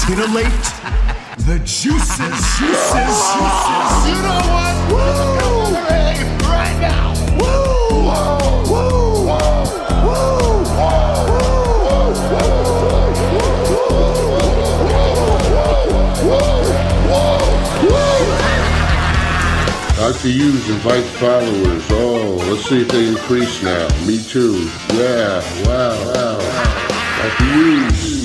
Titillate the juices. You know what? Woo! Right now. Woo! Woo! Dr. Hughes invites followers. Oh, let's see if they increase now. Me too. Yeah, wow. Dr. Hughes.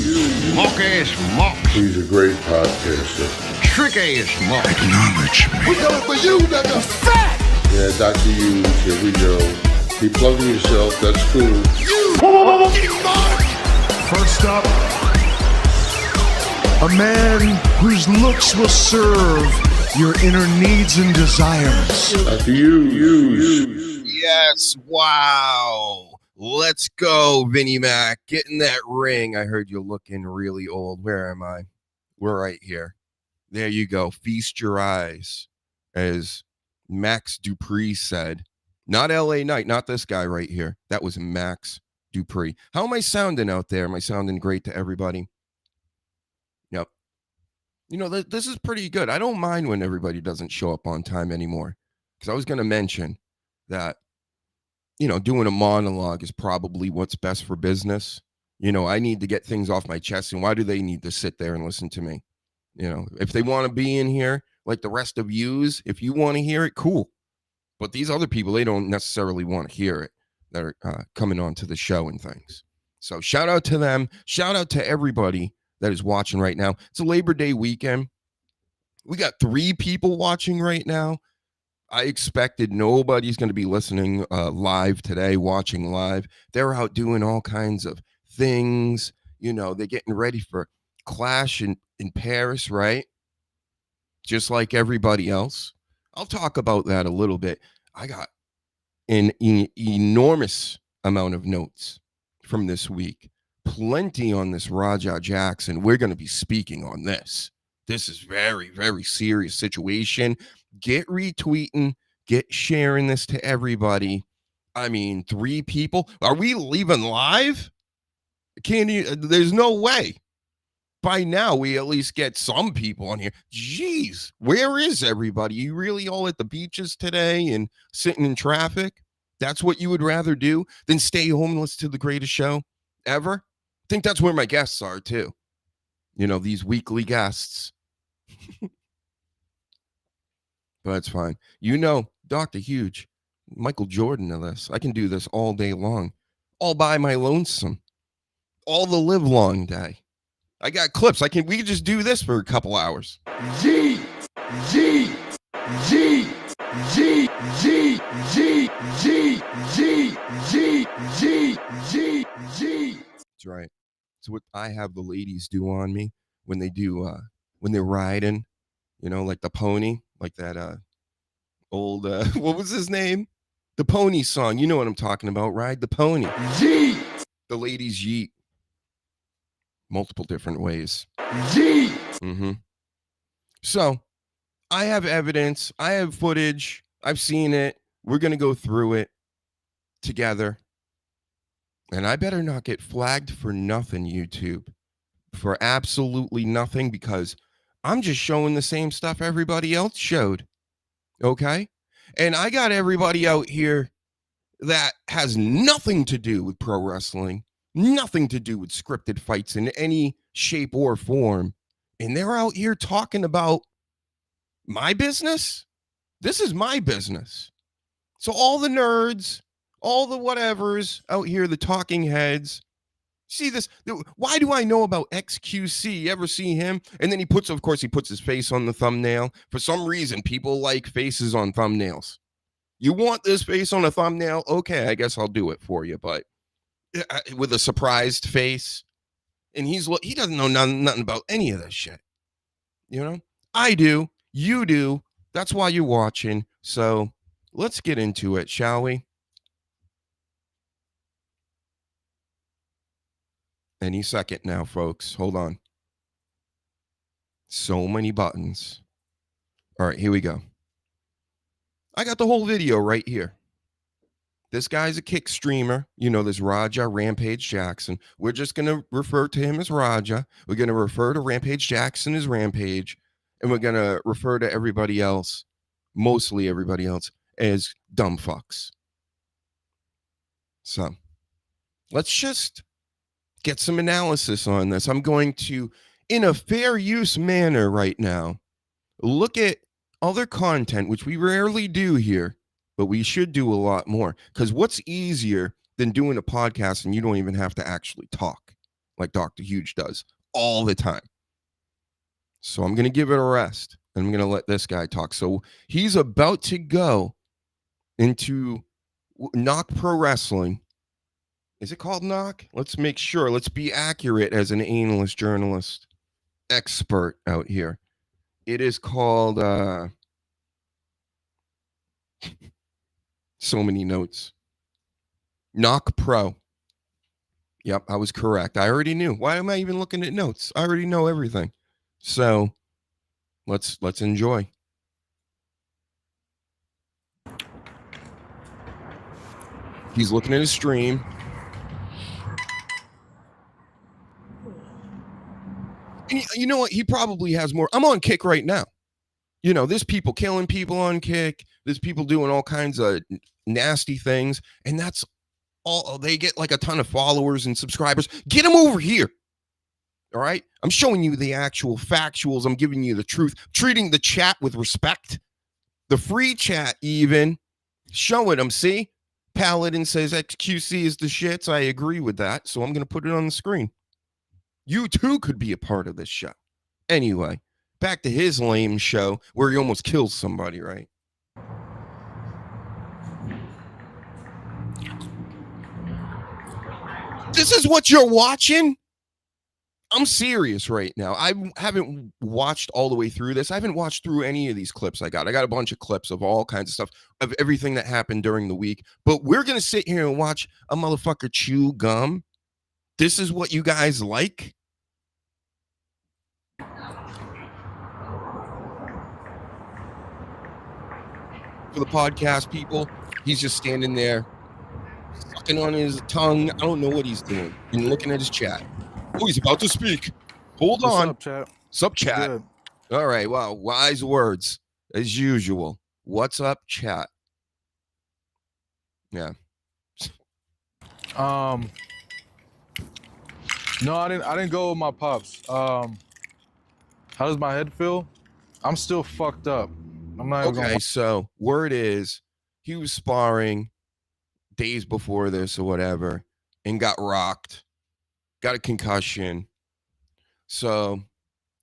Mock. He's a great podcaster. Tricky as mock. Acknowledge me. We coming for you, nigga. Fat! Yeah, Dr. Hughes, here we go. Keep plugging yourself, that's cool. First up, a man whose looks will serve your inner needs and desires. Dr. Hughes. Yes, wow. Let's go, Vinnie Mac. Get in that ring. I heard you're looking really old. Where am I? We're right here. There you go. Feast your eyes, as Max Dupree said. Not LA Knight, not this guy right here. That was Max Dupree. How am I sounding out there? Am I sounding great to everybody? Yep. You know, this is pretty good. I don't mind when everybody doesn't show up on time anymore, because I was going to mention that, you know, doing a monologue is probably what's best for business. You know, I need to get things off my chest, and why do they need to sit there and listen to me? You know, if they want to be in here like the rest of yous, if you want to hear it, cool. But these other people, they don't necessarily want to hear it. They're coming on to the show and things. So shout out to them. Shout out to everybody that is watching right now. It's a Labor Day weekend. We got 3 people watching right now. I expected nobody's going to be listening live today, watching live. They're out doing all kinds of things. You know, they're getting ready for Clash in Paris, right? Just like everybody else. I'll talk about that a little bit. I got an enormous amount of notes from this week. Plenty on this Raja Jackson. We're going to be speaking on this. This is very, very serious situation. Get retweeting, get sharing this to everybody. I mean, 3 people. Are we leaving live? There's no way. By now, we at least get some people on here. Jeez, where is everybody? You really all at the beaches today and sitting in traffic? That's what you would rather do than stay home and listen to the greatest show ever? I think that's where my guests are, too. You know, these weekly guests. But that's fine. You know, Dr. Huge, Michael Jordan of this. I can do this all day long. All by my lonesome. All the live long day. I got clips. We can just do this for a couple hours. G. That's right. So what I have the ladies do on me when they do, when they're riding, you know, like the pony, like that old, what was his name? The Pony song. You know what I'm talking about. Ride the pony. Yeet. The ladies yeet. Multiple different ways. Yeet. Mm-hmm. So I have evidence. I have footage. I've seen it. We're going to go through it together. And I better not get flagged for nothing, YouTube. For absolutely nothing, because I'm just showing the same stuff everybody else showed. Okay? And I got everybody out here that has nothing to do with pro wrestling, nothing to do with scripted fights in any shape or form. And they're out here talking about my business. This is my business. So all the nerds, all the whatevers out here, the talking heads, see this. Why do I know about XQC? You ever see him? And then he puts his face on the thumbnail. For some reason, people like faces on thumbnails. You want this face on a thumbnail? Okay, I guess I'll do it for you. But with a surprised face, and he doesn't know nothing about any of this shit. You know, I do. You do. That's why you're watching. So let's get into it, shall we? Any second now, folks. Hold on. So many buttons. All right, here we go. I got the whole video right here. This guy's a kick streamer. You know, this Raja Rampage Jackson. We're just going to refer to him as Raja. We're going to refer to Rampage Jackson as Rampage. And we're going to refer to everybody else, mostly everybody else, as dumb fucks. So let's just get some analysis on this. I'm going to, in a fair use manner right now, look at other content, which we rarely do here, but we should do a lot more. Because what's easier than doing a podcast and you don't even have to actually talk like Dr. Huge does all the time? So I'm going to give it a rest. And I'm going to let this guy talk. So he's about to go into Knock Pro Wrestling. Is it called Knock? Let's make sure. Let's be accurate as an analyst, journalist, expert out here. It is called so many notes. Knock Pro. Yep, I was correct. I already knew. Why am I even looking at notes? I already know everything. So let's enjoy. He's looking at his stream. And you know what? He probably has more. I'm on Kick right now. You know, there's people killing people on Kick. There's people doing all kinds of nasty things. And that's all. They get like a ton of followers and subscribers. Get them over here. All right? I'm showing you the actual factuals. I'm giving you the truth. Treating the chat with respect. The free chat even. Showing them. See? Paladin says XQC is the shits. I agree with that. So I'm going to put it on the screen. You too could be a part of this show. Anyway, back to his lame show where he almost kills somebody, right? This is what you're watching? I'm serious right now. I haven't watched all the way through this. I haven't watched through any of these clips I got. I got a bunch of clips of all kinds of stuff, of everything that happened during the week. But we're going to sit here and watch a motherfucker chew gum. This is what you guys like? For the podcast people, he's just standing there sucking on his tongue. I don't know what he's doing. And looking at his chat. Oh, he's about to speak. Hold on. What's up, chat? Sup, chat? Good. All right. Wow. Wise words as usual. What's up, chat? Yeah. No, I didn't go with my pops. How does my head feel? I'm still fucked up. I'm not even Okay. gonna... So word is he was sparring days before this or whatever and got rocked. Got a concussion. So,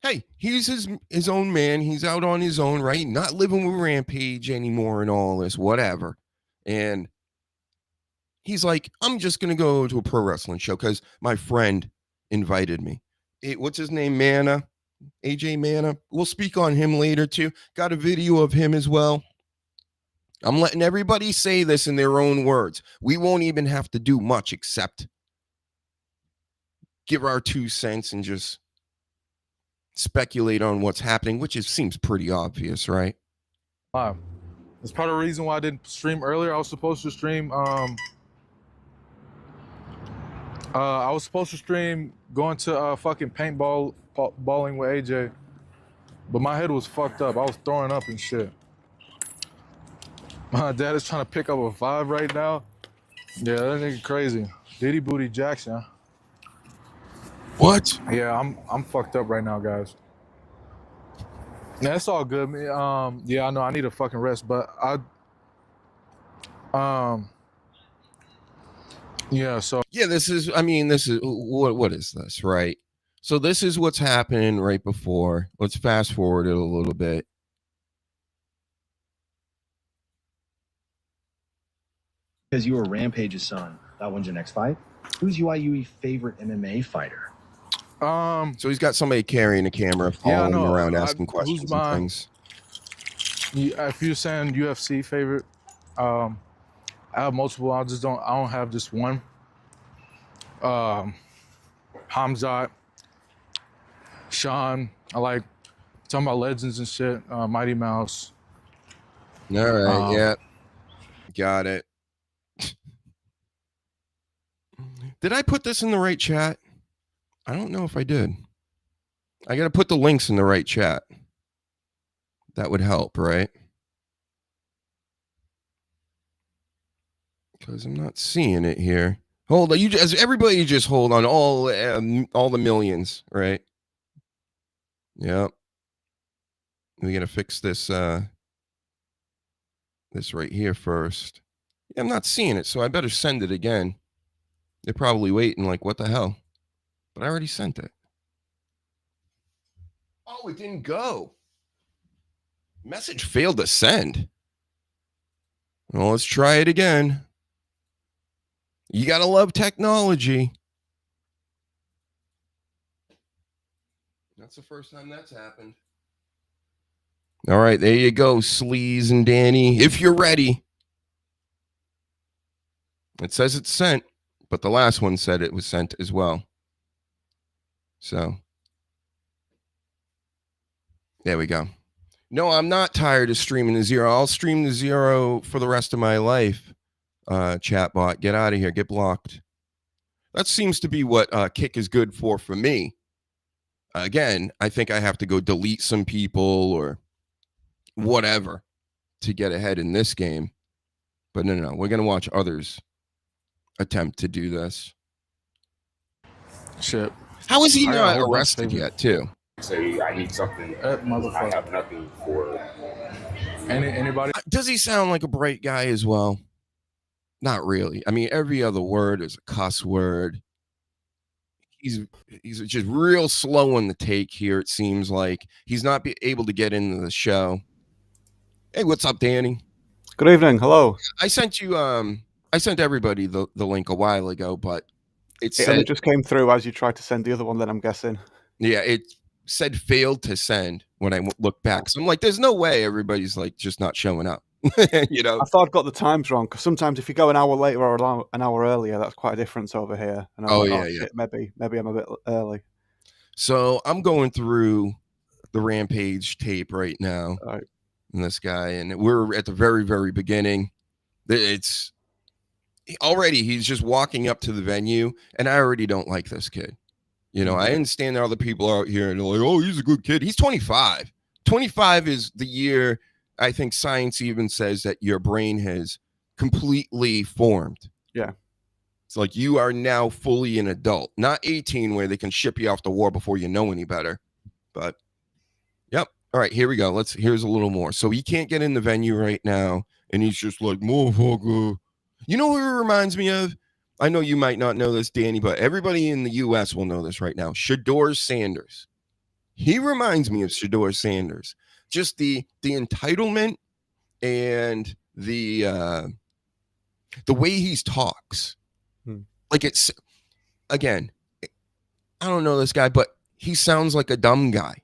hey, he's his own man. He's out on his own, right? Not living with Rampage anymore and all this, whatever. And he's like, I'm just going to go to a pro wrestling show because my friend invited me. What's his name? Mana? AJ Mana? We'll speak on him later, too. Got a video of him as well. I'm letting everybody say this in their own words. We won't even have to do much except give our 2 cents and just speculate on what's happening, which seems pretty obvious, right? That's part of the reason why I didn't stream earlier. I was supposed to stream I was supposed to stream going to fucking paintball balling with AJ, but my head was fucked up. I was throwing up and shit. My dad is trying to pick up a 5 right now. Yeah, that nigga crazy. Diddy Booty Jackson. What? Yeah, I'm fucked up right now, guys. Yeah, it's all good. Yeah, I know I need a fucking rest, but yeah, so Yeah, this is what is this, right? So this is what's happening right before. Let's fast forward it a little bit. Because you were Rampage's son, that one's your next fight. Who's UIUE favorite MMA fighter? So he's got somebody carrying a camera, following him around, asking questions and things. If you're saying UFC favorite, I have multiple. I don't have just one. Hamzat, Sean. I like talking about legends and shit. Mighty Mouse. All right, yeah, got it. Did I put this in the right chat? I don't know if I did. I got to put the links in the right chat. That would help, right? Because I'm not seeing it here. Hold on, everybody just hold on. All the millions, right? Yep. We got to fix this. This right here first. Yeah, I'm not seeing it, so I better send it again. They're probably waiting, like, what the hell? But I already sent it. Oh, it didn't go. Message failed to send. Well, let's try it again. You gotta love technology. That's the first time that's happened. All right, there you go, Sleaze and Danny. If you're ready. It says it's sent, but the last one said it was sent as well. So, there we go. No, I'm not tired of streaming to zero. I'll stream to zero for the rest of my life. Chatbot, get out of here. Get blocked. That seems to be what Kick is good for me. Again, I think I have to go delete some people or whatever to get ahead in this game. But no. We're going to watch others attempt to do this. Shit. How is he not arrested yet, too? Say I need something. I have nothing for anybody. Does he sound like a bright guy as well? Not really. I mean, every other word is a cuss word. He's just real slow on the take here. It seems like he's not able to get into the show. Hey, what's up, Danny? Good evening. Hello. I sent you. I sent everybody the link a while ago, but it just came through as you tried to send the other one. Then I'm guessing. Yeah, it said failed to send when I look back. So I'm like, there's no way everybody's like just not showing up. You know, I thought I'd got the times wrong because sometimes if you go an hour later or an hour earlier, that's quite a difference over here. And I'm shit, maybe I'm a bit early. So I'm going through the Rampage tape right now. All right. And this guy, and we're at the very, very beginning. It's already he's just walking up to the venue, and I already don't like this kid. You know, I understand there are other people out here and they're like, oh, he's a good kid. He's 25. 25 is the year I think science even says that your brain has completely formed. Yeah. It's like you are now fully an adult, not 18 where they can ship you off the war before you know any better. But, yep. All right, here we go. Here's a little more. So he can't get in the venue right now, and he's just like, motherfucker. You know who he reminds me of? I know you might not know this, Danny, but everybody in the U.S. will know this right now. Shedeur Sanders. He reminds me of Shedeur Sanders. Just the entitlement and the way he talks. Like it's, again, I don't know this guy, but he sounds like a dumb guy.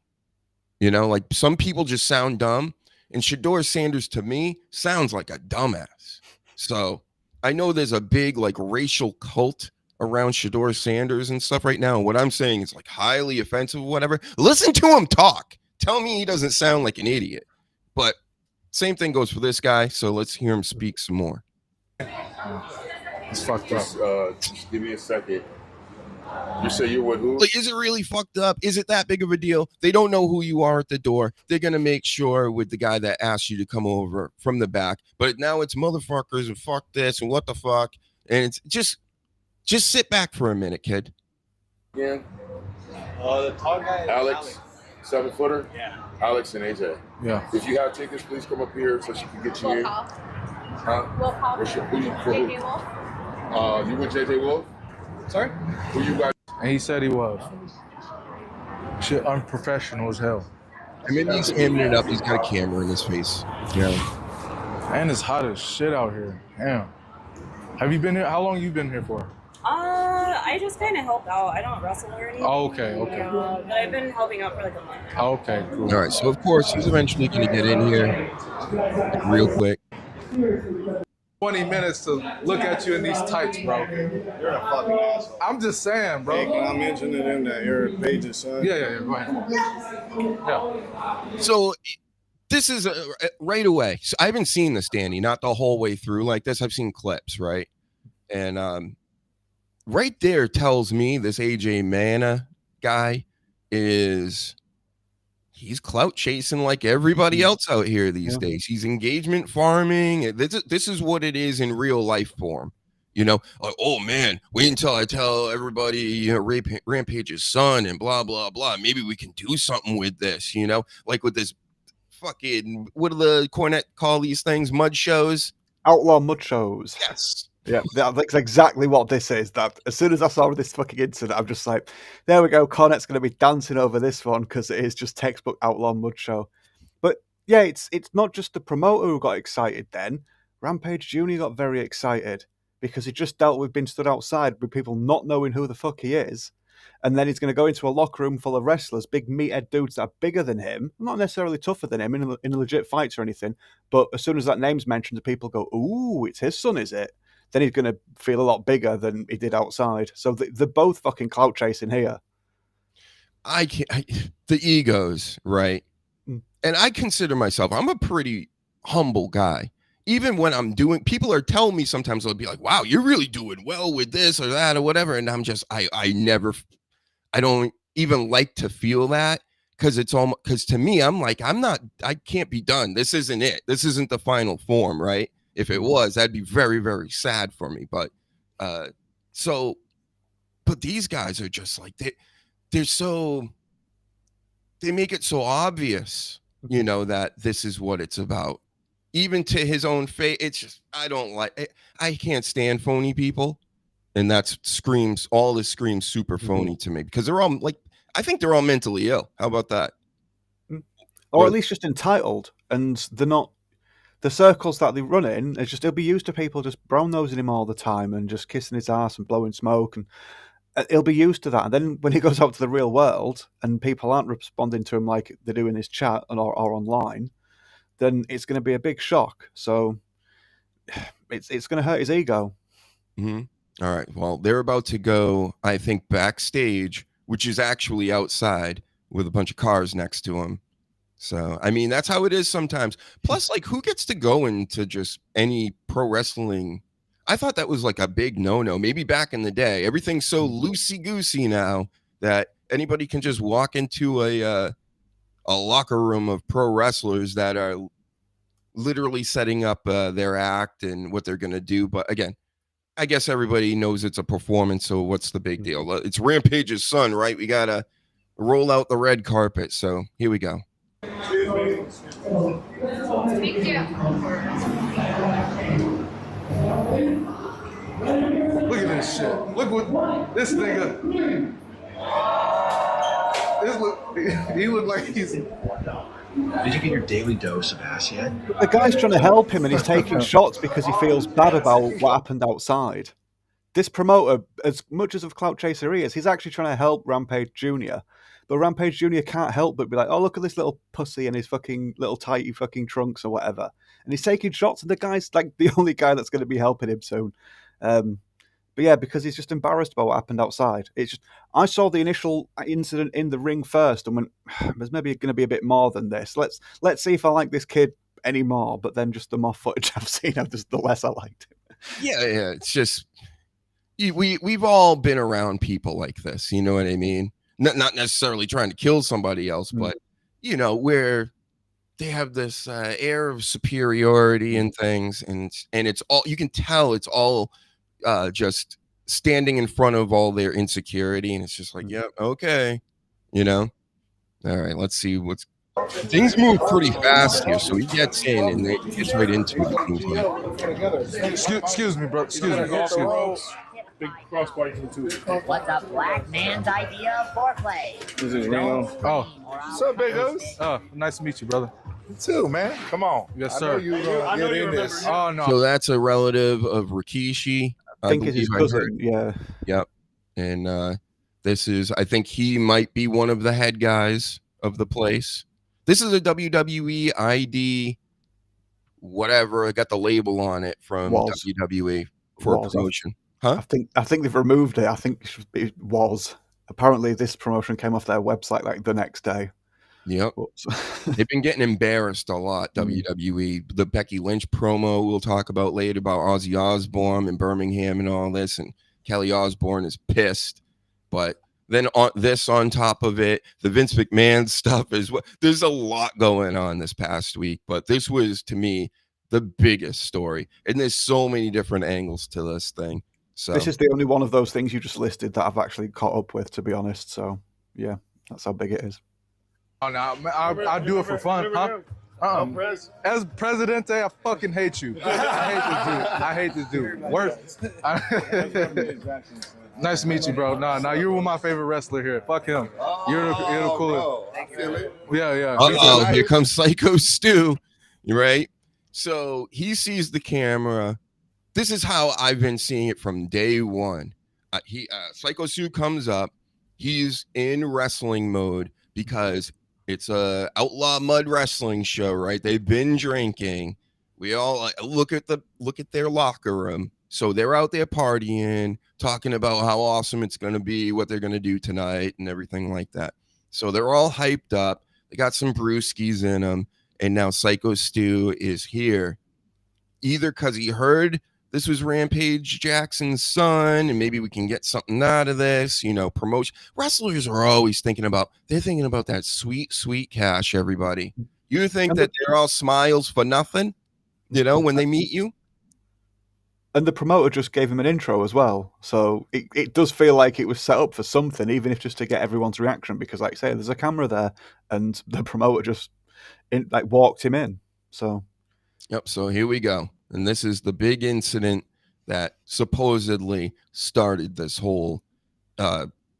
You know, like some people just sound dumb. And Shedeur Sanders, to me, sounds like a dumbass. So I know there's a big like racial cult around Shedeur Sanders and stuff right now. And what I'm saying is like highly offensive or whatever. Listen to him talk. Tell me he doesn't sound like an idiot. But same thing goes for this guy. So let's hear him speak some more. It's fucked up. Just give me a second. You say you with who? Like, is it really fucked up? Is it that big of a deal? They don't know who you are at the door. They're going to make sure with the guy that asked you to come over from the back. But now it's motherfuckers and fuck this and what the fuck. And it's just sit back for a minute, kid. Yeah. The tall guy is Alex. 7-footer? Yeah. Alex and AJ. Yeah. If you have tickets, please come up here so she can get you in. Huh? Wolf Hall. JJ Wolf? You with JJ Wolf? Sorry? Who you got? And he said he was. Shit, unprofessional as hell. I mean, he's hamming it up. He's got a camera in his face. Yeah. And it's hot as shit out here. Damn. Have you been here? How long you been here for? I just kind of help out. I don't wrestle or anything. Oh, okay. But I've been helping out for like a month. Oh, okay, cool. All right. So, of course, he's eventually going to get in here real quick. 20 minutes to look at you in these tights, bro. You're a fucking asshole. I'm just saying, bro. Hey, can I mention it in that you're Page's son? Yeah, go ahead. Yeah. So this is right away. So I haven't seen this, Danny, not the whole way through like this. I've seen clips, right? And right there tells me this AJ Mana guy he's clout chasing like everybody else out here these days. He's engagement farming. This is what it is in real life form. You know, like, oh man, wait until I tell everybody, you know, Rampage's son and blah, blah, blah. Maybe we can do something with this, you know, like with this fucking, what do the Cornet call these things? Mud shows? Outlaw mud shows. Yes. Yeah, that's exactly what this is. That as soon as I saw this fucking incident, I'm just like, there we go. Cornet's going to be dancing over this one because it is just textbook outlaw mud show. But yeah, it's not just the promoter who got excited. Then Rampage Jr. got very excited because he just dealt with being stood outside with people not knowing who the fuck he is, and then he's going to go into a locker room full of wrestlers, big meathead dudes that are bigger than him, not necessarily tougher than him in a legit fights or anything. But as soon as that name's mentioned, the people go, "Ooh, it's his son, is it?" Then he's going to feel a lot bigger than he did outside. So they're both fucking clout chasing here. The egos, right? And I consider myself, I'm a pretty humble guy. Even when I'm doing, people are telling me sometimes, they'll be like, wow, you're really doing well with this or that or whatever. And I'm just, I don't even like to feel that because to me, I'm like, I can't be done. This isn't it. This isn't the final form, right? If it was, that'd be very, very sad for me. But but these guys are just like, they make it so obvious, you know, that this is what it's about. Even to his own face, it's just, I can't stand phony people. And that screams super phony to me because they're all like, I think they're all mentally ill. How about that? Or at least just entitled, and they're not. The circles that they run in, it's just, he'll be used to people just brown nosing him all the time and just kissing his ass and blowing smoke, and he'll be used to that. And then when he goes out to the real world and people aren't responding to him like they do in his chat or online, then it's going to be a big shock. So it's going to hurt his ego. Mm-hmm. All right. Well, they're about to go, I think, backstage, which is actually outside with a bunch of cars next to him. So, I mean, that's how it is sometimes. Plus, like, who gets to go into just any pro wrestling? I thought that was like a big no-no. Maybe back in the day. Everything's so loosey-goosey now that anybody can just walk into a locker room of pro wrestlers that are literally setting up their act and what they're going to do. But again, I guess everybody knows it's a performance, so what's the big deal? It's Rampage's son, right? We got to roll out the red carpet. So here we go. Thank you. Look at this shit. Look what this nigga. He look like he's. Did you get your daily dose of ass yet? The guy's trying to help him and he's taking shots because he feels bad about what happened outside. This promoter, as much as of clout chaser he is, he's actually trying to help Rampage Jr. But Rampage Jr. can't help but be like, oh, look at this little pussy in his fucking little tighty fucking trunks or whatever. And he's taking shots, and the guy's like the only guy that's going to be helping him soon. But yeah, because he's just embarrassed about what happened outside. It's just, I saw the initial incident in the ring first and went, there's maybe going to be a bit more than this. Let's see if I like this kid anymore. But then just the more footage I've seen, the less I liked him. Yeah. It's just, we've all been around people like this. You know what I mean? Not necessarily trying to kill somebody else, but you know, where they have this air of superiority and things, and it's all, you can tell it's all just standing in front of all their insecurity, and it's just like, yep, okay, you know. All right, let's see what's. Things move pretty fast here, so he gets in and he gets right into it. It seems like. Excuse me, bro. Excuse me. Big crossbody too. What's a black man's idea of foreplay? This is Reno. Oh, What's up, big host? Nice to meet you, brother. You too, man. Come on. Yes, sir. I know you remember. Oh no. So that's a relative of Rikishi. I think it's his cousin. Yeah. Yep. And this is, I think he might be one of the head guys of the place. This is a WWE ID, whatever. I got the label on it from WWE for promotion. Huh? I think they've removed it. I think it was. Apparently, this promotion came off their website like the next day. Yep. They've been getting embarrassed a lot, WWE. The Becky Lynch promo we'll talk about later about Ozzy Osbourne and Birmingham and all this, and Kelly Osbourne is pissed. But then on top of it, the Vince McMahon stuff is what. There's a lot going on this past week, but this was, to me, the biggest story. And there's so many different angles to this thing. So this is the only one of those things you just listed that I've actually caught up with, to be honest. So yeah, that's how big it is. Oh no, I do it for fun, huh? As Presidente, I fucking hate you. I hate this dude. Worst. Nice to meet you, bro. Nah, you're my favorite wrestler here. Fuck him. You're the coolest. Yeah. Uh-oh, here comes Syko Stu, right? So he sees the camera. This is how I've been seeing it from day one. Syko Stu comes up. He's in wrestling mode because it's a outlaw mud wrestling show, right? They've been drinking. We all look at their locker room. So they're out there partying, talking about how awesome it's going to be, what they're going to do tonight, and everything like that. So they're all hyped up. They got some brewskis in them, and now Syko Stu is here, either because he heard this was Rampage Jackson's son, and maybe we can get something out of this, you know, promotion. Wrestlers are always thinking about that sweet, sweet cash, everybody. You think that they're all smiles for nothing, you know, when they meet you? And the promoter just gave him an intro as well. So it does feel like it was set up for something, even if just to get everyone's reaction, because like I say, there's a camera there and the promoter just walked him in. So yep, so here we go. And this is the big incident that supposedly started this whole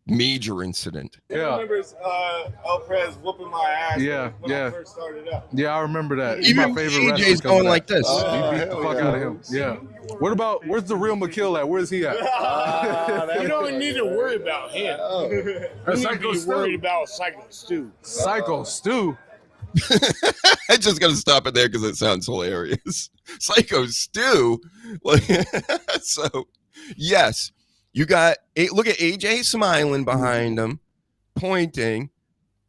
major incident. Yeah. I remember El Prez whooping my ass when I first started up. Yeah, I remember that. Even my favorite AJ's going like this. He beat the fuck out of him. Yeah. Where's the real McKill at? Where's he at? You don't need to worry about him. You need to be worried about Syko Stu. Syko Stu? I just got to stop it there because it sounds hilarious. Syko Stu. So, yes, you got, look at AJ smiling behind him, pointing.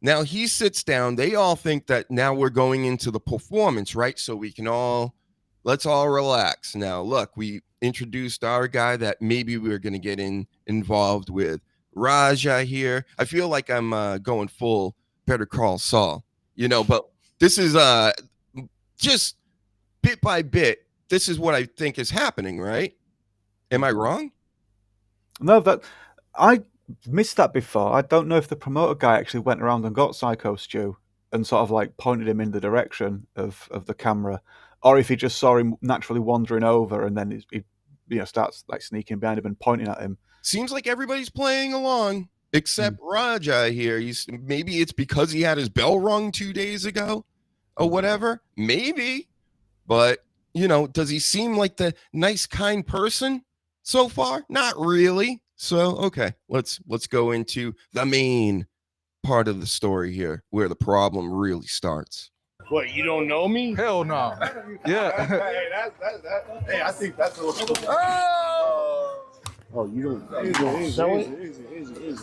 Now he sits down. They all think that now we're going into the performance, right? So we can let's all relax. Now, look, we introduced our guy that maybe we were going to get involved with. Raja here. I feel like I'm going full Better Call Saul. You know, but this is just bit by bit. This is what I think is happening, right? Am I wrong? No, that I missed that before. I don't know if the promoter guy actually went around and got Syko Stu and sort of like pointed him in the direction of the camera, or if he just saw him naturally wandering over and then he starts like sneaking behind him and pointing at him. Seems like everybody's playing along. Except Raja here. Maybe it's because he had his bell rung 2 days ago or whatever. Maybe. But, you know, does he seem like the nice, kind person so far? Not really. So, okay, let's go into the main part of the story here where the problem really starts. What, you don't know me? Hell no. Yeah. Hey, I think that's a little... Oh, you don't sell it?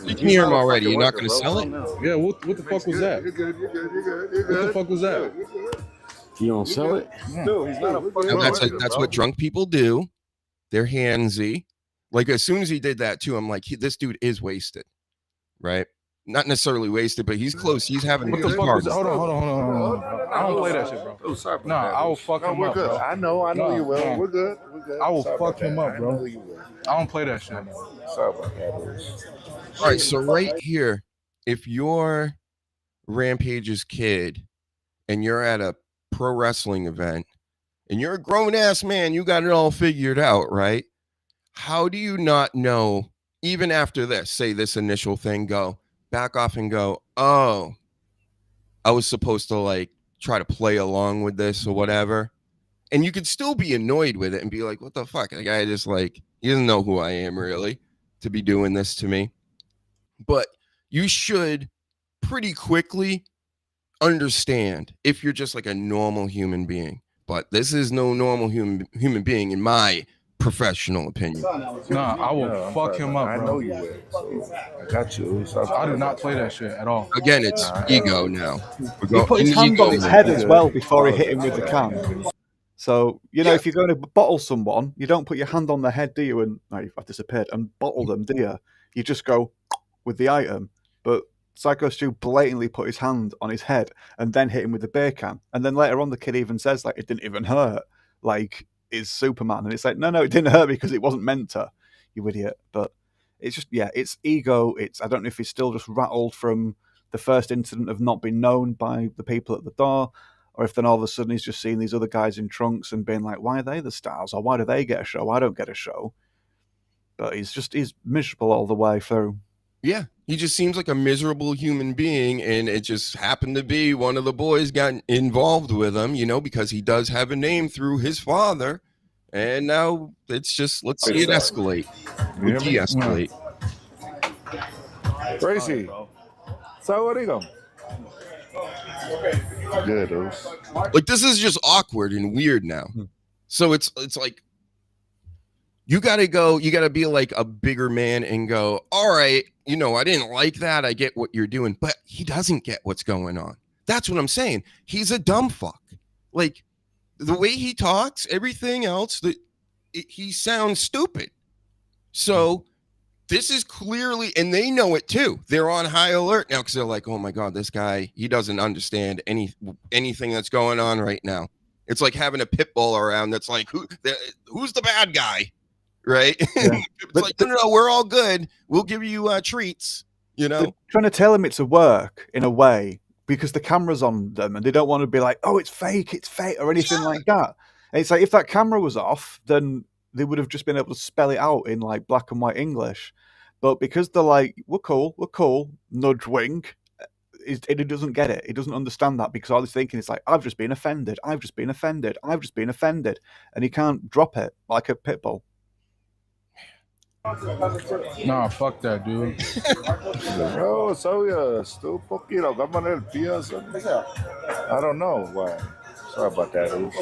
You can hear him already. You're not going to sell it? Yeah, what the fuck was that? You're good. What the fuck was that? You don't sell it? No, he's not a fucking... That's what drunk people do. They're handsy. Like as soon as he did that too, I'm like, this dude is wasted, right? Not necessarily wasted, but he's close. He's having What a the good fuck party. was hold on. I don't play that shit, bro. Oh, sorry about Nah, that. I will fuck him we're up, good. bro. I know Nah, you will. nah. We're good. We're good. I will Sorry fuck about him that. up, bro. I know you will. I don't play that shit. Sorry about that. All right, so right here, if you're Rampage's kid and you're at a pro wrestling event and you're a grown ass man, you got it all figured out, right? How do you not know, even after this, say this initial thing, go back off and go, oh, I was supposed to like try to play along with this or whatever. And you could still be annoyed with it and be like, what the fuck? The guy just like, he doesn't know who I am really to be doing this to me. But you should pretty quickly understand if you're just like a normal human being. But this is no normal human being in my professional opinion. Nah, I will fuck him up, bro. I know you will. So I got you. I do not play that shit at all. Again, it's ego now. He put his hand on his head as well before he hit him with the can. So, you know, if you're going to bottle someone, you don't put your hand on their head, do you? And I've disappeared and bottle them, do you? You just go with the item. But Syko Stu blatantly put his hand on his head and then hit him with the beer can. And then later on, the kid even says, like, it didn't even hurt. Like, is Superman. And it's like, no, it didn't hurt because it wasn't meant to, you idiot. But it's just, yeah, it's ego. I don't know if he's still just rattled from the first incident of not being known by the people at the door, or if then all of a sudden he's just seeing these other guys in trunks and being like, why are they the stars? Or why do they get a show? I don't get a show. But he's miserable all the way through. Yeah, he just seems like a miserable human being, and it just happened to be one of the boys got involved with him, you know, because he does have a name through his father, and now it's just, let's see it escalate. We'll de-escalate. Tracy, so what are you going? Good, like this is just awkward and weird now. So it's like you gotta be like a bigger man and go, all right, you know, I didn't like that, I get what you're doing, but he doesn't get what's going on. That's what I'm saying. He's a dumb fuck. Like the way he talks, everything else, he sounds stupid. So this is clearly, and they know it too. They're on high alert now because they're like, oh my God, this guy, he doesn't understand anything that's going on right now. It's like having a pit bull around that's like, who's the bad guy? Right? Yeah. It's like, no, we're all good. We'll give you treats, you know? They're trying to tell him it's a work in a way because the camera's on them and they don't want to be like, oh, it's fake or anything like that. And it's like, if that camera was off, then they would have just been able to spell it out in like black and white English. But because they're like, we're cool, nudge wink, it doesn't get it. It doesn't understand that because all he's thinking is like, I've just been offended. And he can't drop it like a pit bull. Nah, fuck that, dude. Oh, so Stu, poquito, cámara el pie. I don't know why. Sorry about that, dude.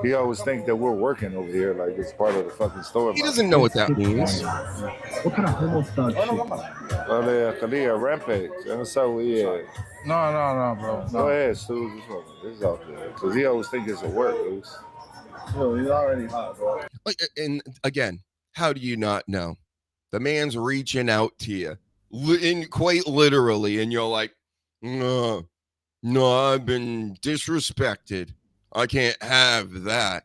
He always think that we're working over here, like it's part of the fucking story. He doesn't know what that means. What kind of homo thug shit? Rampage. And so No, bro. Go ahead, Stu. This is out there. Because he always think it's a work, dude. No, he's already hot, bro. And again, how do you not know? The man's reaching out to you, quite literally, and you're like, no, I've been disrespected. I can't have that.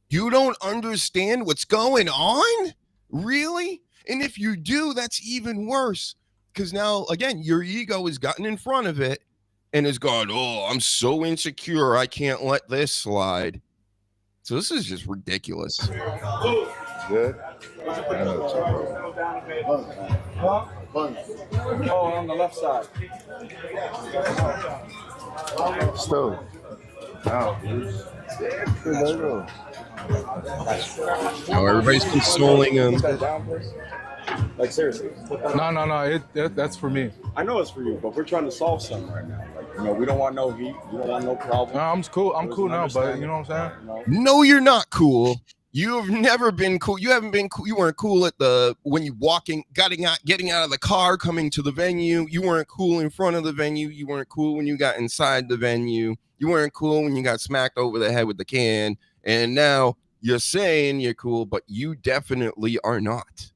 You don't understand what's going on? Really? And if you do, that's even worse. Because now, again, your ego has gotten in front of it and has gone, oh, I'm so insecure, I can't let this slide. So this is just ridiculous. Good. Oh, on the left side. Stu. Now, everybody's consoling him. Like seriously. No. That's for me. I know it's for you, but we're trying to solve something right now. Like, you know, we don't want no heat. We don't want no problem. No, I'm cool. I'm cool now, but you know what I'm saying? No, you're not cool. You've never been cool. You haven't been cool. You weren't cool at when you getting out of the car, coming to the venue. You weren't cool in front of the venue. You weren't cool when you got inside the venue. You weren't cool when you got smacked over the head with the can. And now You're saying you're cool, but you definitely are not.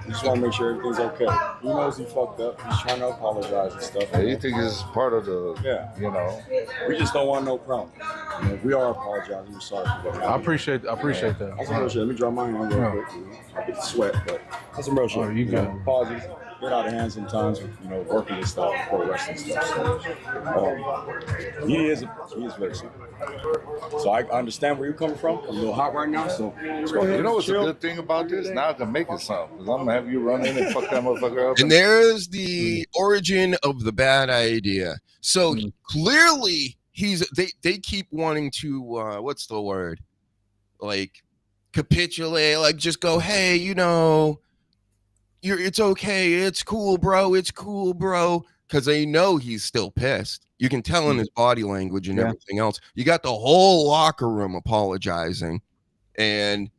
He just want to make sure everything's okay. He knows he fucked up. He's trying to apologize and stuff. Yeah, you think it's part of the, you know. We just don't want no problem. You know, if we are apologizing, we're sorry for what happened. I appreciate that. That's some real shit. Let me draw mine on real quick. You know, I get the sweat, but that's some real shit. Oh, you good. know, apologies get out of hand sometimes with, you know, working and stuff, pro wrestling stuff. So, he is very simple. So I understand where you're coming from. I'm a little hot right now, so let's go ahead. You know what's chill. a good thing about this? Now I can make it something. Because I'm going to have you run in and fuck that motherfucker up. And there's the origin of the bad idea. So clearly they keep wanting to what's the word? Like capitulate, like just go, hey, you know, it's okay, it's cool, bro, because they know he's still pissed. You can tell in his body language and everything else. You got the whole locker room apologizing, and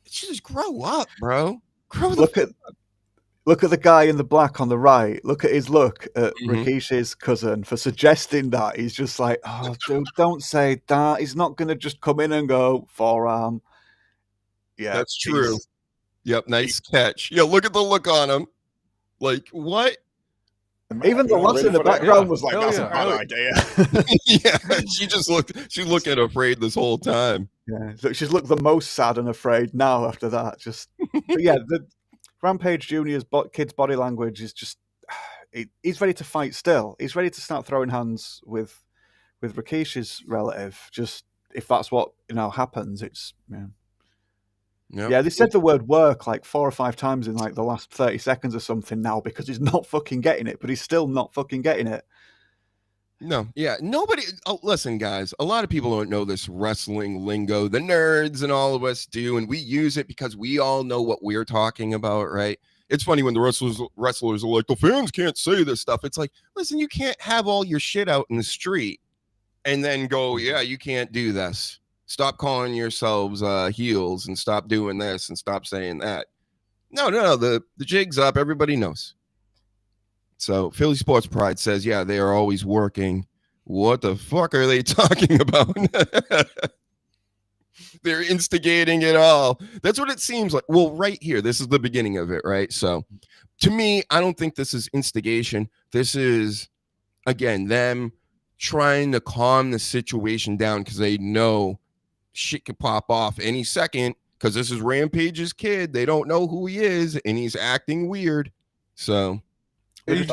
just grow up, bro. Look at the guy in the black on the right. Look at his look at Rikishi's cousin for suggesting that. He's just like, oh, dude, don't say that. He's not going to just come in and go, forearm. Yeah, that's true. Yep, nice catch. Yeah, look at the look on him. Like, what? Even the lass in the background was like, that's a bad idea. Yeah, she's looking afraid this whole time. Yeah, so she's looked the most sad and afraid now after that. But yeah, the Rampage Junior's kid's body language is just, he's ready to fight still. He's ready to start throwing hands with Rikishi's relative. Just, if that's what, happens, it's, Yep. Yeah, they said the word work like 4 or 5 times in like the last 30 seconds or something now because he's not fucking getting it, but he's still not fucking getting it. No, yeah, nobody. Oh, listen, guys, a lot of people don't know this wrestling lingo. The nerds and all of us do, and we use it because we all know what we're talking about, right? It's funny when the wrestlers are like, the fans can't say this stuff. It's like, listen, you can't have all your shit out in the street and then go, yeah, you can't do this. Stop calling yourselves heels and stop doing this and stop saying that. No, the jig's up. Everybody knows. So Philly Sports Pride says, yeah, they are always working. What the fuck are they talking about? They're instigating it all. That's what it seems like. Well, right here, this is the beginning of it, right? So to me, I don't think this is instigation. This is, again, them trying to calm the situation down because they know shit could pop off any second because this is Rampage's kid. They don't know who he is, and he's acting weird. So, just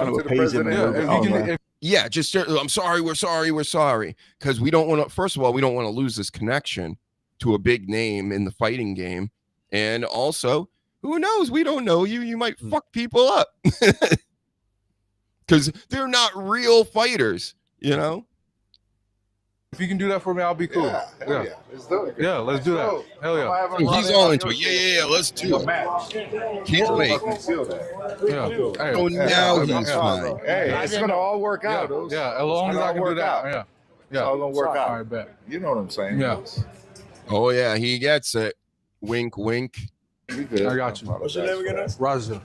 I'm sorry, we're sorry. Because we don't want to, first of all, we don't want to lose this connection to a big name in the fighting game. And also, who knows? We don't know you. You might fuck people up. Because they're not real fighters, If you can do that for me, I'll be cool. Yeah. Let's do it. Yeah, let's do that. Hell yeah. He's all into it. Yeah, let's do it. Can't wait. Yeah. Hey, Oh, now he's fine. Hey, it's going to all work out. Yeah, as long as I can do that. Yeah. It's all going to work out. All right, bet. You know what I'm saying? Yeah. Oh, yeah, he gets it. Wink, wink. You good. I got you. What's your name again? Raja.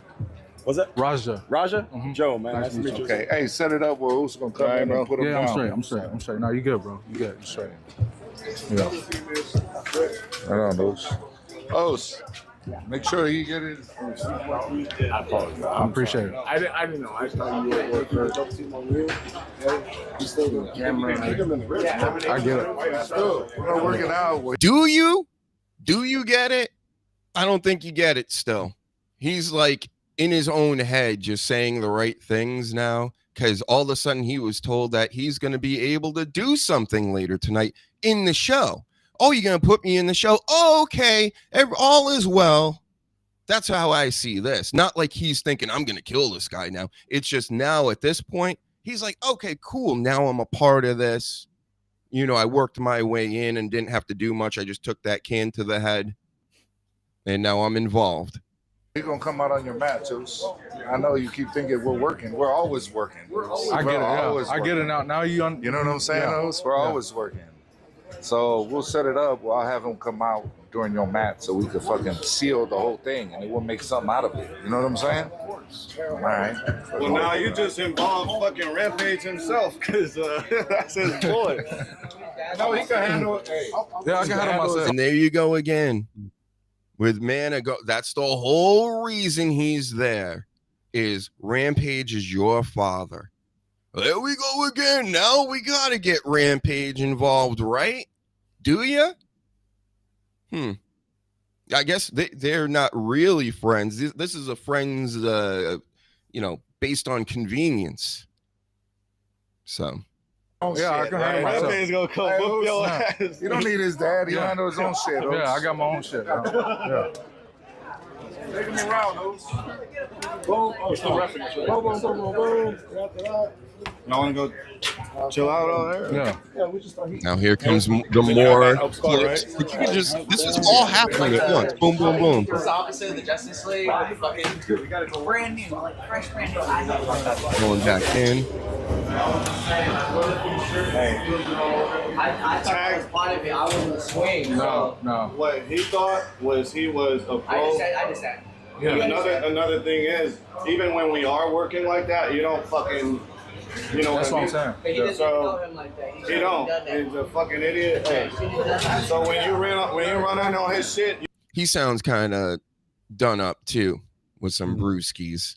What's that? Raja. Raja? Joe, man. Nice to meet you. Okay. Hey, set it up where who's going to come in and put him Yeah, down. I'm straight. No, you good, bro. You good. You straight. Yeah. I don't know. Make sure he get it. I apologize. I appreciate it. I didn't know. I thought you were working. I get it. We're not working out. Do you get it? I don't think you get it still. He's like in his own head just saying the right things now because all of a sudden he was told that he's going to be able to do something later tonight in the show. Oh, you're going to put me in the show? Oh, okay. All is well. That's how I see this. Not like he's thinking, I'm going to kill this guy now. It's just now at this point, he's like, okay, cool. Now I'm a part of this. I worked my way in and didn't have to do much. I just took that can to the head. And now I'm involved. You're going to come out on your mat, Zeus. I know you keep thinking we're working. We're always working. I get it. Yeah. I get it now. Now you know what I'm saying, Zeus? We're always working. So we'll set it up. I'll have him come out during your mat so we could fucking seal the whole thing and we'll make something out of it. You know what I'm saying? All right. Well, now you just involved fucking Rampage himself because that's his boy. No, he can handle it. Hey. Yeah, I can handle myself. And there you go again. With that's the whole reason he's there. Is Rampage is your father. There we go again. Now we gotta get Rampage involved, right? Do you? I guess they're not really friends. This is a friends, based on convenience. So. Yeah, I can handle myself. Rampage gonna come whoop your ass. You don't need his dad. He handle his own shit. Yeah, I got my own shit. Yeah. Take him around, those. Boom. Oh, still reference. Boom, boom, boom, boom, boom. Y'all want to go chill out on there? Yeah. Now here comes the more clips. But you can this is all happening at once. Boom, boom, boom. It's the opposite of the Justice League. We gotta go brand new, like fresh, brand new. Going back in. I tagged part of it. I was in the swing. No. What he thought was he was a pro. I just said. Yeah. Another thing is, even when we are working like that, you don't fucking. You know that's what I'm saying. But he doesn't know him like that. He don't. He's a fucking idiot. Hey. So when you run in on his shit, he sounds kind of done up too with some brewskis.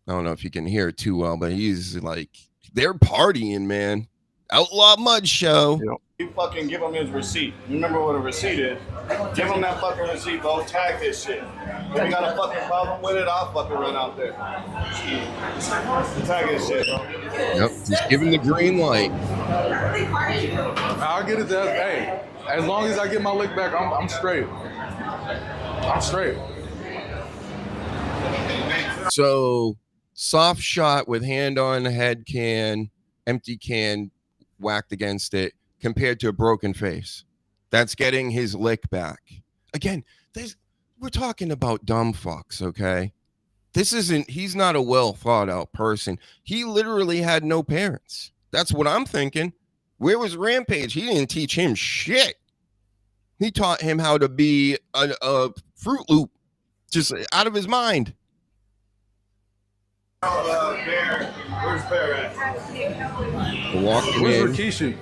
I don't know if you can hear it too well, but he's like, they're partying, man. Outlaw Mud Show. Yep. You fucking give him his receipt. You remember what a receipt is? Give him that fucking receipt, bro. Tag this shit. If you got a fucking problem with it, I'll fucking run out there. Tag this shit, bro. Yep, just give him the green light. I'll get it there. Hey, as long as I get my lick back, I'm straight. I'm straight. So, soft shot with hand on the head can, empty can whacked against it, compared to a broken face. That's getting his lick back. Again, we're talking about dumb fucks, okay? He's not a well thought out person. He literally had no parents. That's what I'm thinking. Where was Rampage? He didn't teach him shit. He taught him how to be a Fruit Loop, just out of his mind. Bear. Where's Bear at? Walking Where's in. Rikishi?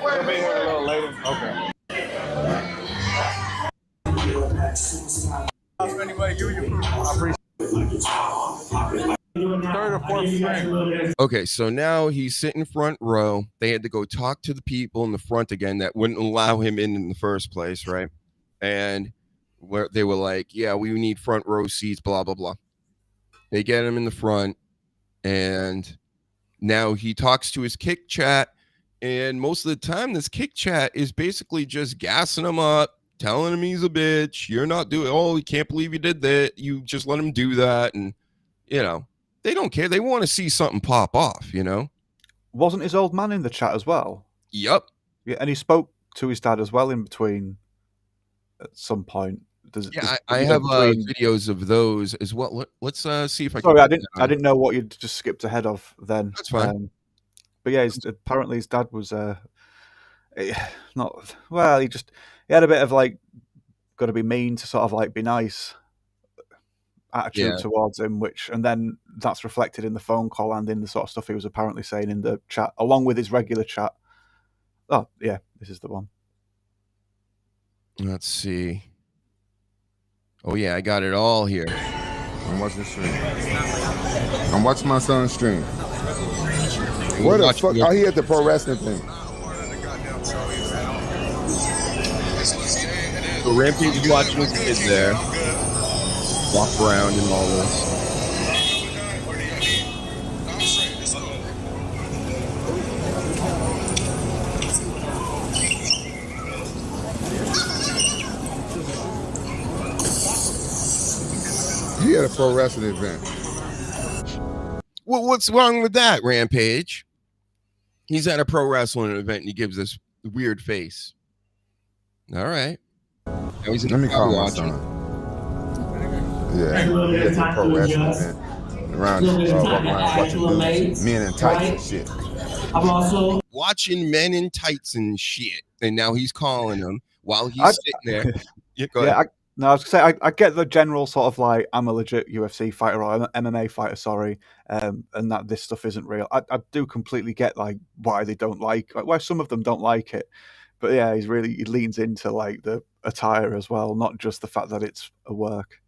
We'll be here a little later. Okay. Anybody give you I appreciate third or fourth string. Okay, so now he's sitting front row. They had to go talk to the people in the front again that wouldn't allow him in the first place, right? And where they were like, yeah, we need front row seats, blah, blah, blah. They get him in the front, and now he talks to his kick chat, and most of the time this kick chat is basically just gassing him up, telling him he's a bitch. You're not doing, oh, we can't believe you did that. You just let him do that. And, they don't care. They want to see something pop off, Wasn't his old man in the chat as well? Yep. Yeah, and he spoke to his dad as well in between at some point. I have videos of those as well. Let's see if I can. Sorry, I didn't know what you'd just skipped ahead of then. That's fine. But yeah, apparently his dad was not well. He had a bit of like got to be mean to sort of like be nice attitude towards him, and then that's reflected in the phone call and in the sort of stuff he was apparently saying in the chat, along with his regular chat. Oh yeah, this is the one. Let's see. Oh yeah, I got it all here. I'm watching the stream. I'm watching my son's stream. What the fuck? Oh, he at the pro wrestling thing. So Rampage is watching his kid there. Walk around and all this. He at a pro wrestling event. Well, what's wrong with that, Rampage? He's at a pro wrestling event and he gives this weird face. All right. Now he's in Let me call my watching. son. Yeah, he at the pro wrestling event. Around walking around watching dudes, men in tights and shit. I'm also watching men in tights and shit. And now he's calling them while he's sitting there. Yeah, go ahead. No, I was gonna say I get the general sort of like I'm a legit UFC fighter or an MMA fighter, sorry, and that this stuff isn't real. I do completely get like why they don't like why some of them don't like it, but yeah, he leans into like the attire as well, not just the fact that it's a work.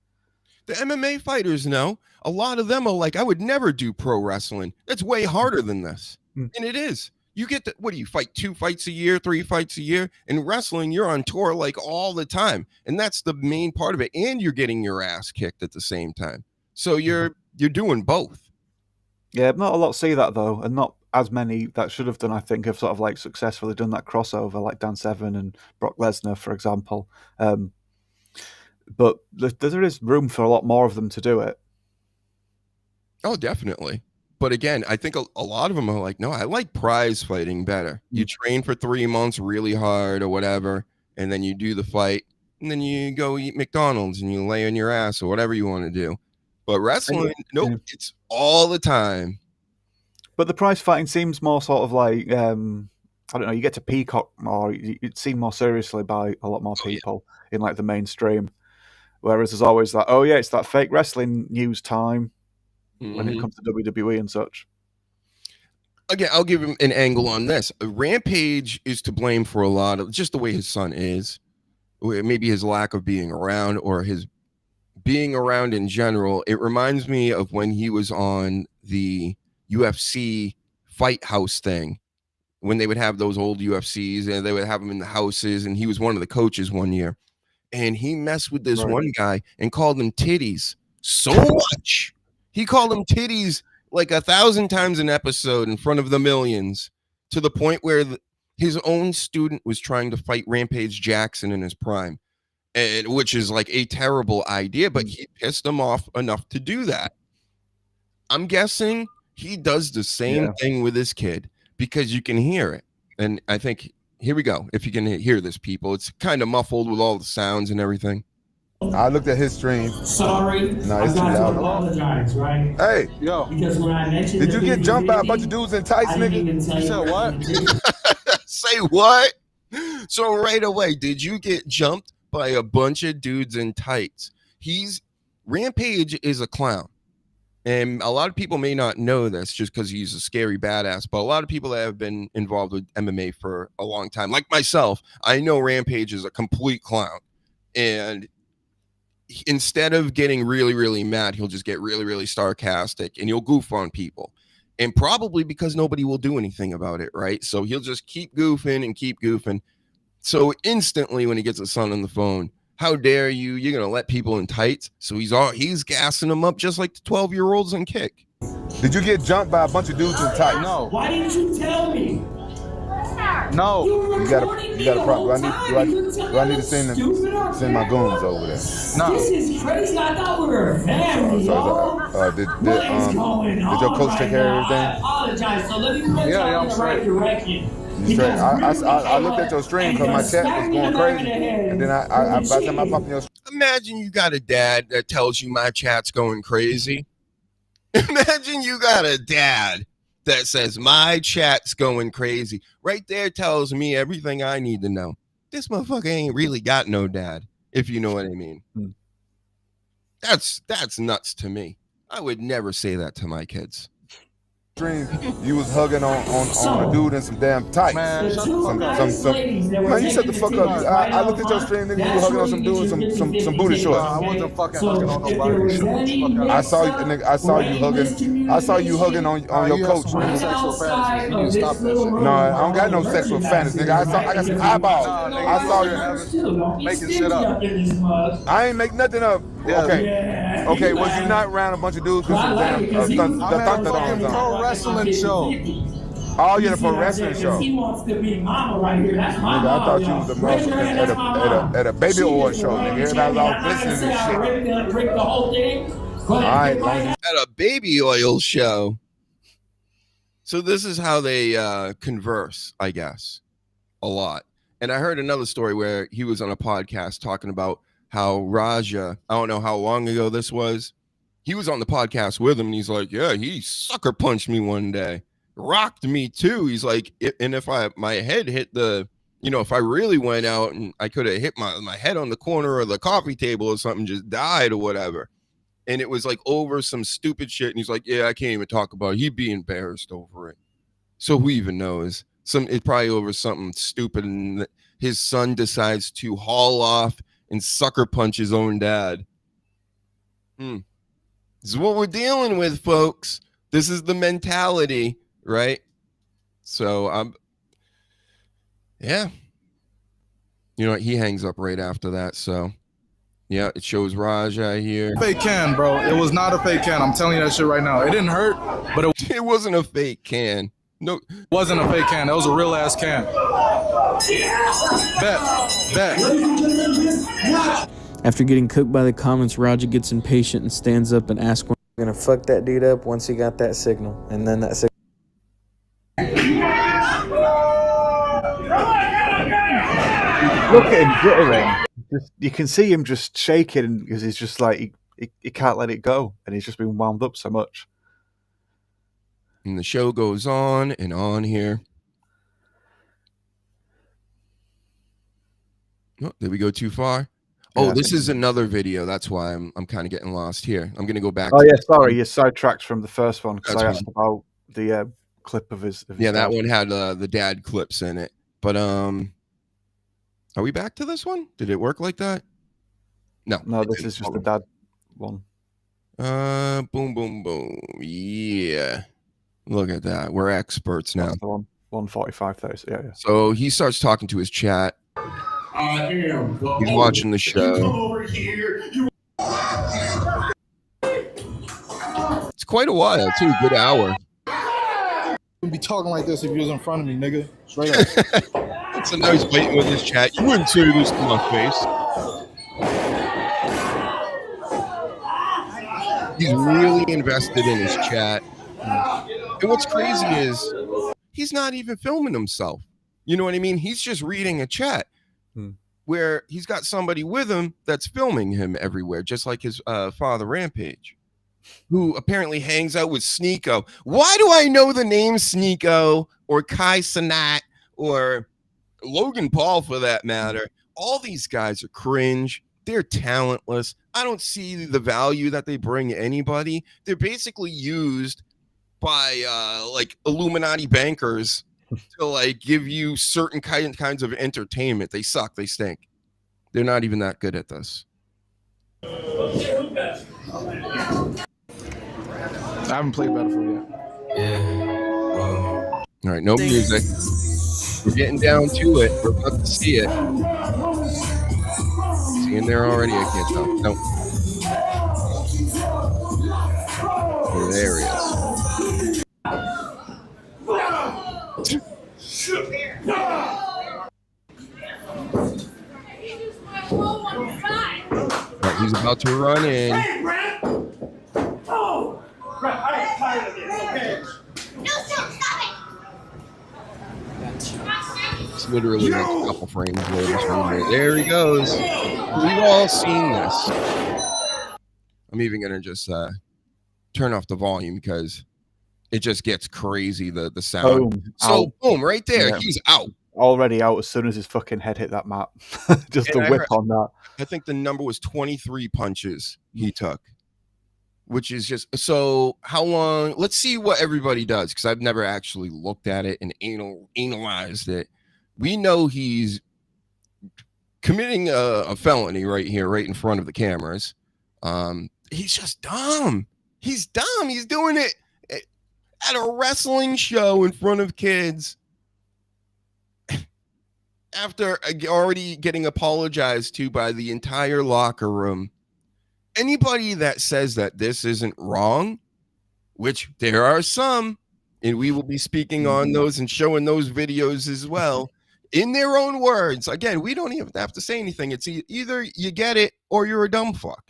The MMA fighters know. A lot of them are like, I would never do pro wrestling. That's way harder than this, and it is. You get what do you fight 2 fights a year, 3 fights a year? In wrestling, you're on tour like all the time. And that's the main part of it. And you're getting your ass kicked at the same time. So you're doing both. Yeah, not a lot see that though, and not as many that should have done, I think, have sort of like successfully done that crossover, like Dan Severn and Brock Lesnar, for example. But there is room for a lot more of them to do it. Oh, definitely. But again, I think a lot of them are like, no, I like prize fighting better. You train for 3 months really hard or whatever, and then you do the fight, and then you go eat McDonald's and you lay on your ass or whatever you want to do. But wrestling, nope, it's all the time. But the prize fighting seems more sort of like, I don't know, you get to peacock more, it's seen more seriously by a lot more people in like the mainstream. Whereas there's always that, oh yeah, it's that fake wrestling news time. When it comes to WWE and such. Again, I'll give him an angle on this. Rampage is to blame for a lot of just the way his son is, maybe his lack of being around or his being around in general. It reminds me of when he was on the UFC Fight House thing, when they would have those old UFCs and they would have him in the houses, and he was one of the coaches one year, and he messed with this one guy and called him titties so much. He called him titties like 1,000 times an episode in front of the millions, to the point where his own student was trying to fight Rampage Jackson in his prime, and which is like a terrible idea, but he pissed him off enough to do that. I'm guessing he does the same thing with this kid because you can hear it. And I think, here we go. If you can hear this, people, it's kind of muffled with all the sounds and everything. I looked at his stream. Sorry, no, it's too loud. Apologize, right? Hey, yo, because when I mentioned, did you get jumped by a bunch of dudes in tights, nigga? You said what? Say what? So right away, did you get jumped by a bunch of dudes in tights? Rampage is a clown, and a lot of people may not know this just because he's a scary badass. But a lot of people that have been involved with MMA for a long time, like myself, I know Rampage is a complete clown, and instead of getting really, really mad, he'll just get really, really sarcastic and he'll goof on people. And probably because nobody will do anything about it, right? So he'll just keep goofing and keep goofing. So instantly when he gets his son on the phone, how dare you? You're going to let people in tights? So he's gassing them up just like the 12-year-olds on Kick. Did you get jumped by a bunch of dudes in tights? No. Why didn't you tell me? No. You got a problem. Do I need to send my goons over there? No. This is crazy. I thought we were a family. Did your coach take care of everything? I apologize. So let me put you in the right direction. I looked at your stream because my chat was going crazy, and then by the time I popped in your stream. Imagine you got a dad that tells you my chat's going crazy. Imagine you got a dad that says my chat's going crazy. Right there tells me everything I need to know. This motherfucker ain't really got no dad, if you know what I mean. That's nuts to me. I would never say that to my kids. You was hugging on a dude in some damn tights. Man, man, you shut the fuck up. I looked at your stream, nigga. You were hugging on some dude in some booty shorts. I wasn't fucking hugging on nobody. I saw you, nigga. I saw you hugging on your coach. Sexual fantasies. You need to stop that shit. No, I don't got no sexual fantasies, nigga. I got some eyeballs. I saw you making shit up. I ain't make nothing up. Okay. Was you not around a bunch of dudes with some damn pro wrestling show? Oh, you're the pro wrestling show. He wants to be mama right here. That's my nigga, I thought you was the motherfucker at a baby oil show, nigga. Everybody was all listening and shit. All right, at a baby oil show. So this is how they converse, I guess, a lot. And I heard another story where he was on a podcast talking about how Raja, I don't know how long ago this was, he was on the podcast with him and he's like, yeah, he sucker punched me one day, rocked me too. He's like, and if my head hit the you know, if I really went out and I could have hit my head on the corner of the coffee table or something, just died or whatever. And it was like over some stupid shit. And he's like, yeah, I can't even talk about it. He'd be embarrassed over it. So who even knows? It's probably over something stupid. And his son decides to haul off and sucker punch his own dad. This is what we're dealing with, folks. This is the mentality, right? So yeah. You know what? He hangs up right after that. So yeah, it shows Raja here. Fake can, bro. It was not a fake can. I'm telling you that shit right now. It didn't hurt, but it wasn't a fake can. No, it wasn't a fake can. That was a real ass can. Bet. After getting cooked by the comments, Raja gets impatient and stands up and asks when I'm gonna fuck that dude up once he got that signal. And then that signal. Look at him jittering. You can see him just shaking because he's just like he can't let it go, and he's just been wound up so much. And the show goes on and on here. Oh, did we go too far? Oh, this is another video. That's why I'm kind of getting lost here. I'm gonna go back. Oh yeah, sorry, you sidetracked from the first one because I asked about the clip of his. Yeah, that one had the dad clips in it. But are we back to this one? Did it work like that? No, this is just the dad one. Boom, boom, boom. Yeah, look at that. We're experts now. That's the one. 145,000. Yeah. So he starts talking to his chat. He's watching the show. It's quite a while too. Good hour. You'd be talking like this if you was in front of me, nigga. Straight up. It's a nice waiting with his chat. You wouldn't say this to my face. He's really invested in his chat. And what's crazy is he's not even filming himself. You know what I mean? He's just reading a chat where he's got somebody with him that's filming him everywhere, just like his father Rampage, who apparently hangs out with Sneeko. Why do I know the name Sneeko or Kai Cenat or Logan Paul for that matter? All these guys are cringe. They're talentless. I don't see the value that they bring anybody. They're basically used by like Illuminati bankers to like give you certain kinds of entertainment. They suck. They stink. They're not even that good at this. I haven't played Battlefield yet. All right, no music. We're getting down to it. We're about to see it. See in there already? I can't tell. Nope. Oh, there he is. Right, he's about to run in. Oh, crap, I'm tired of this, okay? No, stop it! It's literally like a couple frames later. There he goes. We've all seen this. I'm even gonna just turn off the volume because it just gets crazy, the sound. Boom. So boom, right there, Yeah. he's out. Already out as soon as his fucking head hit that mat. Just And a I whip heard- on that. I think the number was 23 punches he took, which is just so. How long? Let's see what everybody does because I've never actually looked at it and analyzed it. We know he's committing a felony right here, right in front of the cameras. He's just dumb. He's dumb. He's doing it at a wrestling show in front of kids. After already getting apologized to by the entire locker room. Anybody that says that this isn't wrong, which there are some, and we will be speaking on those and showing those videos as well, in their own words. Again, we don't even have to say anything. It's either you get it or you're a dumb fuck.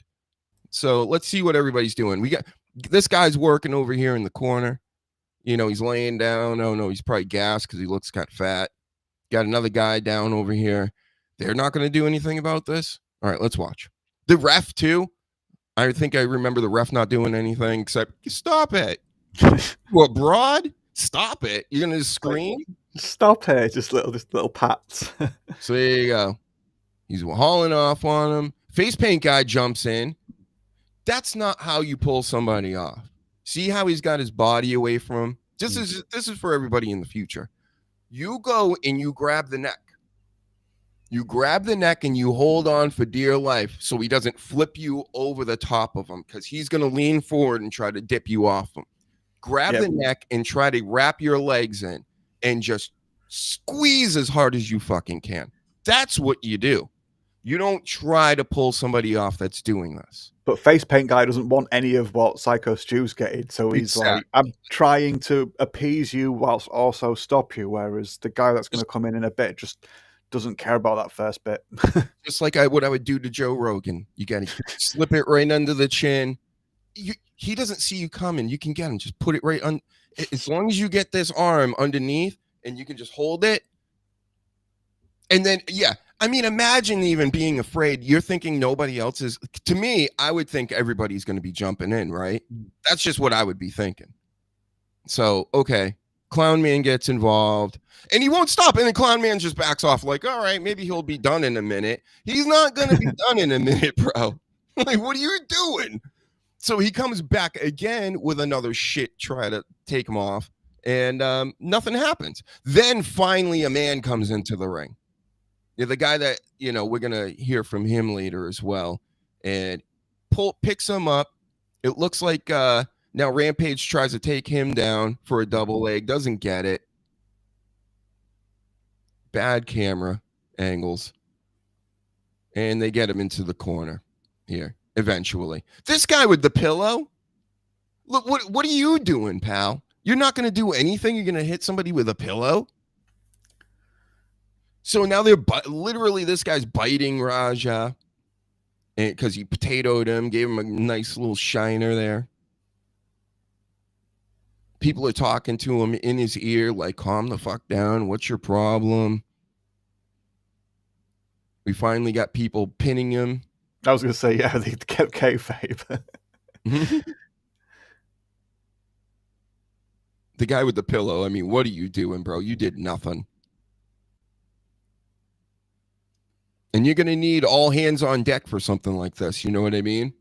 So let's see what everybody's doing. We got this guy's working over here in the corner. You know, he's laying down. Oh no, he's probably gassed because he looks kind of fat. Got another guy down over here. They're not going to do anything about this. All right, let's watch. The ref, too. I think I remember the ref not doing anything except stop it. What, broad? Stop it. You're going to scream? Stop here, just little pats. So there you go. He's hauling off on him. Face paint guy jumps in. That's not how you pull somebody off. See how he's got his body away from him? This is for everybody in the future. You go and you grab the neck. You grab the neck and you hold on for dear life so he doesn't flip you over the top of him, because he's going to lean forward and try to dip you off him. Grab the neck and try to wrap your legs in and just squeeze as hard as you fucking can. That's what you do. You don't try to pull somebody off that's doing this. But face paint guy doesn't want any of what Syko Stu's getting, so he's like, I'm trying to appease you whilst also stop you, whereas the guy that's going to come in a bit just doesn't care about that first bit. Just like what I would do to Joe Rogan. You got to slip it right under the chin. He doesn't see you coming. You can get him. Just put it right on. As long as you get this arm underneath and you can just hold it. And then, I mean, imagine even being afraid. You're thinking nobody else is. To me, I would think everybody's going to be jumping in, right? That's just what I would be thinking. So, okay. Clown Man gets involved and he won't stop. And then Clown Man just backs off like, all right, maybe he'll be done in a minute. He's not going to be done in a minute, bro. Like, what are you doing? So he comes back again with another shit, try to take him off, and nothing happens. Then finally a man comes into the ring. Yeah, the guy that, we're going to hear from him later as well, and picks him up. It looks like now Rampage tries to take him down for a double leg, doesn't get it. Bad camera angles. And they get him into the corner here eventually. This guy with the pillow, look, what are you doing, pal? You're not going to do anything. You're going to hit somebody with a pillow? So now they're literally, this guy's biting Raja because he potatoed him, gave him a nice little shiner there. People are talking to him in his ear like, calm the fuck down. What's your problem? We finally got people pinning him. I was going to say, they kept kayfabe. The guy with the pillow, I mean, what are you doing, bro? You did nothing. And you're going to need all hands on deck for something like this. You know what I mean?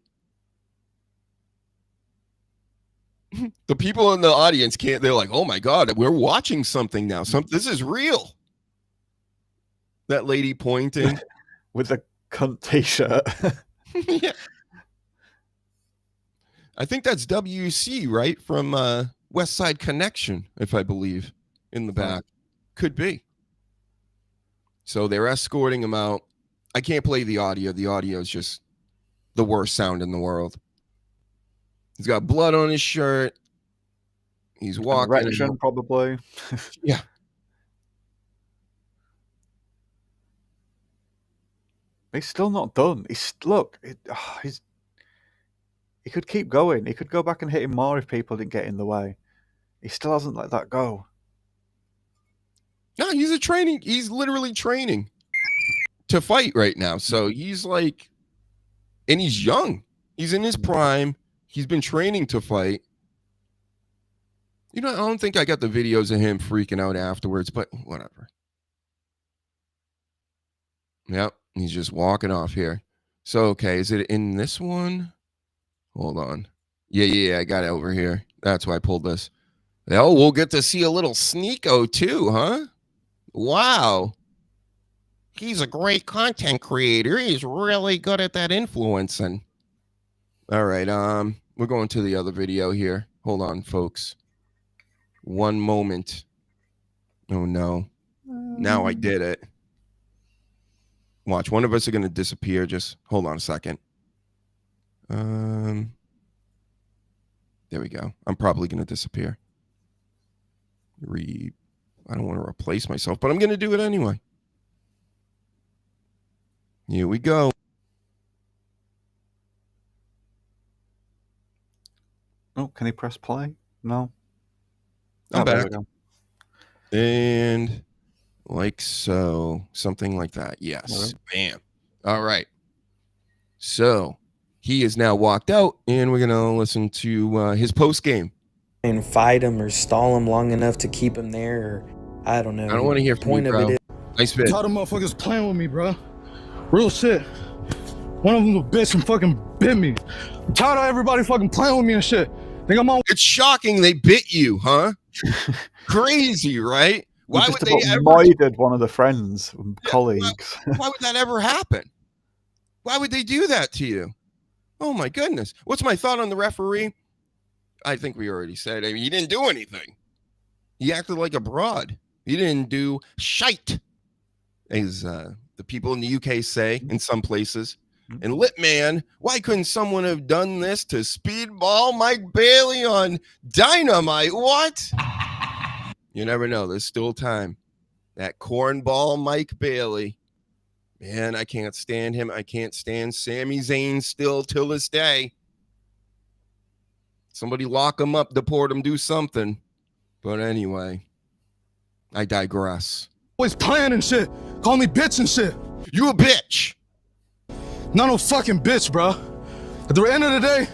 The people in the audience can't, they're like, oh my God, we're watching something now. This is real. That lady pointing. With the cunt t-shirt. Yeah. I think that's WC, right? From West Side Connection, if I believe, in the back. Could be. So they're escorting him out. I can't play the audio. The audio is just the worst sound in the world. He's got blood on his shirt. He's walking. Erection, probably. Yeah. He's still not done. He could keep going. He could go back and hit him more if people didn't get in the way. He still hasn't let that go. No, he's literally training to fight right now. So he's like, and he's young. He's in his prime. He's been training to fight. I don't think I got the videos of him freaking out afterwards, but whatever. Yep, he's just walking off here. So, okay, is it in this one? Hold on. Yeah, I got it over here. That's why I pulled this. Oh, we'll get to see a little Sneeko too, huh? Wow. He's a great content creator. He's really good at that influencing. All right, we're going to the other video here. Hold on, folks. One moment. Oh, no. Now I did it. Watch, one of us are going to disappear. Just hold on a second. There we go. I'm probably going to disappear. I don't want to replace myself, but I'm going to do it anyway. Here we go. Oh, can he press play? No. I'm back. And like so. Something like that. Yes. Right. Bam. All right. So he is now walked out, and we're going to listen to his post game. And fight him or stall him long enough to keep him there. I don't know. I don't want to hear from you, bro. Nice fit. Tired of motherfuckers playing with me, bro. Real shit. One of them a bitch and fucking bit me. I'm tired of everybody fucking playing with me and shit. Think I'm on. It's shocking they bit you, huh? Crazy, right? Why would they ever? Murdered one of the friends, colleagues. Why would that ever happen? Why would they do that to you? Oh my goodness. What's my thought on the referee? I think we already said. I mean, he didn't do anything. He acted like a broad. He didn't do shite, as the people in the UK say in some places. And Litman, why couldn't someone have done this to Speedball Mike Bailey on Dynamite? What? You never know. There's still time. That cornball Mike Bailey. Man, I can't stand him. I can't stand Sami Zayn still till this day. Somebody lock him up, deport him, do something. But anyway, I digress. Always playing and shit. Call me bitch and shit. You a bitch. Not no fucking bitch, bro. At the end of the day,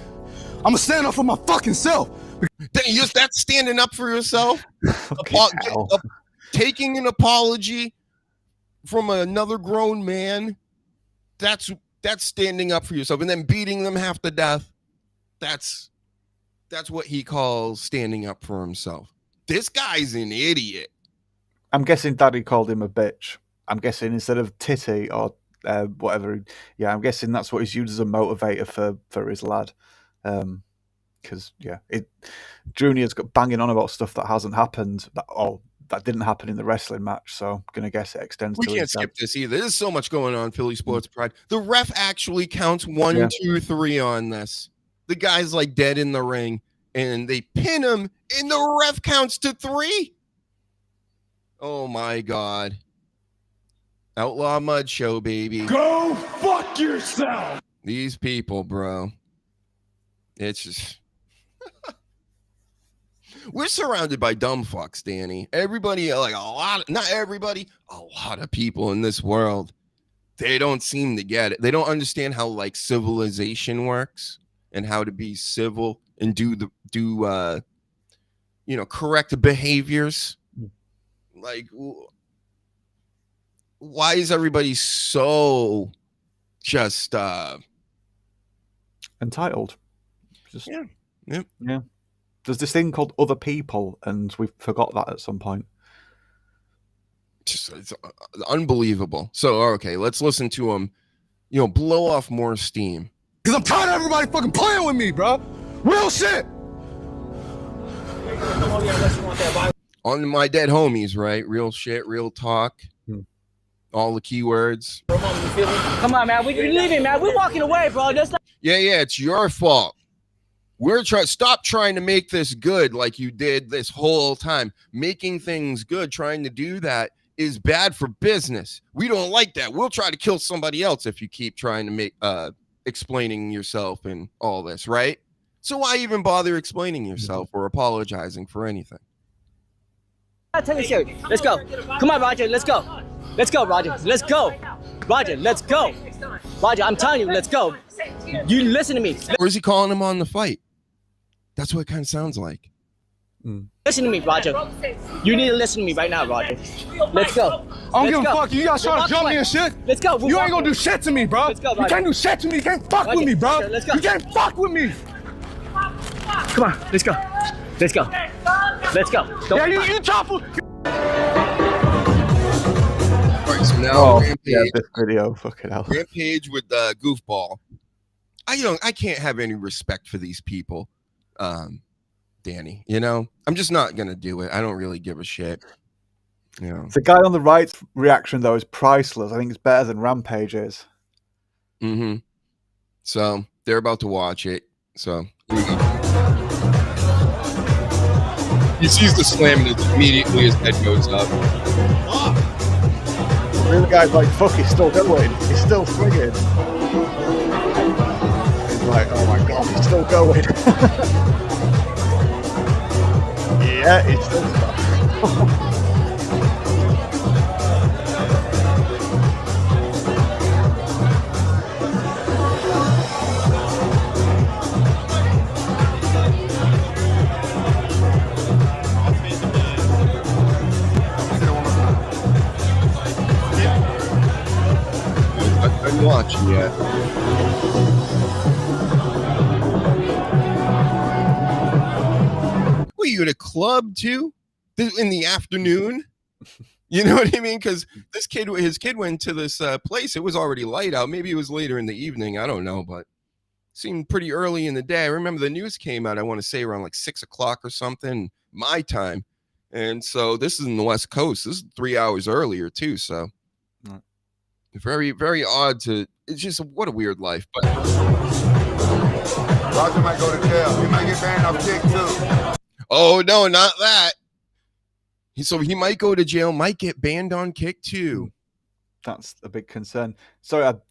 I'm gonna stand up for my fucking self. That's standing up for yourself. Taking an apology from another grown man. That's standing up for yourself, and then beating them half to death. That's what he calls standing up for himself. This guy's an idiot. I'm guessing Daddy called him a bitch. I'm guessing instead of titty or whatever. Yeah, I'm guessing that's what he's used as a motivator for his lad. Because Junior's got banging on about stuff that hasn't happened, that didn't happen in the wrestling match. So I'm gonna guess it extends. We can't skip this either. There's so much going on. Philly Sports Pride. The ref actually counts 1, 2, 3 on this. The guy's like dead in the ring, and they pin him, and the ref counts to 3. Oh my God. Outlaw Mud Show, baby. Go fuck yourself. These people, bro. It's just... We're surrounded by dumb fucks, Danny. Everybody, like not everybody, a lot of people in this world, they don't seem to get it. They don't understand how like civilization works and how to be civil and do correct behaviors. Like, why is everybody so just entitled? Yeah. There's this thing called other people, and we forgot that at some point. It's unbelievable. So, okay, let's listen to him, blow off more steam. Because I'm tired of everybody fucking playing with me, bro. Real shit. On my dead homies, right? Real shit, real talk. All the keywords. Come on, man. We're leaving, man. We're walking away, bro. Yeah, it's your fault. Stop trying to make this good like you did this whole time. Making things good, trying to do that is bad for business. We don't like that. We'll try to kill somebody else if you keep trying to make explaining yourself and all this, right? So why even bother explaining yourself or apologizing for anything? I'll tell you serious. Let's go. Come on, Roger. Let's go. Let's go, Roger. Let's go. Roger, let's go. Roger, I'm telling you, let's go. You listen to me. Or is he calling him on the fight? That's what it kind of sounds like. Listen to me, Roger. You need to listen to me right now, Roger. Let's go. I don't give a fuck. You guys trying to jump me and shit? Let's go. You ain't gonna do shit to me, bro. Let's go, you can't do shit to me. You can't fuck with me, bro. Let's go. You can't fuck with me. Come on, let's go. Let's go. Let's go. Yeah, you topple. Alright, so now Rampage. This video, fucking hell. Rampage with Goofball. I can't have any respect for these people. Danny, I'm just not gonna do it. I don't really give a shit. The guy on the right's reaction though is priceless. I think it's better than Rampage's. So they're about to watch it. So he sees the slam and it's immediately his head goes up. The real guy's like, fuck, he's still going. He's still swinging. He's like, oh my god, he's still going. Yeah, it's still stuck. yet. Were you at a club too in the afternoon? You know what I mean? Because his kid went to this place. It was already light out. Maybe it was later in the evening. I don't know, but seemed pretty early in the day. I remember the news came out, I want to say around like 6 o'clock or something, my time. And so this is in the West Coast. This is 3 hours earlier too. So very, very odd to, it's just what a weird life. But Roger might go to jail. He might get banned off Kick too. Oh no, not that. So he might go to jail, might get banned on Kick too. That's a big concern. Sorry, I'm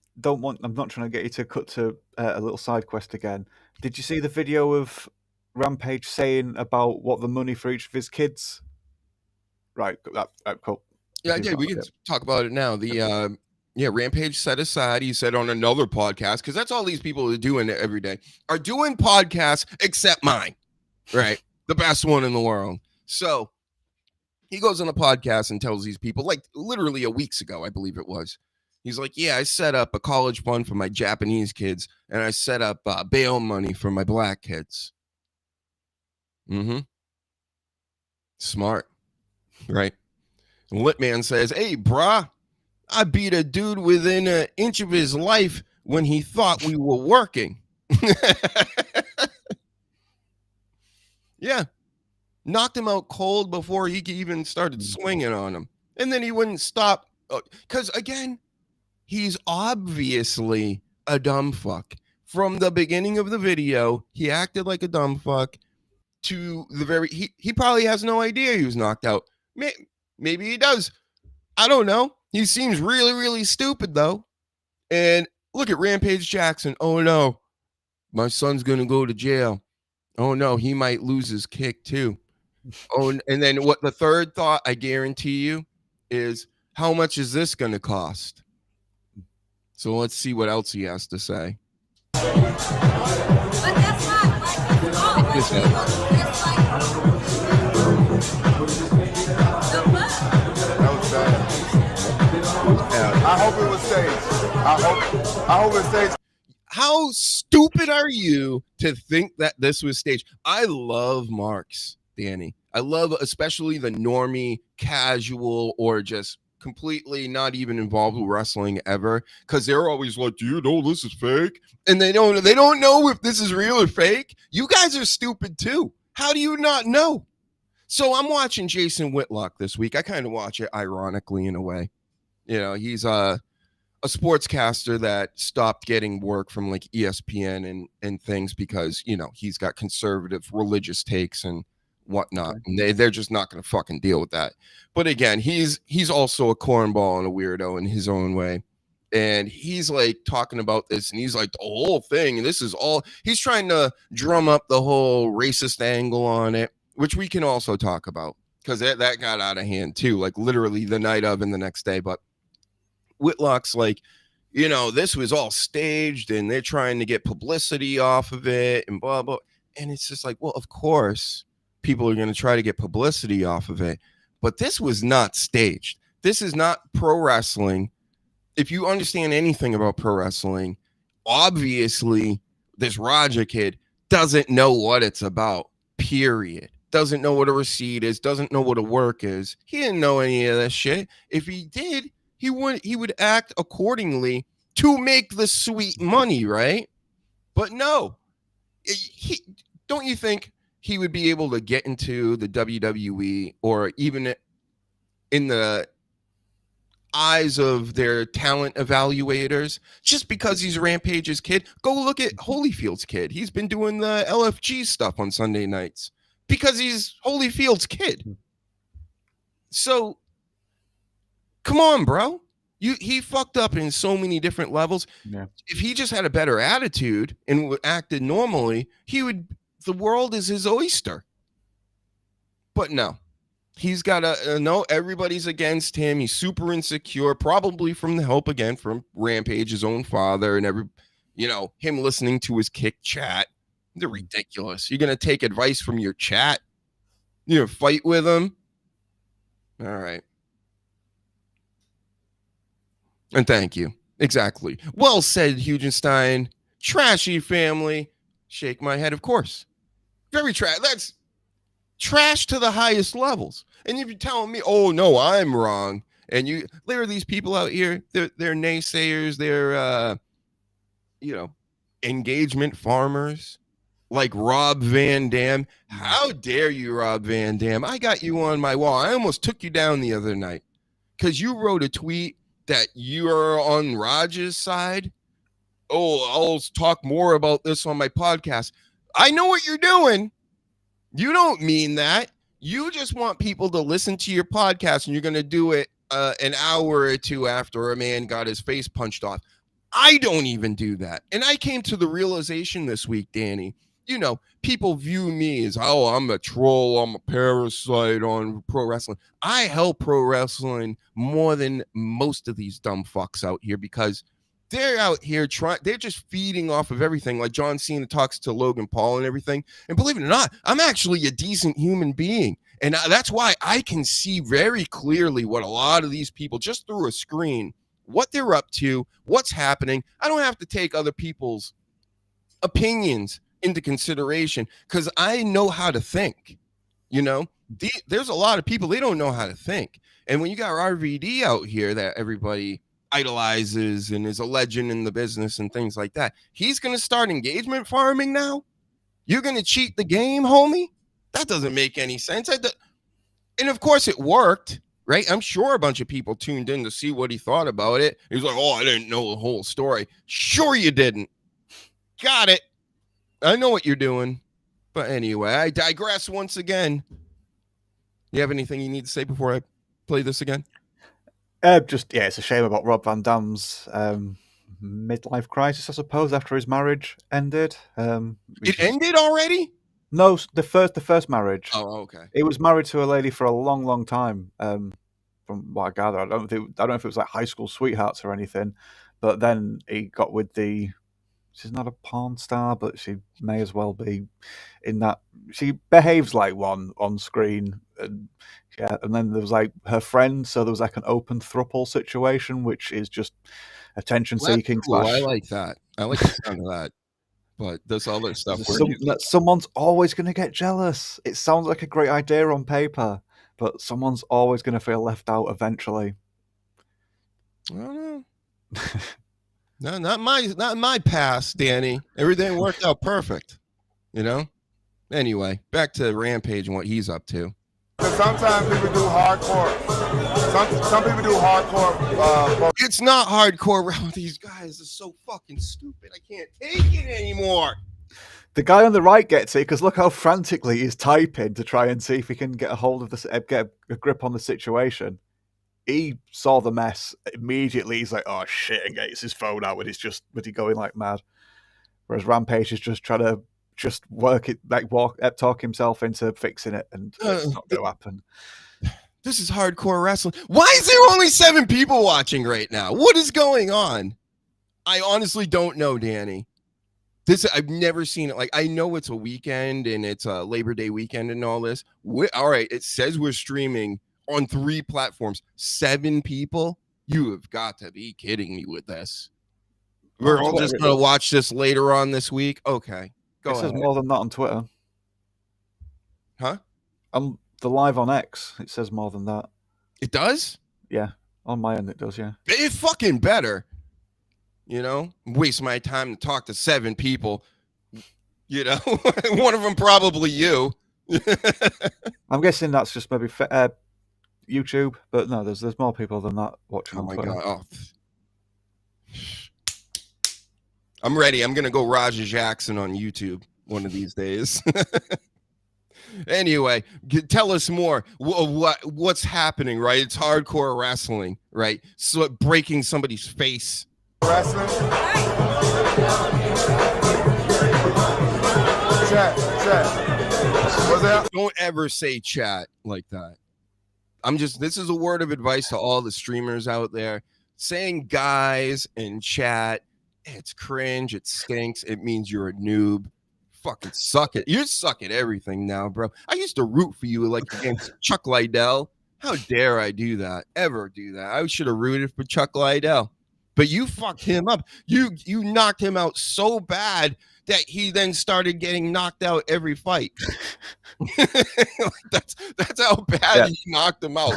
not trying to get you to cut to a little side quest again. Did you see the video of Rampage saying about what the money for each of his kids? Right, cool. Yeah, I did. We can talk about it now. The Rampage set aside, he said on another podcast, because that's all these people are doing every day, are doing podcasts except mine, right? The best one in the world. So he goes on a podcast and tells these people, like literally a weeks ago, I believe it was. He's like, yeah, I set up a college fund for my Japanese kids, and I set up bail money for my black kids. Smart, right? And Litman says, hey, brah, I beat a dude within an inch of his life when he thought we were working. Yeah. Knocked him out cold before he even started swinging on him. And then he wouldn't stop. Because, again, he's obviously a dumb fuck. From the beginning of the video, he acted like a dumb fuck to the very... He probably has no idea he was knocked out. Maybe he does. I don't know. He seems really, really stupid, though. And look at Rampage Jackson. Oh, no. My son's going to go to jail. Oh, no. He might lose his kick, too. Oh, and then what the third thought, I guarantee you, is how much is this going to cost? So let's see what else he has to say. I hope it was staged. I hope it staged. How stupid are you to think that this was staged? I love marks, Danny. I love especially the normie, casual, or just completely not even involved with wrestling ever, because they're always like, do you know this is fake? And they don't know if this is real or fake. You guys are stupid too. How do you not know? So I'm watching Jason Whitlock this week. I kind of watch it ironically in a way. You know, he's a sportscaster that stopped getting work from like ESPN and things because, you know, he's got conservative religious takes and whatnot. And they're just not going to fucking deal with that. But again, he's also a cornball and a weirdo in his own way. And he's like talking about this, and he's like the whole thing. And this is all he's trying to drum up the whole racist angle on it, which we can also talk about because that got out of hand too, like literally the night of and the next day. But Whitlock's like, you know, this was all staged and they're trying to get publicity off of it and blah, blah. And it's just like, well, of course, people are going to try to get publicity off of it. But this was not staged. This is not pro wrestling. If you understand anything about pro wrestling, obviously this Raja kid doesn't know what it's about, period. Doesn't know what a receipt is, doesn't know what a work is. He didn't know any of that shit. If he did, he would act accordingly to make the sweet money, right? But no. Don't you think he would be able to get into the WWE or even in the eyes of their talent evaluators just because he's Rampage's kid? Go look at Holyfield's kid. He's been doing the LFG stuff on Sunday nights because he's Holyfield's kid. So come on, bro. He fucked up in so many different levels. Yeah. If he just had a better attitude and acted normally, the world is his oyster. But no. He's got no, everybody's against him. He's super insecure, probably from the help again from Rampage, his own father, and him listening to his kick chat. They're ridiculous. You're going to take advice from your chat? You're going to fight with him? All right. And thank you. Exactly. Well said, HUGENSTEIN. Trashy family. Shake my head, of course. Very trash. That's trash to the highest levels. And if you're telling me, oh no, I'm wrong, and there are these people out here, they're naysayers, they're engagement farmers like Rob Van Dam. How dare you, Rob Van Dam? I got you on my wall. I almost took you down the other night because you wrote a tweet that you are on Raj's side. Oh, I'll talk more about this on my podcast. I know what you're doing. You don't mean that. You just want people to listen to your podcast, and you're going to do it an hour or two after a man got his face punched off. I don't even do that. And I came to the realization this week, Danny, people view me as, oh, I'm a troll, I'm a parasite on pro wrestling. I help pro wrestling more than most of these dumb fucks out here because they're out here they're just feeding off of everything. Like John Cena talks to Logan Paul and everything. And believe it or not, I'm actually a decent human being. And that's why I can see very clearly what a lot of these people, just through a screen, what they're up to, what's happening. I don't have to take other people's opinions into consideration because I know how to think. There's a lot of people, they don't know how to think. And when you got RVD out here that everybody idolizes and is a legend in the business and things like that, he's going to start engagement farming now? You're going to cheat the game, homie? That doesn't make any sense. And of course it worked, right? I'm sure a bunch of people tuned in to see what he thought about it. He's like, oh, I didn't know the whole story. Sure you didn't. Got it. I know what you're doing. But anyway, I digress once again. You have anything you need to say before I play this again? It's a shame about Rob Van Dam's midlife crisis, I suppose, after his marriage ended. It ended already? No, the first marriage. Oh, okay. He was married to a lady for a long, long time. From what I gather, I don't know if it was like high school sweethearts or anything. But then he got with she's not a porn star, but she may as well be in that. She behaves like one on screen. And then there was like her friend, so there was like an open throuple situation, which is just attention seeking. Cool. I like that. I like the sound of that. But this other stuff, someone's always going to get jealous. It sounds like a great idea on paper, but someone's always going to feel left out eventually. I don't know. No, not my past, Danny. Everything worked out perfect. Anyway, back to Rampage and what he's up to. Sometimes people do hardcore. Some people do hardcore. It's not hardcore. These guys are so fucking stupid. I can't take it anymore. The guy on the right gets it because look how frantically he's typing to try and see if he can get a hold of get a grip on the situation. He saw the mess immediately. He's like, "Oh shit!" and gets his phone out, and he's going like mad. Whereas Rampage is just trying to work it, talk himself into fixing it, and it's not going to happen. This is hardcore wrestling. Why is there only 7 people watching right now? What is going on? I honestly don't know, Danny. I've never seen it. Like, I know it's a weekend and it's a Labor Day weekend and all this. All right, it says we're streaming on 3 platforms. 7 people? You have got to be kidding me with this. We're all just going to watch this later on this week? Okay. It says more than that on Twitter. Huh? The live on X, it says more than that. It does? Yeah. On my end, it does, yeah. It fucking better. Waste my time to talk to 7 people. One of them probably you. I'm guessing that's just maybe YouTube, but no, there's more people than that watching on Twitter. God. Oh. I'm ready. I'm gonna go Roger Jackson on YouTube one of these days. Anyway, tell us more. What's happening? Right? It's hardcore wrestling, right? So breaking somebody's face. Wrestling. Chat. What's that? Don't ever say chat like that. This is a word of advice to all the streamers out there. Saying guys and chat, it's cringe, it stinks, it means you're a noob. Fucking suck it. You suck at everything now, bro. I used to root for you like against Chuck Liddell. How dare I ever do that? I should have rooted for Chuck Liddell. but you fucked him up. You knocked him out so bad that he then started getting knocked out every fight. that's how bad you knocked him out.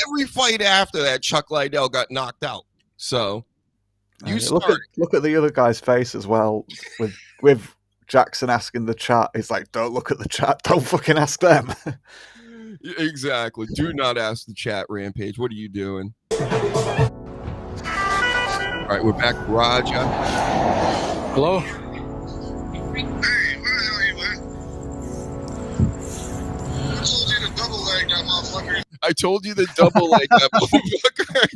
Every fight after that, Chuck Liddell got knocked out. So you look at the other guy's face as well with Jackson asking the chat. He's like, don't look at the chat. Don't fucking ask them. Exactly. Do not ask the chat, Rampage. What are you doing? All right, we're back. Raja. Hello? I told you to double leg that motherfucker.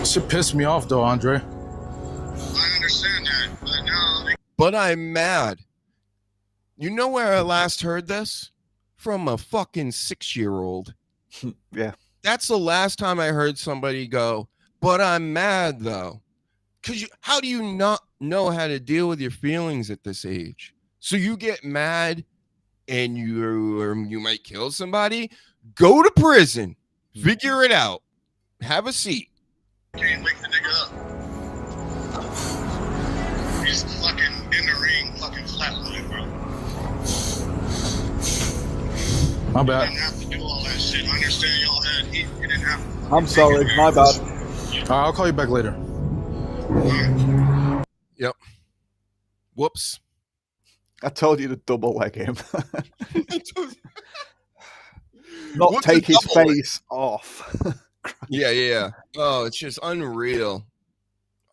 Shit pissed me off though, Andre. I understand that, but now But I'm mad. You know where I last heard this? From a fucking 6-year-old. Yeah. That's the last time I heard somebody go, but I'm mad though. Because how do you not know how to deal with your feelings at this age? So you get mad and you might kill somebody? Go to prison. Figure it out. Have a seat. can't wake the nigga up. He's fucking in the ring, fucking flatline, bro. My bad. You didn't have to do all that shit. I understand y'all had heat. You didn't have to. I'm sorry. My bad. I'll call you back later. Yep. Whoops. I told you to double leg him. Not What's take a his double leg? face off. Yeah. Oh, it's just unreal.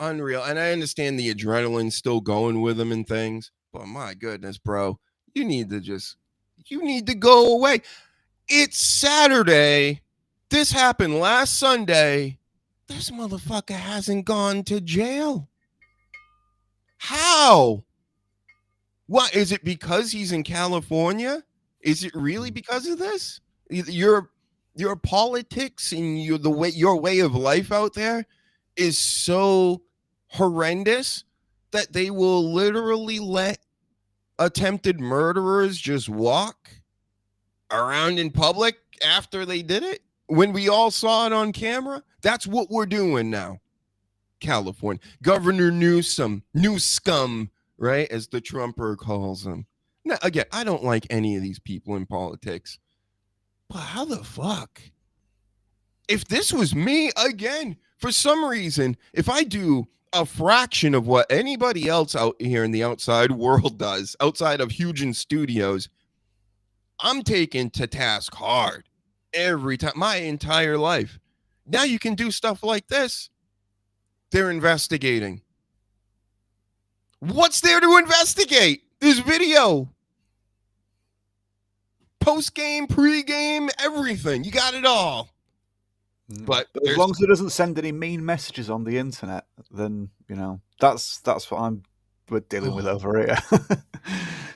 Unreal. And I understand the adrenaline's still going with him and things, but my goodness, bro, you need to go away. It's Saturday. This happened last Sunday. This motherfucker hasn't gone to jail. How? What is it, because he's in California? Is it really because of this? Your politics and your way of life out there is so horrendous that they will literally let attempted murderers just walk around in public after they did it, when we all saw it on camera. That's what we're doing now. California. Governor Newsom, right, as the Trumper calls him. Now, again, I don't like any of these people in politics, but how the fuck? If this was me, again, for some reason, if I do a fraction of what anybody else out here in the outside world does, outside of Hugen Studios, I'm taken to task hard every time, my entire life. Now you can do stuff like this. They're investigating. What's there to investigate? This video. Post-game, pre-game, everything. You got it all. But as long as it doesn't send any mean messages on the internet, then that's what we're dealing with over here.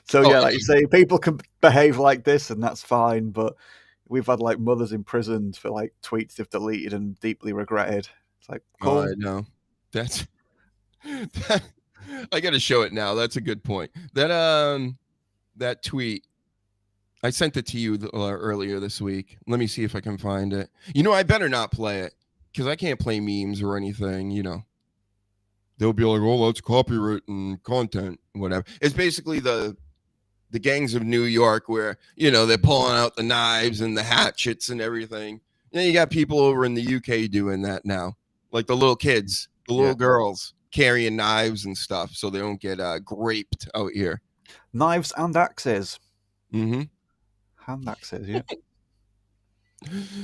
So yeah, like you say, people can behave like this, and that's fine. But we've had like mothers imprisoned for like tweets they've deleted and deeply regretted. It's like, cool. I know. That I got to show it now. That's a good point. That tweet, I sent it to you earlier this week. Let me see if I can find it. I better not play it because I can't play memes or anything. They'll be like, "Oh, that's copyright and content, whatever." It's basically the gangs of New York where they're pulling out the knives and the hatchets and everything. You got people over in the UK doing that now, like the little kids, the little girls carrying knives and stuff, so they don't get graped out here. Knives and axes. Mm-hmm. Hand axes, yeah.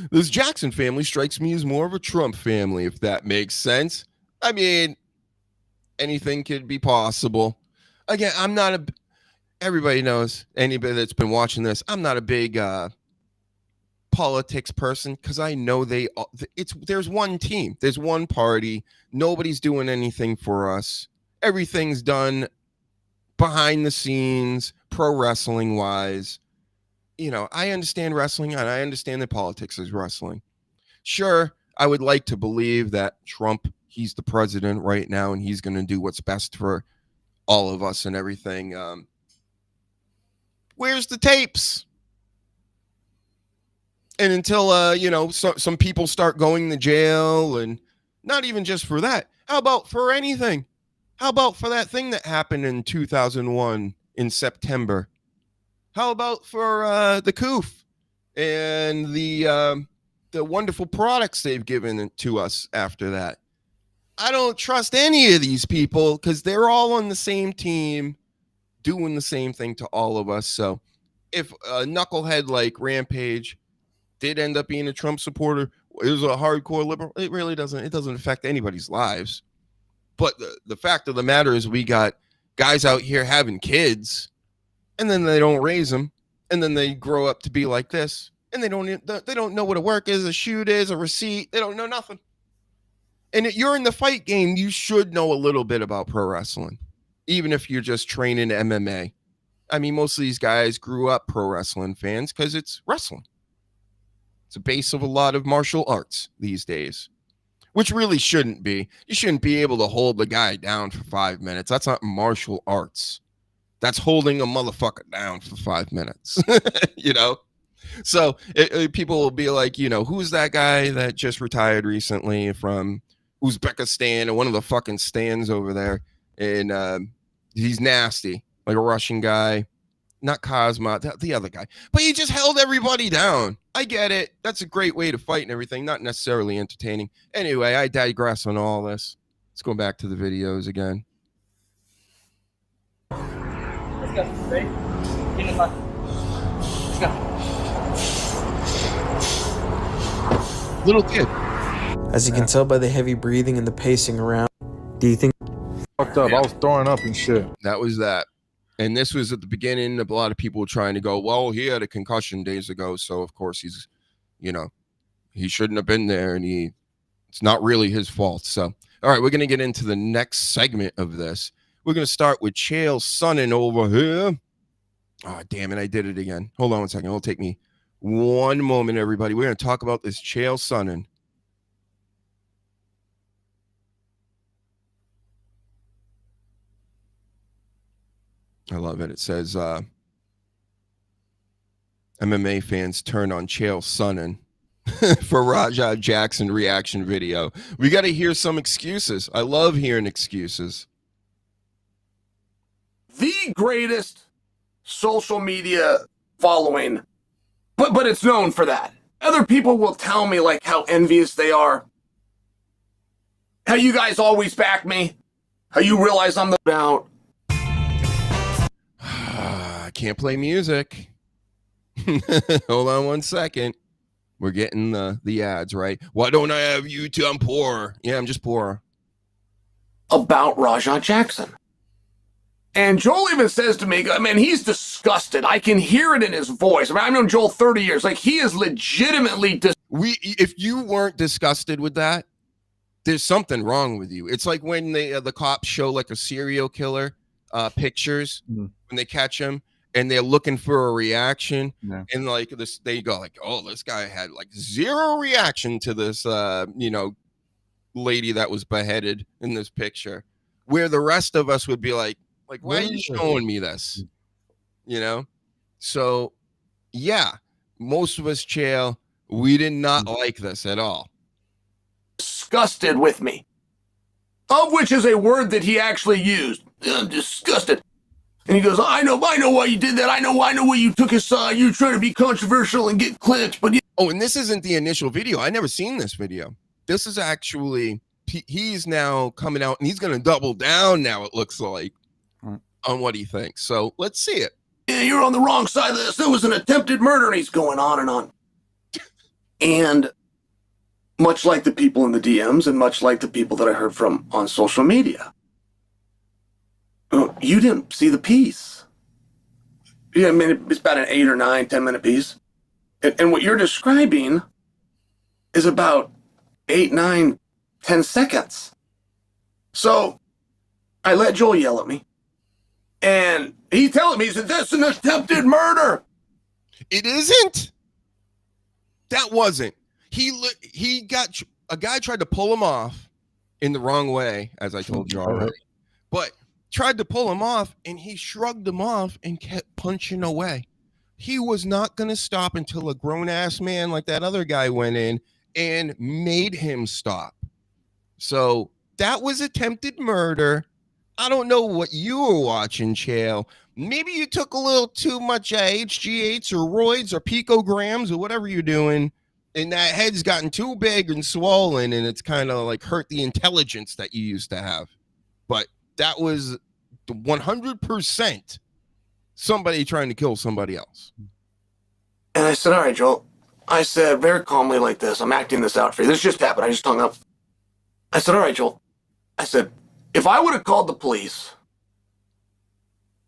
This Jackson family strikes me as more of a Trump family, if that makes sense. I mean, anything could be possible. Again, I'm not everybody knows, anybody that's been watching this, I'm not a big politics person because I know there's one team, there's one party, nobody's doing anything for us. Everything's done behind the scenes, pro wrestling wise. I understand wrestling and I understand that politics is wrestling. Sure, I would like to believe that Trump, he's the president right now and he's going to do what's best for all of us and everything. Where's the tapes? And until, some people start going to jail, and not even just for that. How about for anything? How about for that thing that happened in 2001 in September? How about for the COOF and the wonderful products they've given to us after that? I don't trust any of these people because they're all on the same team doing the same thing to all of us. So if a knucklehead like Rampage did end up being a Trump supporter, is a hardcore liberal, it really doesn't affect anybody's lives. But the fact of the matter is we got guys out here having kids, and then they don't raise them, and then they grow up to be like this, and they don't know what a work is, a shoot is, a receipt. They don't know nothing. And if you're in the fight game, you should know a little bit about pro wrestling, even if you're just training MMA. I mean, most of these guys grew up pro wrestling fans because it's wrestling. It's a base of a lot of martial arts these days, which really shouldn't be. You shouldn't be able to hold the guy down for 5 minutes. That's not martial arts. That's holding a motherfucker down for 5 minutes, So people will be like, who's that guy that just retired recently from Uzbekistan and one of the fucking stands over there? And he's nasty, like a Russian guy. Not Cosmo, the other guy. But he just held everybody down. I get it. That's a great way to fight and everything. Not necessarily entertaining. Anyway, I digress on all this. Let's go back to the videos again. Let's go. Ready? Get in the car. Let's go. Little kid. As you can tell by the heavy breathing and the pacing around, do you think... Fucked up. I was throwing up and shit. That was that. And this was at the beginning of a lot of people trying to go, well, he had a concussion days ago, so of course he's, he shouldn't have been there, and it's not really his fault. So, all right, we're going to get into the next segment of this. We're going to start with Chael Sonnen over here. Oh, damn it, I did it again. Hold on one second. It'll take me one moment, everybody. We're going to talk about this Chael Sonnen. I love it. It says MMA fans turn on Chael Sonnen for Raja Jackson reaction video. We got to hear some excuses. I love hearing excuses. The greatest social media following, but it's known for that. Other people will tell me like how envious they are, how you guys always back me, how you realize I'm the out. I can't play music. Hold on one second. We're getting the ads, right? Why don't I have YouTube? I'm poor. Yeah, I'm just poor. About Raja Jackson. And Joel even says to me, I mean, he's disgusted. I can hear it in his voice. I mean, I've known Joel 30 years. Like, he is legitimately if you weren't disgusted with that, there's something wrong with you. It's like when the cops show like a serial killer pictures when they catch him, and they're looking for a reaction, and like this, they go like, "Oh, this guy had like zero reaction to this, lady that was beheaded in this picture," where the rest of us would be like, why are you showing me this? So yeah, most of us, Chael, we did not like this at all. Disgusted with me, of which is a word that he actually used. I'm disgusted. And he goes, I know why you did that. I know why you took his side. You're trying to be controversial and get clicks, but oh, and this isn't the initial video. I never seen this video. This is actually, he's now coming out, and he's going to double down now, it looks like, on what he thinks. So let's see it. Yeah, you're on the wrong side of this. There was an attempted murder, and he's going on and on. And much like the people in the DMs, and much like the people that I heard from on social media, you didn't see the piece. Yeah, I mean, it's about an 8 or 9, 10-minute piece. And what you're describing is about 8, 9, 10 seconds. So I let Joel yell at me. And he's telling me, he said, that's an attempted murder. It isn't. That wasn't. He got, a guy tried to pull him off in the wrong way, as I told you already. But tried to pull him off, and he shrugged him off and kept punching away. he was not going to stop until a grown-ass man like that other guy went in and made him stop. So that was attempted murder. I don't know what you were watching, Chael. Maybe you took a little too much HGHs or roids or picograms or whatever you're doing, and that head's gotten too big and swollen, and it's kind of like hurt the intelligence that you used to have. But that was 100% somebody trying to kill somebody else. And I said, all right, Joel. I said very calmly like this. I'm acting this out for you. This just happened. I just hung up. I said, all right, Joel. I said, if I would have called the police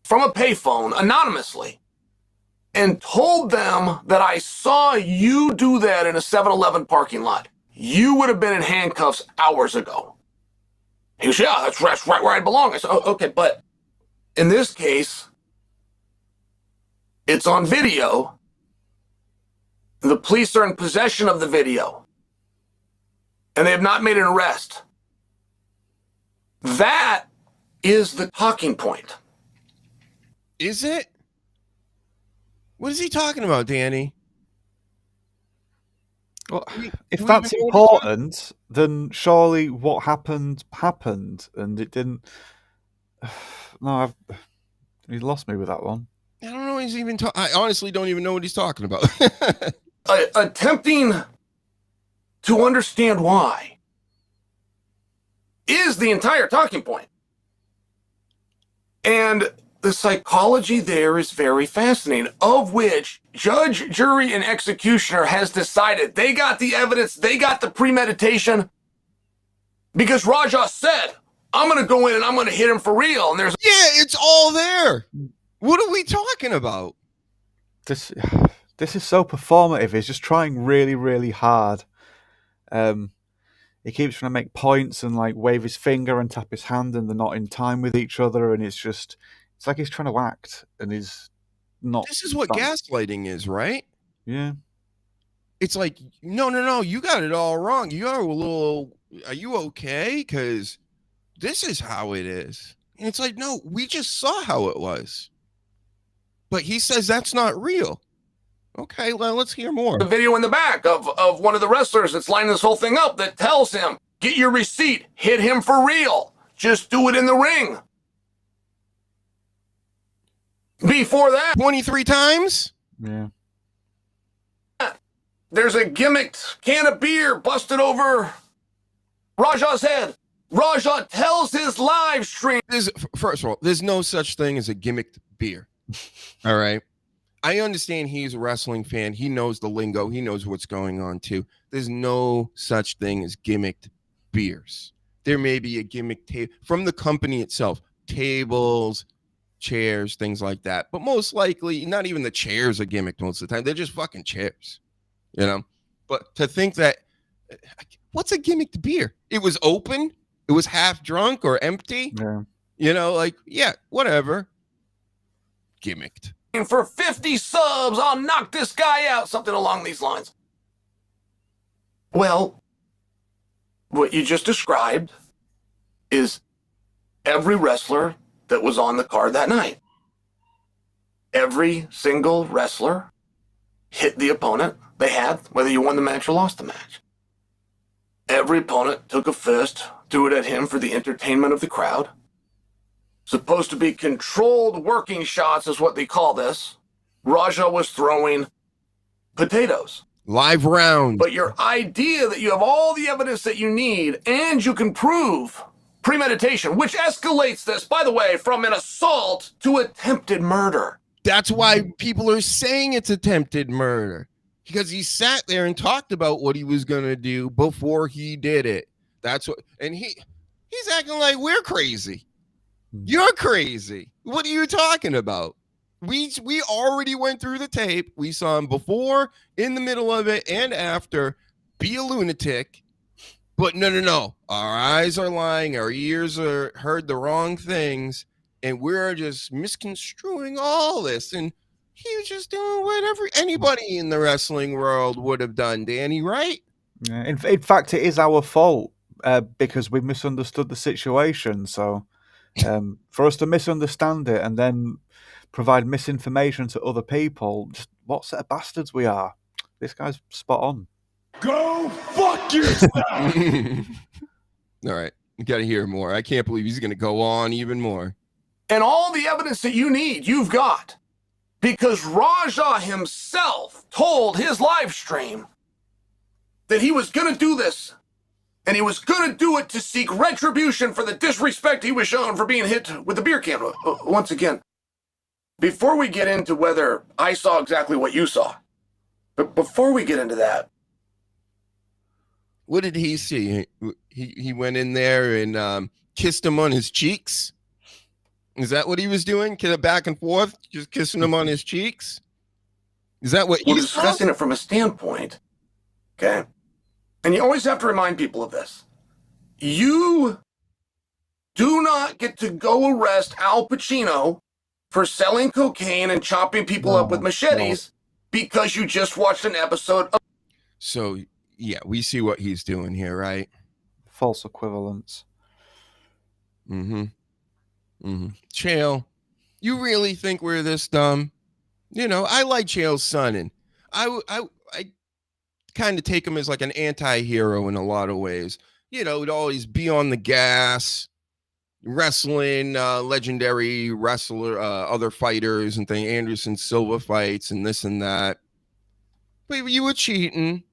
from a payphone anonymously and told them that I saw you do that in a 7-Eleven parking lot, you would have been in handcuffs hours ago. He goes, yeah, that's right where I belong. I said, oh, okay, but in this case, it's on video. The police are in possession of the video, and they have not made an arrest. That is the talking point. Is it? What is he talking about, Danny? Well, if that's important, then surely what happened, and it didn't. No, he lost me with that one. I don't know what he's even talking. I honestly don't even know what he's talking about. Attempting to understand why is the entire talking point. And the psychology there is very fascinating, of which judge, jury, and executioner has decided they got the evidence, they got the premeditation, because Raja said, I'm going to go in and I'm going to hit him for real. And there's it's all there. What are we talking about? This is so performative. He's just trying really, really hard. He keeps trying to make points and like wave his finger and tap his hand, and they're not in time with each other. And it's like he's trying to act, and he's not. This is what gaslighting is, right? Yeah. It's like, no, you got it all wrong. Are you okay? Because this is how it is. And it's like, no, we just saw how it was. But he says that's not real. Okay, well, let's hear more. The video in the back of one of the wrestlers that's lining this whole thing up that tells him, get your receipt, hit him for real. Just do it in the ring. Before that, 23 times? Yeah. There's a gimmicked can of beer busted over Raja's head. Raja tells his live stream. First of all, there's no such thing as a gimmicked beer. All right. I understand he's a wrestling fan. He knows the lingo. He knows what's going on too. There's no such thing as gimmicked beers. There may be a gimmick table from the company itself, tables, chairs, things like that. But most likely, not even the chairs are gimmicked most of the time. They're just fucking chairs, you know? But to think that, what's a gimmicked beer? It was open. It was half drunk or empty. Yeah. You know, like, yeah, whatever. Gimmicked. For 50 subs, I'll knock this guy out. Something along these lines. Well, what you just described is every wrestler that was on the card that night. Every single wrestler hit the opponent they had, whether you won the match or lost the match. Every opponent took a fist, threw it at him for the entertainment of the crowd. Supposed to be controlled working shots is what they call this. Raja was throwing potatoes. Live round. But your idea that you have all the evidence that you need and you can prove premeditation, which escalates this, by the way, from an assault to attempted murder. That's why people are saying it's attempted murder. Because he sat there and talked about what he was going to do before he did it. That's what, and he's acting like we're crazy. You're crazy. What are you talking about? We already went through the tape. We saw him before, in the middle of it, and after be a lunatic. But no. Our eyes are lying. Our ears are heard the wrong things. And we're just misconstruing all this. And he was just doing whatever anybody in the wrestling world would have done, Danny, right? Yeah. In fact, it is our fault because we misunderstood the situation. So For us to misunderstand it and then provide misinformation to other people, just what set of bastards we are. This guy's spot on. Go fuck yourself! All right, you got to hear more. I can't believe he's going to go on even more. And all the evidence that you need, you've got. Because Raja himself told his live stream that he was going to do this. And he was going to do it to seek retribution for the disrespect he was shown for being hit with the beer can. Once again, before we get into whether I saw exactly what you saw, but before we get into that, what did he see? He went in there and kissed him on his cheeks. Is that what he was doing? Back and forth, just kissing him on his cheeks? Is that what we're you discussing it from a standpoint, okay? And you always have to remind people of this. You do not get to go arrest Al Pacino for selling cocaine and chopping people up with machetes because you just watched an episode of... So, yeah, we see what he's doing here, right? False equivalence. Chael, you really think we're this dumb? You know, I like Chael's son, and I kind of take him as like an anti-hero in a lot of ways. You know, he'd always be on the gas, wrestling legendary wrestler, other fighters and things, Anderson Silva fights and this and that. But you were cheating,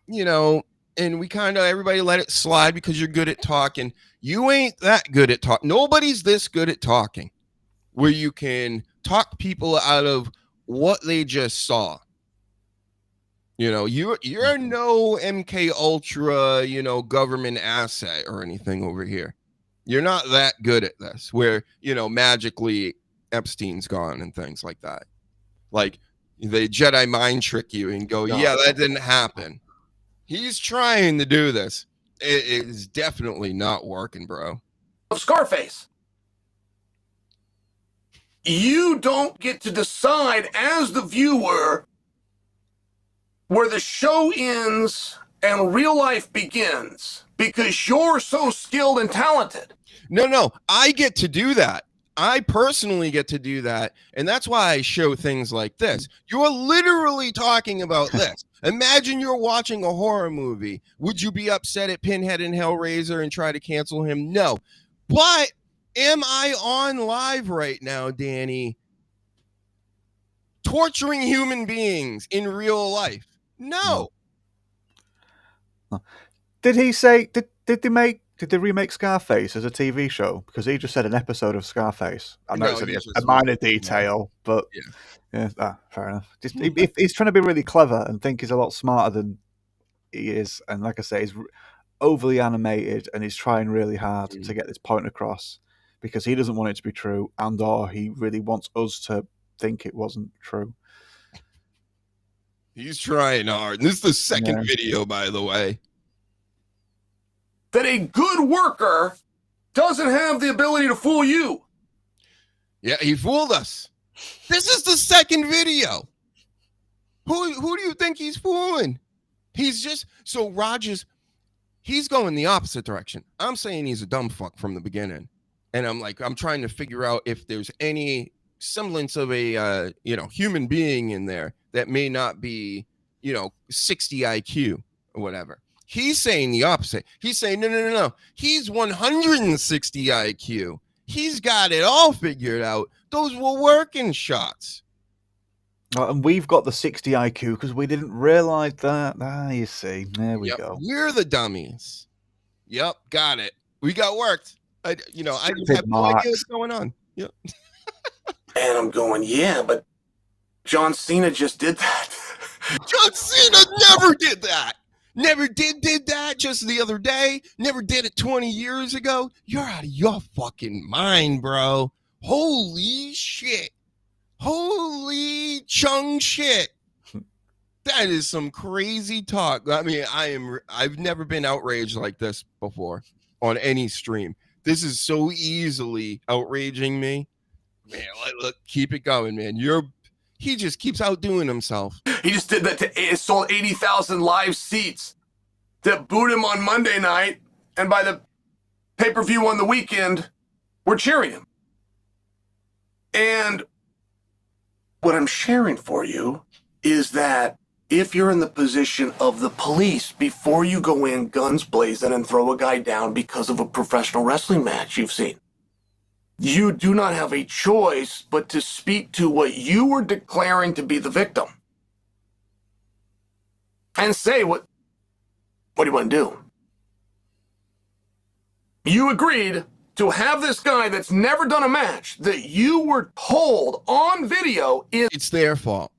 you know, and we kind of, everybody let it slide because you're good at talking. You ain't that good at talking. Nobody's this good at talking where you can talk people out of what they just saw. You know, you're no MK Ultra, you know, government asset or anything over here. You're not that good at this where, you know, magically Epstein's gone and things like that. Like they Jedi mind trick you and go, yeah, that didn't happen. He's trying to do this. It is definitely not working, bro. Scarface. You don't get to decide as the viewer where the show ends and real life begins because you're so skilled and talented. No, I get to do that. I personally get to do that. And that's why I show things like this. You're literally talking about this. Imagine you're watching a horror movie. Would you be upset at Pinhead and Hellraiser and try to cancel him? No. But am I on live right now, Danny, torturing human beings in real life? No. Did he say, did they remake Scarface as a TV show? Because he just said an episode of Scarface. I know it's a minor detail, but yeah, fair enough. Just, he's trying to be really clever and think he's a lot smarter than he is. And like I say, he's overly animated and he's trying really hard to get this point across because he doesn't want it to be true and or he really wants us to think it wasn't true. He's trying hard. And this is the second video, by the way. That a good worker doesn't have the ability to fool you. Yeah, he fooled us. This is the second video. Who do you think he's fooling? He's just, so Rogers, he's going the opposite direction. I'm saying he's a dumb fuck from the beginning. And I'm trying to figure out if there's any semblance of a, human being in there that may not be, 60 IQ or whatever. He's saying the opposite. He's saying, no. He's 160 IQ. He's got it all figured out. Those were working shots. And we've got the 60 IQ because we didn't realize that. You see. There we go. We're the dummies. Yep, got it. We got worked. I have no idea what's going on. Yep. And I'm going, yeah, but John Cena just did that. John Cena never did that. Never did that just the other day. Never did it 20 years ago. You're out of your fucking mind, bro. Holy shit. Holy chung shit. That is some crazy talk. I mean, I've never been outraged like this before on any stream. This is so easily outraging me. Man, look, keep it going, man. He just keeps outdoing himself. He just did that it sold 80,000 live seats that booed him on Monday night, and by the pay-per-view on the weekend, We're cheering him. And what I'm sharing for you is that if you're in the position of the police, before you go in guns blazing and throw a guy down because of a professional wrestling match you've seen, you do not have a choice but to speak to what you were declaring to be the victim and say, what do you want to do? You agreed to have this guy that's never done a match that you were told on video is... It's their fault.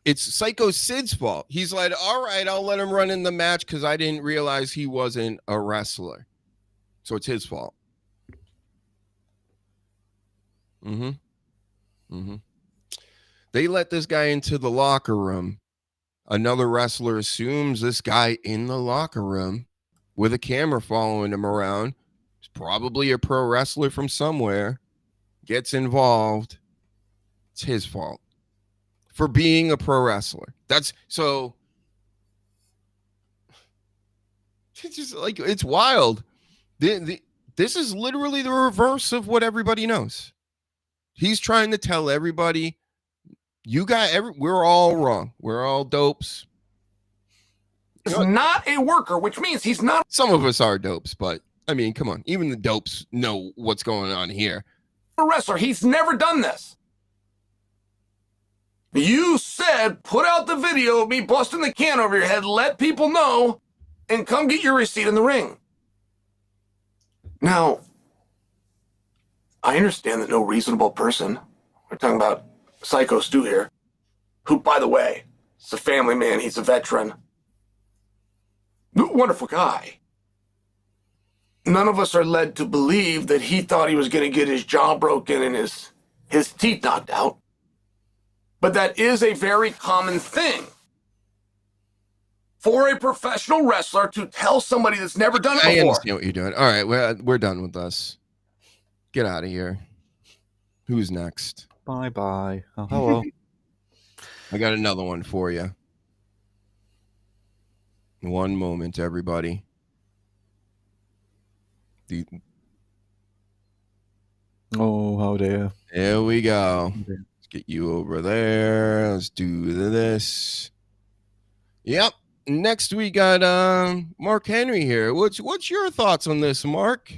It's Psycho Sid's fault. He's like, all right, I'll let him run in the match because I didn't realize he wasn't a wrestler. So it's his fault. They let this guy into the locker room. Another wrestler assumes this guy in the locker room with a camera following him around is probably a pro wrestler from somewhere, gets involved. It's his fault for being a pro wrestler. That's so. It's just like, it's wild. This is literally the reverse of what everybody knows. He's trying to tell everybody, we're all wrong. We're all dopes. He's not a worker, which means he's not. Some of us are dopes, but I mean, come on. Even the dopes know what's going on here. A wrestler. He's never done this. You said, put out the video of me busting the can over your head, let people know, and come get your receipt in the ring. Now, I understand that no reasonable person, we're talking about Psycho Stu here, who, by the way, is a family man, he's a veteran, wonderful guy. None of us are led to believe that he thought he was going to get his jaw broken and his teeth knocked out. But that is a very common thing for a professional wrestler to tell somebody that's never done it before. I understand what you're doing. All right, we're done with this. Get out of here. Who's next? Bye-bye. Oh, hello. I got another one for you. One moment, everybody. Oh, how dare. There we go. Let's get you over there. Let's do this. Yep. Next we got Mark Henry here. What's your thoughts on this, Mark?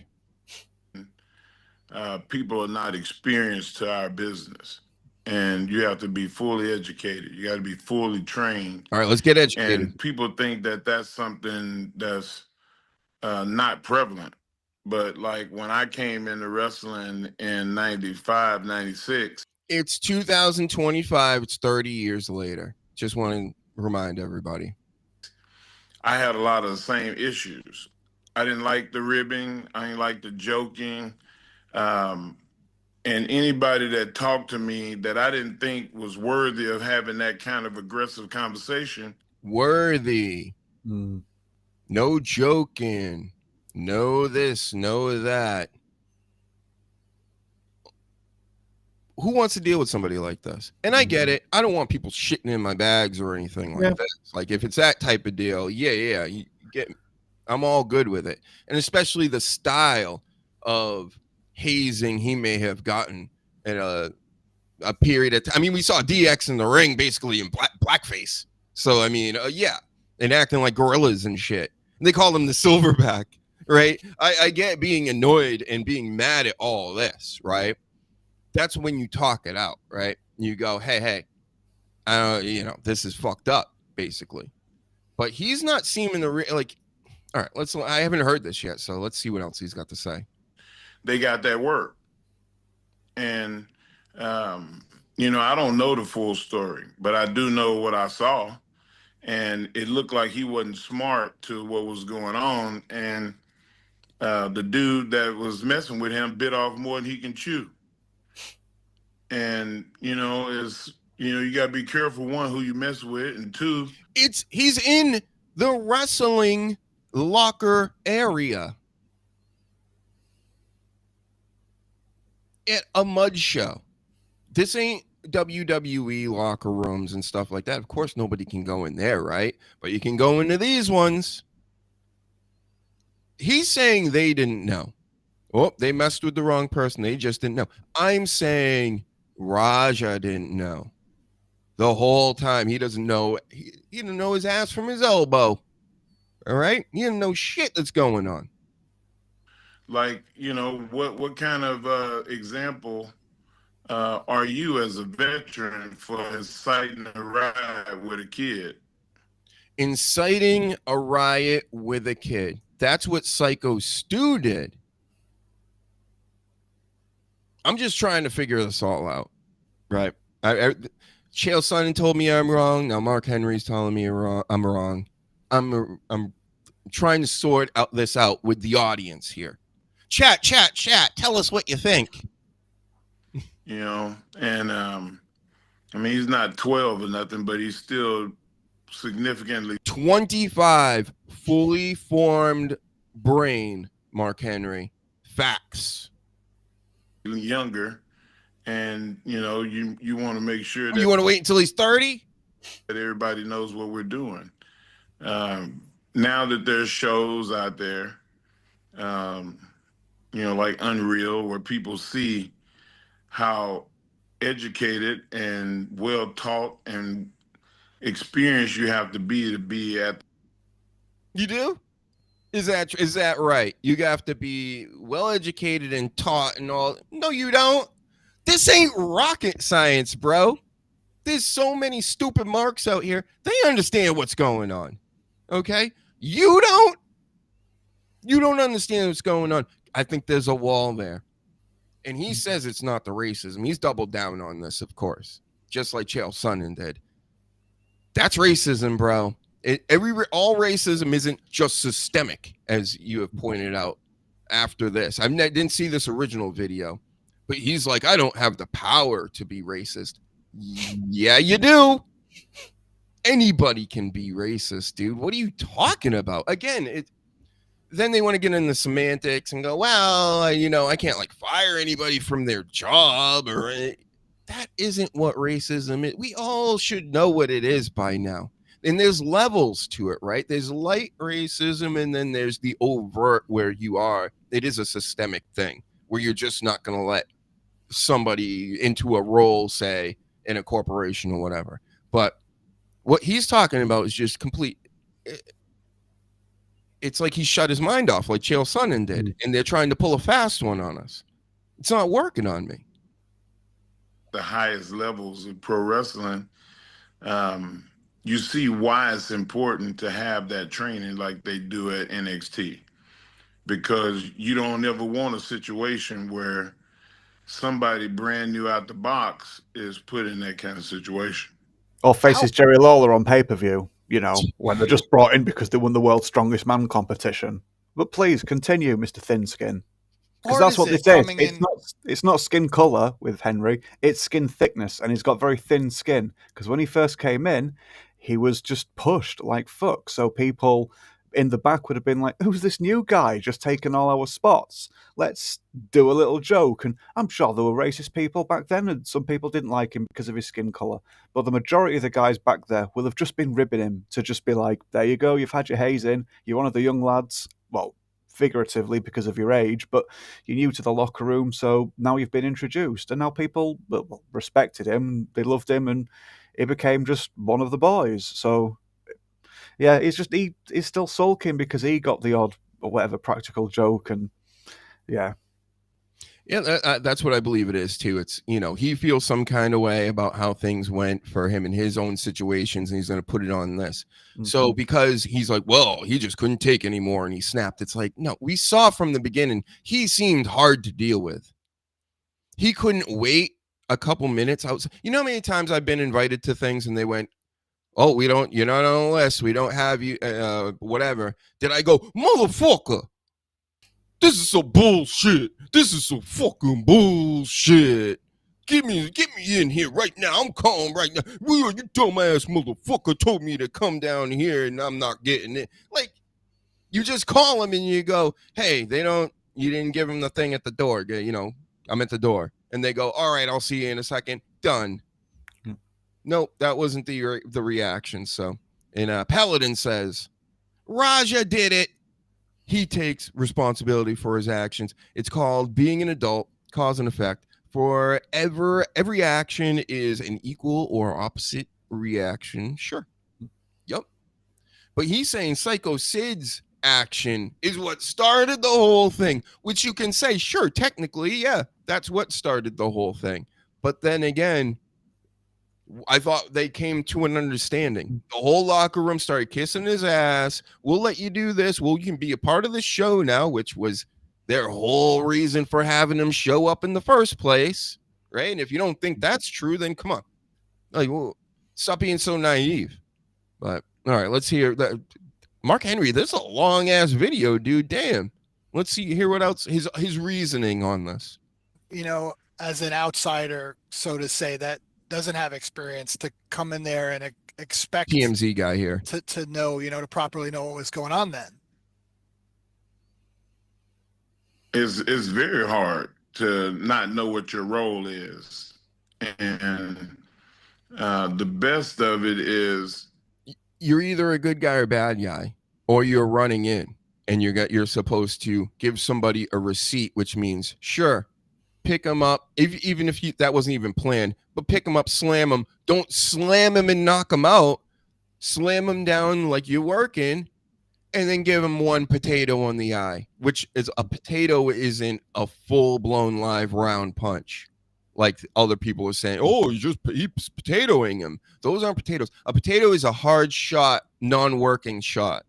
People are not experienced to our business, and you have to be fully educated. You got to be fully trained. All right, let's get educated. And people think that that's something that's not prevalent. But like when I came into wrestling in 95, 96. It's 2025. It's 30 years later. Just want to remind everybody. I had a lot of the same issues. I didn't like the ribbing. I didn't like the joking. And anybody that talked to me that I didn't think was worthy of having that kind of aggressive conversation. Worthy. No joking. No this, no that. Who wants to deal with somebody like this? And I get it. I don't want people shitting in my bags or anything like this. Like if it's that type of deal, yeah, you get me. I'm all good with it. And especially the style of hazing he may have gotten in a period of time. I mean, we saw DX in the ring basically in blackface. So, I mean, yeah, and acting like gorillas and shit. And they call him the Silverback, right? I get being annoyed and being mad at all this, right? That's when you talk it out, right? You go, hey, this is fucked up, basically. But he's not seeming to like. All right, I haven't heard this yet, so let's see what else he's got to say. They got that work. And, I don't know the full story, but I do know what I saw. And it looked like he wasn't smart to what was going on. And the dude that was messing with him bit off more than he can chew. And, you got to be careful, one, who you mess with, and two. He's in the wrestling locker area at a mud show. This ain't WWE locker rooms and stuff like that. Of course, nobody can go in there, right? But you can go into these ones. He's saying they didn't know. Oh, they messed with the wrong person. They just didn't know. I'm saying Raja didn't know the whole time. He doesn't know. He didn't know his ass from his elbow. All right? He didn't know shit that's going on. Like, what kind of example are you as a veteran for inciting a riot with a kid? Inciting a riot with a kid. That's what Syko Stu did. I'm just trying to figure this all out, right? Chael Sonnen told me I'm wrong. Now Mark Henry's telling me I'm wrong. I'm trying to sort this out with the audience here. Chat. Tell us what you think. And he's not 12 or nothing, but he's still significantly 25 fully formed brain, Mark Henry. Facts. Younger, and you want to make sure that you want to wait until he's 30, that everybody knows what we're doing. Now that there's shows out there, like Unreal, where people see how educated and well taught and experienced you have to be at. You do? Is that right? You have to be well educated and taught and all. No, you don't. This ain't rocket science, bro. There's so many stupid marks out here. They understand what's going on. Okay? You don't. You don't understand what's going on. I think there's a wall there. And he says it's not the racism. He's doubled down on this, of course. Just like Chael Sonnen did. That's racism, bro. All racism isn't just systemic, as you have pointed out after this. I didn't see this original video, but he's like, I don't have the power to be racist. Yeah, you do. Anybody can be racist, dude. What are you talking about? Again, then they want to get into semantics and go, well, I can't fire anybody from their job or that isn't what racism is. We all should know what it is by now. And there's levels to it, right? There's light racism, and then there's the overt where it is a systemic thing where you're just not going to let somebody into a role, say, in a corporation or whatever. But what he's talking about is just complete. It's like he shut his mind off like Chael Sonnen did, and they're trying to pull a fast one on us. It's not working on me. The highest levels of pro wrestling, you see why it's important to have that training like they do at NXT, because you don't ever want a situation where somebody brand new out the box is put in that kind of situation. Or faces Jerry Lawler on pay-per-view, when they're just brought in because they won the World's Strongest Man competition. But please continue, Mr. Thin Skin. Because that's what this is. It's not skin color with Henry, it's skin thickness, and he's got very thin skin. Because when he first came in, he was just pushed like fuck. So people in the back would have been like, who's this new guy just taking all our spots? Let's do a little joke. And I'm sure there were racist people back then, and some people didn't like him because of his skin color. But the majority of the guys back there will have just been ribbing him to just be like, there you go, you've had your haze in, you're one of the young lads. Well, figuratively because of your age, but you're new to the locker room, so now you've been introduced, and now people respected him, they loved him, and he became just one of the boys. So yeah, he's still sulking because he got the odd or whatever practical joke, and yeah, that's what I believe it is too. It's he feels some kind of way about how things went for him in his own situations, and he's going to put it on this. Mm-hmm. So because he's like, well, he just couldn't take anymore and he snapped. It's like, no, we saw from the beginning he seemed hard to deal with. He couldn't wait a couple minutes outside. You know how many times I've been invited to things and they went, oh, you're not on the list, we don't have you, whatever. Did I go, motherfucker? This is so bullshit. This is so fucking bullshit. Get me in here right now. I'm calm right now. You dumbass motherfucker told me to come down here and I'm not getting it. Like, you just call them and you go, hey, you didn't give them the thing at the door. I'm at the door. And they go, all right, I'll see you in a second. Done. Nope, that wasn't the reaction. So, and Paladin says, Raja did it. he takes responsibility for his actions. It's called being an adult, cause and effect. For every action is an equal or opposite reaction. Sure. Yep. But he's saying Psycho Sid's action is what started the whole thing, which you can say, sure, technically, yeah, that's what started the whole thing. But then again, I thought they came to an understanding. The whole locker room started kissing his ass. We'll let you do this. Well, you can be a part of the show now, which was their whole reason for having him show up in the first place, right? And if you don't think that's true, then come on. Like, well, stop being so naive. But all right, let's hear that. Mark Henry, this is a long ass video, dude. Damn. Let's hear what else his reasoning on this. You know, as an outsider, so to say, that doesn't have experience, to come in there and expect TMZ guy here to know, you know, to properly know what was going on then. It's very hard to not know what your role is. And the best of it is you're either a good guy or bad guy, or you're running in and you're supposed to give somebody a receipt, which means, sure, pick them up, even if that wasn't even planned, but pick them up, slam them. Don't slam them and knock them out. Slam them down like you're working, and then give him one potato on the eye, which is a potato isn't a full-blown live round punch. Like other people are saying, oh, he's potatoing him. Those aren't potatoes. A potato is a hard shot, non-working shot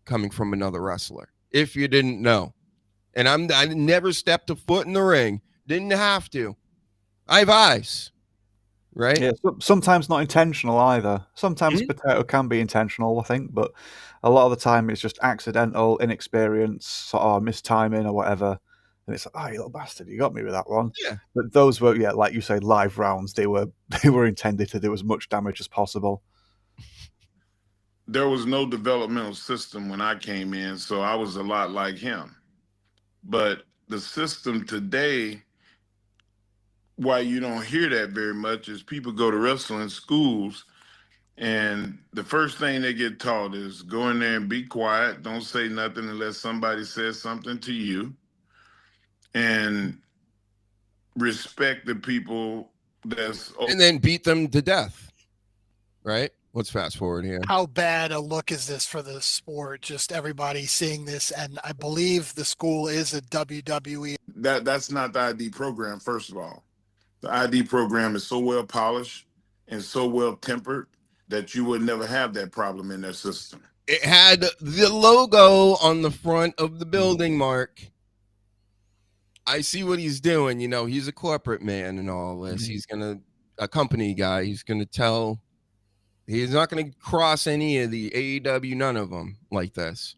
coming from another wrestler, if you didn't know. And I never stepped a foot in the ring. Didn't have to. I have eyes. Right? Yeah, sometimes not intentional either. Sometimes potato can be intentional, I think, but a lot of the time it's just accidental, inexperience, or mistiming or whatever. And it's like, oh, you little bastard, you got me with that one. Yeah. But those were, yeah, like you say, live rounds. They were intended to do as much damage as possible. There was no developmental system when I came in, so I was a lot like him. But the system today, why you don't hear that very much, is people go to wrestling schools, and the first thing they get taught is go in there and be quiet, don't say nothing unless somebody says something to you, and respect the people and then beat them to death. Right? Let's fast forward here. How bad a look is this for the sport? Just everybody seeing this, and I believe the school is a WWE. That's not the ID program, first of all. The ID program is so well polished and so well tempered that you would never have that problem in their system. It had the logo on the front of the building, Mark. I see what he's doing. You know, he's a corporate man and all this. He's a company guy. He's not going to cross any of the AEW, none of them like this.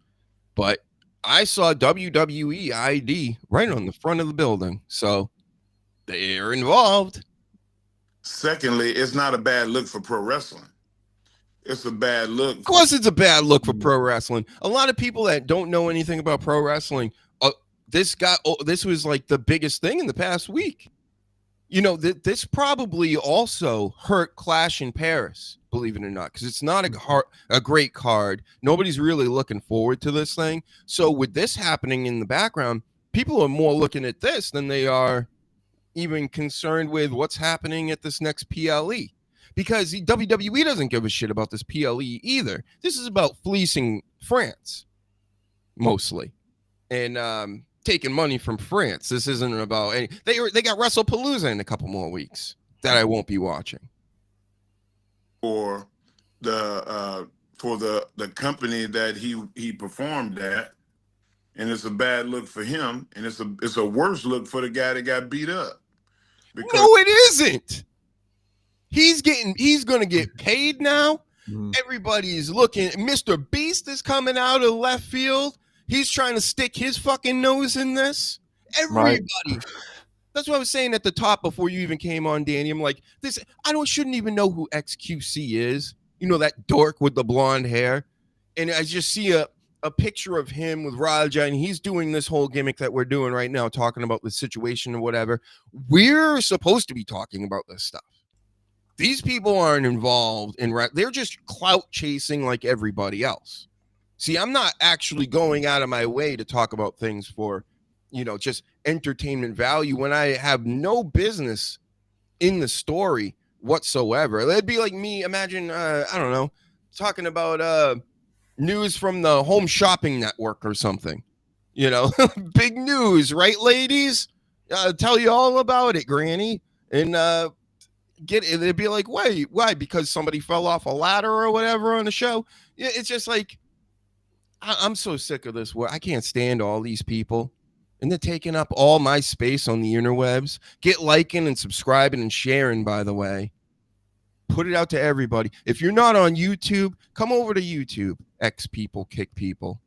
But I saw WWE ID right on the front of the building. So they're involved. Secondly, it's not a bad look for pro wrestling. It's a bad look. Of course it's a bad look for pro wrestling. A lot of people that don't know anything about pro wrestling, this was like the biggest thing in the past week. You know, this probably also hurt Clash in Paris, believe it or not, because it's not a great card. Nobody's really looking forward to this thing. So with this happening in the background, people are more looking at this than they are even concerned with what's happening at this next PLE. Because the WWE doesn't give a shit about this PLE either. This is about fleecing France, mostly. And taking money from France. This isn't about any. They got WrestlePalooza in a couple more weeks that I won't be watching. For the company that he performed at, and it's a bad look for him, and it's a worse look for the guy that got beat up. No, it isn't. He's gonna get paid now. Everybody's looking. Mr. Beast is coming out of left field. He's trying to stick his fucking nose in this. Everybody. Right. That's what I was saying at the top before you even came on, Danny. I'm like, shouldn't even know who XQC is. You know, that dork with the blonde hair. And I just see a picture of him with Raja, and he's doing this whole gimmick that we're doing right now, talking about the situation or whatever. We're supposed to be talking about this stuff. These people aren't involved in they're just clout chasing like everybody else. See, I'm not actually going out of my way to talk about things for, just entertainment value when I have no business in the story whatsoever. It'd be like me, imagine, I don't know, talking about news from the Home Shopping Network or something. Big news, right, ladies? I'll tell you all about it, Granny. And get it. They'd be like, why? Because somebody fell off a ladder or whatever on the show. Yeah, it's just like, I'm so sick of this. I can't stand all these people. And they're taking up all my space on the interwebs. Get liking and subscribing and sharing, by the way. Put it out to everybody. If you're not on YouTube, come over to YouTube. X people, kick people.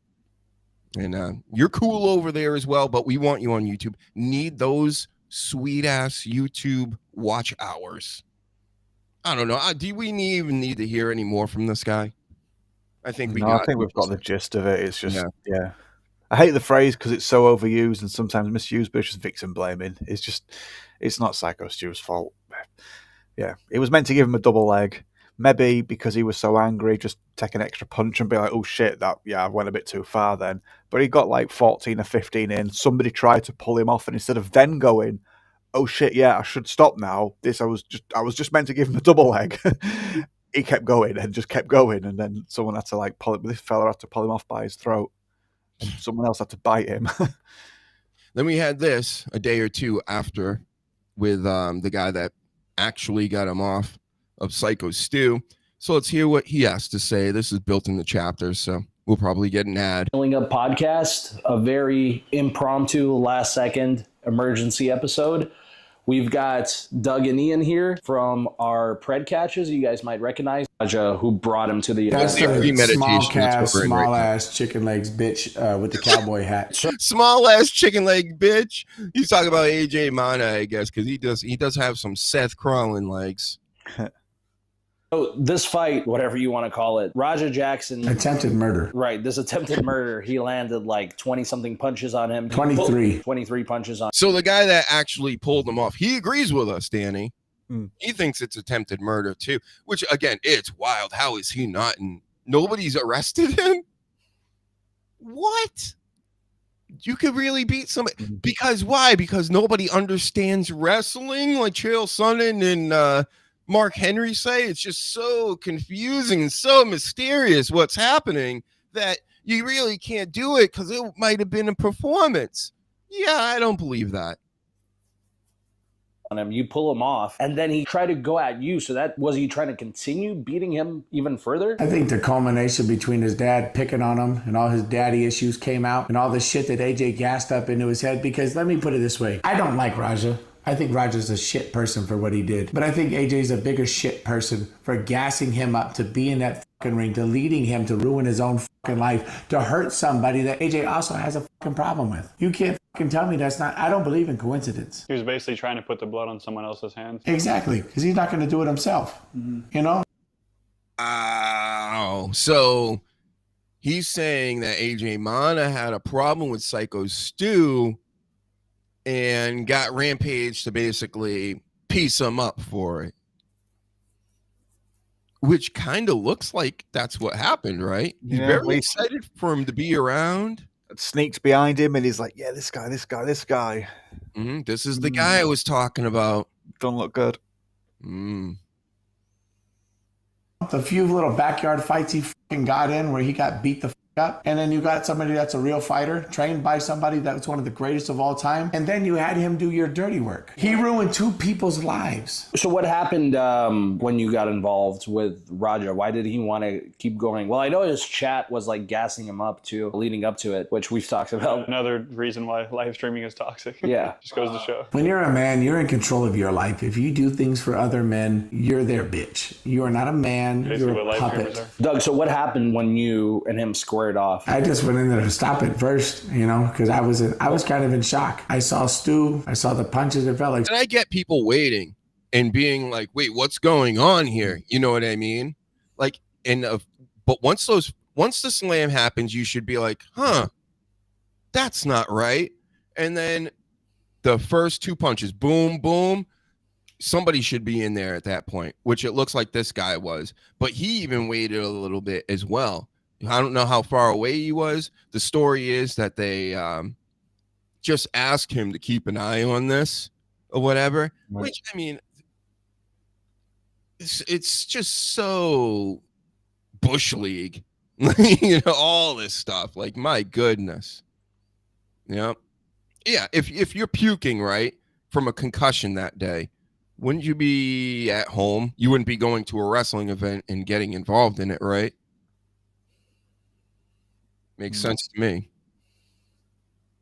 And you're cool over there as well, but we want you on YouTube. Need those sweet-ass YouTube watch hours. I don't know. Do we even need to hear any more from this guy? I think I think we've got the gist of it. It's just, yeah. I hate the phrase because it's so overused and sometimes misused, but it's just victim blaming. It's not Syko Stu's fault. Yeah, it was meant to give him a double leg. Maybe because he was so angry, just take an extra punch and be like, oh shit, I went a bit too far then. But he got like 14 or 15 in. Somebody tried to pull him off, and instead of then going, oh shit, yeah, I should stop now. I was just meant to give him a double leg. He kept going and just kept going, and then someone had to like pull him. This fella had to pull him off by his throat, and someone else had to bite him. Then we had this a day or two after with the guy that actually got him off of Syko Stu. So let's hear what he has to say. This is built in the chapters, so we'll probably get an ad. Filling Up podcast, a very impromptu last second emergency episode. We've got Doug and Ian here from our pred catches. You guys might recognize who brought him to the That's the small calf, small ass chicken legs bitch with the cowboy hat. Small ass chicken leg bitch. He's talking about AJ Mana, I guess, because he does have some Seth Crawlin legs. So this fight, whatever you want to call it, Raja Jackson attempted murder. Right, this attempted murder. He landed like 20-something punches on him. 23 punches on. So the guy that actually pulled him off, he agrees with us, Danny. He thinks it's attempted murder too, which again, it's wild. How is he not? And nobody's arrested him. What? You could really beat somebody because why? Because nobody understands wrestling, like Chael Sonnen and Mark Henry say. It's just so confusing and so mysterious what's happening that you really can't do it because it might have been a performance. Yeah, I don't believe that. On him, you pull him off, and then he tried to go at you. So that was he trying to continue beating him even further? I think the culmination between his dad picking on him and all his daddy issues came out, and all the shit that AJ gassed up into his head. Because let me put it this way: I don't like Raja. I think Raja's a shit person for what he did. But I think AJ's a bigger shit person for gassing him up to be in that fucking ring, to leading him to ruin his own fucking life, to hurt somebody that AJ also has a fucking problem with. You can't fucking tell me that's not, I don't believe in coincidence. He was basically trying to put the blood on someone else's hands. Exactly, because he's not going to do it himself, you know? So he's saying that AJ Mana had a problem with Syko Stu and got Rampage to basically piece him up for it. Which kind of looks like that's what happened, right? He's very excited for him to be around. Sneaks behind him and he's like, yeah, this guy. This is the guy I was talking about. Don't look good. The few little backyard fights he fucking got in where he got beat the up, and then you got somebody that's a real fighter, trained by somebody that's one of the greatest of all time, and then you had him do your dirty work. He ruined two people's lives. So what happened when you got involved with Raja? Why did he want to keep going? Well, I know his chat was like gassing him up too, leading up to it, which we've talked about. Another reason why live streaming is toxic. Yeah. Just goes to show. When you're a man, you're in control of your life. If you do things for other men, you're their bitch. You are not a man, Basically you're a puppet. Doug, so what happened when you and him squared off? I just went in there to stop it first, you know, because I was kind of in shock. I saw Stu, I saw the punches, it felt like. And I get people waiting and being like, wait, what's going on here? You know what I mean? Like, but once the slam happens, you should be like, that's not right. And then the first two punches, boom, boom, somebody should be in there at that point, which it looks like this guy was. But he even waited a little bit as well. I don't know how far away he was. The story is that they just asked him to keep an eye on this or whatever, which, I mean, it's just so Bush League, you know, all this stuff. Like, my goodness. Yeah. If you're puking, right, from a concussion that day, wouldn't you be at home? You wouldn't be going to a wrestling event and getting involved in it, right? Makes sense to me.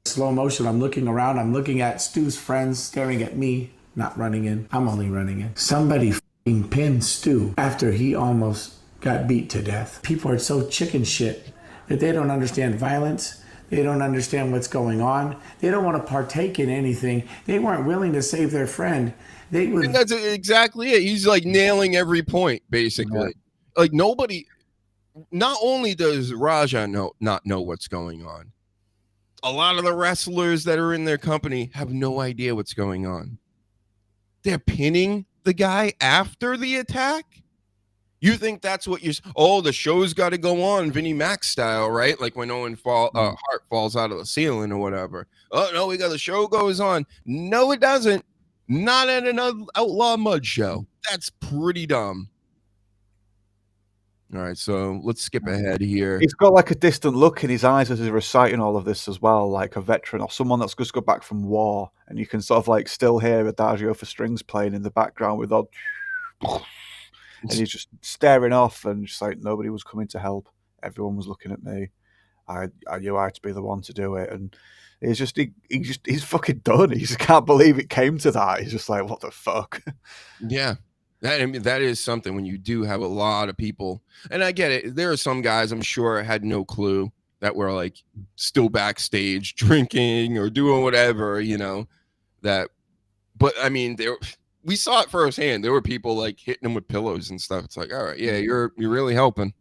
Slow motion, I'm looking around, I'm looking at Stu's friends staring at me, not running in. I'm only running in. Somebody f***ing pinned Stu after he almost got beat to death. People are so chicken shit that they don't understand violence. They don't understand what's going on. They don't want to partake in anything. They weren't willing to save their friend. And that's exactly it. He's like nailing every point, basically. Yeah. Like, nobody, not only does Raja not know what's going on, a lot of the wrestlers that are in their company have no idea what's going on. They're pinning the guy after the attack. You think that's what the show's got to go on, Vinnie Mac style, right? Like when Owen Hart falls out of the ceiling or whatever. Oh, no, the show goes on. No, it doesn't. Not at an Outlaw Mud show. That's pretty dumb. All right, so let's skip ahead here. He's got like a distant look in his eyes as he's reciting all of this as well, like a veteran or someone that's just got back from war, and you can sort of like still hear Adagio for strings playing in the background with all, and he's just staring off and just like nobody was coming to help. Everyone was looking at me. I knew I had to be the one to do it, and he's fucking done. He just can't believe it came to that. He's just like, what the fuck? Yeah. That is something when you do have a lot of people, and I get it. There are some guys I'm sure had no clue that were like still backstage drinking or doing whatever, you know, but I mean, we saw it firsthand. There were people like hitting them with pillows and stuff. It's like, all right, yeah, you're really helping.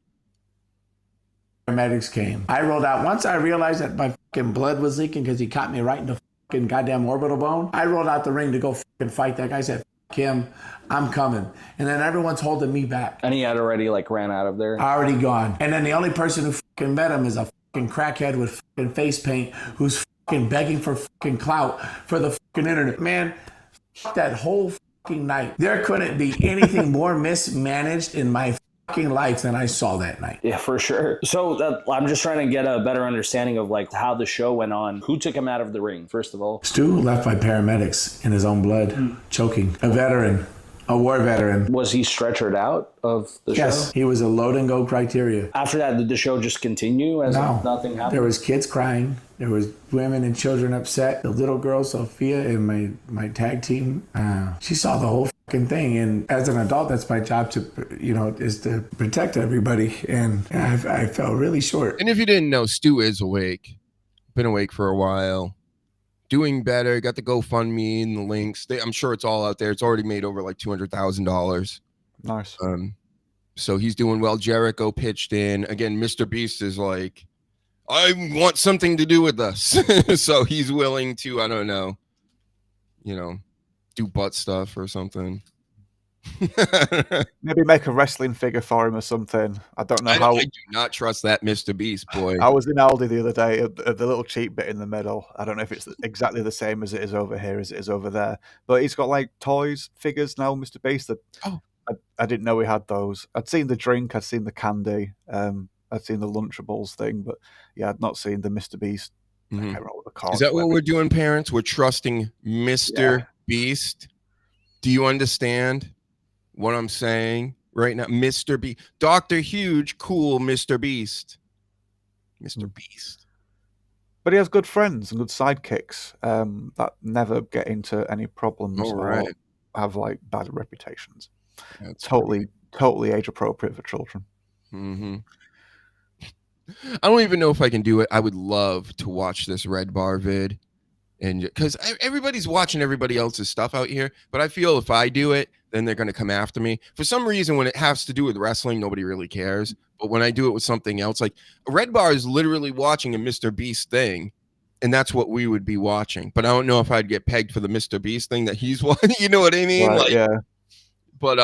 Paramedics came. I rolled out. Once I realized that my fucking blood was leaking because he caught me right in the fucking goddamn orbital bone, I rolled out the ring to go fucking fight that guy. I said, him, I'm coming. And then everyone's holding me back. And he had already like ran out of there. Already gone. And then the only person who fucking met him is a fucking crackhead with fucking face paint who's fucking begging for fucking clout for the fucking internet. Man, that whole fucking night, there couldn't be anything more mismanaged in my fucking life than I saw that night. Yeah, for sure. So I'm just trying to get a better understanding of like how the show went on. Who took him out of the ring, first of all? Stu left by paramedics in his own blood, choking. A veteran, a war veteran. Was he stretchered out of the show? Yes, he was a load and go criteria. After that, did the show just continue as if nothing happened? There was kids crying. There was women and children upset. The little girl, Sophia, in my tag team, she saw the whole fucking thing. And as an adult, that's my job to, is to protect everybody. And I fell really short. And if you didn't know, Stu is awake. Been awake for a while. Doing better. Got the GoFundMe and the links. I'm sure it's all out there. It's already made over like $200,000. Nice. So he's doing well. Jericho pitched in. Again, Mr. Beast is like, I want something to do with this. So he's willing to, I don't know, do butt stuff or something. Maybe make a wrestling figure for him or something. I don't know how. I do not trust that Mr. Beast boy. I was in Aldi the other day at the little cheap bit in the middle. I don't know if it's exactly the same as it is over here as it is over there, but he's got like toys, figures now, Mr. Beast. I didn't know he had those. I'd seen the drink, I'd seen the candy, I'd seen the Lunchables thing, but yeah, I'd not seen the Mr. Beast. I can't remember what the card. Is that what we're doing, parents? We're trusting Mr. Beast. Do you understand what I'm saying right now? Mr. Beast. Dr. Huge, cool Mr. Beast. Mr. Beast. But he has good friends and good sidekicks that never get into any problems or have like bad reputations. That's totally age appropriate for children. Mm-hmm. I don't even know if I can do it. I would love to watch this Red Bar vid, and because everybody's watching everybody else's stuff out here, but I feel if I do it, then they're going to come after me. For some reason, when it has to do with wrestling, nobody really cares. But when I do it with something else, like Red Bar is literally watching a Mr. Beast thing, and that's what we would be watching. But I don't know if I'd get pegged for the Mr. Beast thing that he's watching. You know what I mean? Right, yeah. But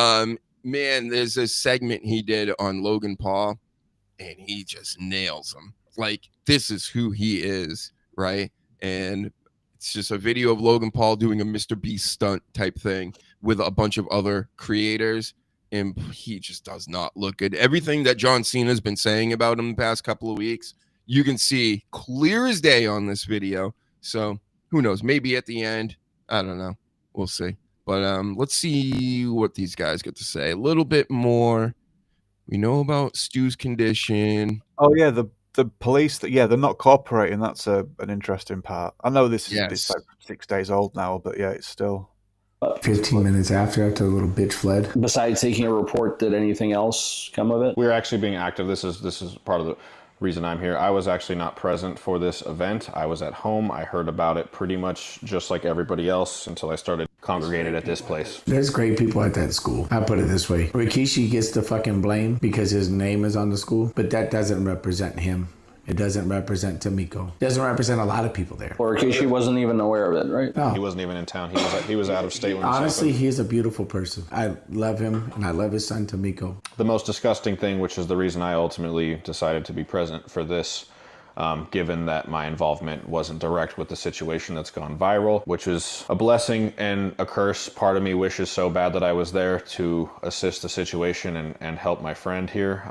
man, there's this segment he did on Logan Paul and he just nails them. Like, this is who he is, right? And it's just a video of Logan Paul doing a Mr. Beast stunt type thing with a bunch of other creators, and he just does not look good. Everything that John Cena's been saying about him the past couple of weeks, you can see clear as day on this video. So who knows? Maybe at the end, I don't know. We'll see. But let's see what these guys get to say. A little bit more. We know about Stu's condition. Oh yeah, the police. They're not cooperating. That's an interesting part. I know this is it's like 6 days old now, but yeah, it's still 15 minutes after the little bitch fled. Besides taking a report, did anything else come of it? We're actually being active. This is part of the reason I'm here. I was actually not present for this event. I was at home. I heard about it pretty much just like everybody else until I started congregated at this place. There's great people at that school. I'll put it this way. Rikishi gets the fucking blame because his name is on the school, but that doesn't represent him. It doesn't represent Tamiko. It doesn't represent a lot of people there. Or Rikishi wasn't even aware of it, right? No. He wasn't even in town. He was out of state when honestly, he's a beautiful person. I love him, and I love his son, Tamiko. The most disgusting thing, which is the reason I ultimately decided to be present for this, given that my involvement wasn't direct with the situation that's gone viral, which is a blessing and a curse. Part of me wishes so bad that I was there to assist the situation and help my friend here.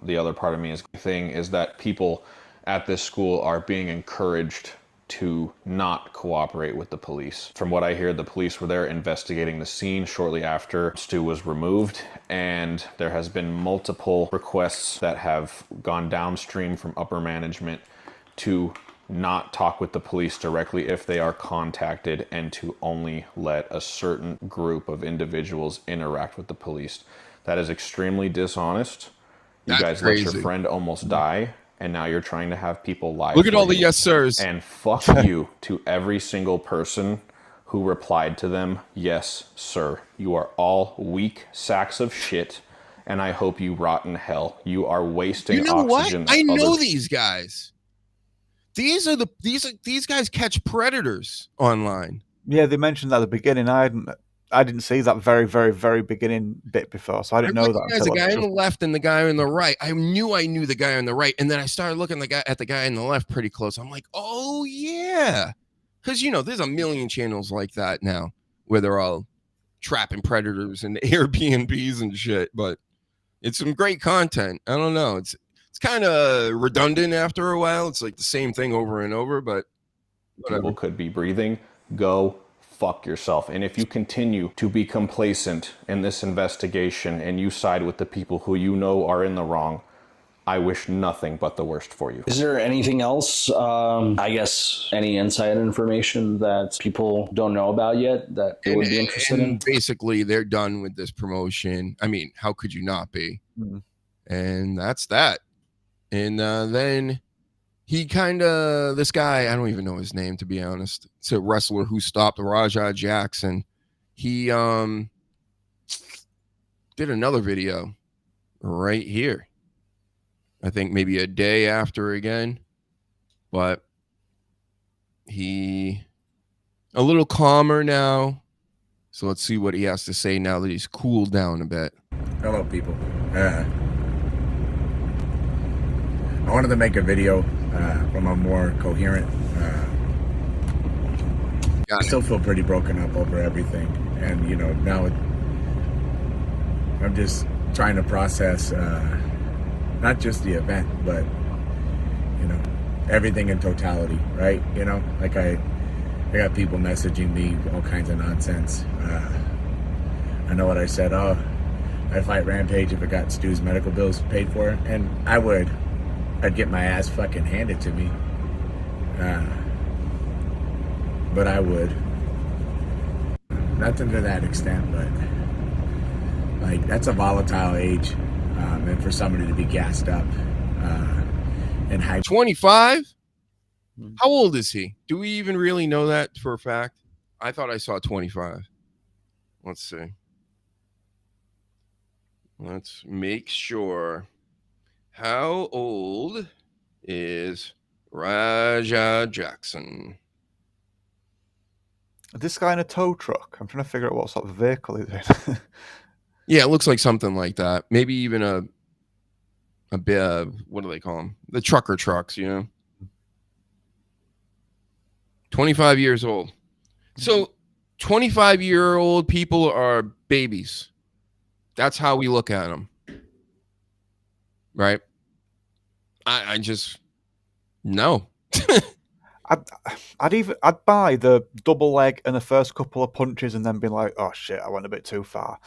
The other part of me is that people at this school are being encouraged to not cooperate with the police. From what I hear, the police were there investigating the scene shortly after Stu was removed, and there has been multiple requests that have gone downstream from upper management to not talk with the police directly if they are contacted, and to only let a certain group of individuals interact with the police. That is extremely dishonest. You guys let your friend almost die, and now you're trying to have people lie. Look at all the yes sirs. And fuck you to every single person who replied to them, yes, sir. You are all weak sacks of shit, and I hope you rot in hell. You are wasting oxygen. What? I know these guys. These guys catch predators online. Yeah, they mentioned that at the beginning. I didn't see that very, very, very beginning bit before, so I didn't know that. There's a guy on the left and the guy on the right. I knew the guy on the right, and then I started looking at the guy on the left pretty close. I'm like, oh yeah, because there's a million channels like that now where they're all trapping predators and Airbnbs and shit. But it's some great content. I don't know. It's kind of redundant after a while. It's like the same thing over and over. But whatever. People could be breathing. Go fuck yourself. And if you continue to be complacent in this investigation and you side with the people who you know are in the wrong, I wish nothing but the worst for you. Is there anything else, I guess, any inside information that people don't know about yet that they would be interested in? Basically, they're done with this promotion. I mean, how could you not be? Mm-hmm. And that's that. And then he this guy, I don't even know his name, to be honest. It's a wrestler who stopped Raja Jackson. He did another video right here. I think maybe a day after again. But he a little calmer now. So let's see what he has to say now that he's cooled down a bit. Hello, people. I wanted to make a video from a more coherent. I still feel pretty broken up over everything, and now I'm just trying to process not just the event, but everything in totality, right? Like I got people messaging me all kinds of nonsense. I know what I said. Oh, I'd fight Rampage if it got Stu's medical bills paid for, and I would. I'd get my ass fucking handed to me. But I would. Nothing to that extent, but like that's a volatile age. And for somebody to be gassed up and high. 25? How old is he? Do we even really know that for a fact? I thought I saw 25. Let's see. Let's make sure. How old is Raja Jackson? This guy in a tow truck. I'm trying to figure out what sort of vehicle he's in. Yeah, it looks like something like that. Maybe even a a bit, what do they call them? The trucker trucks, you know. 25 years old. So 25-year-old people are babies. That's how we look at them. Right? I just, no. I'd buy the double leg and the first couple of punches and then be like, oh shit, I went a bit too far.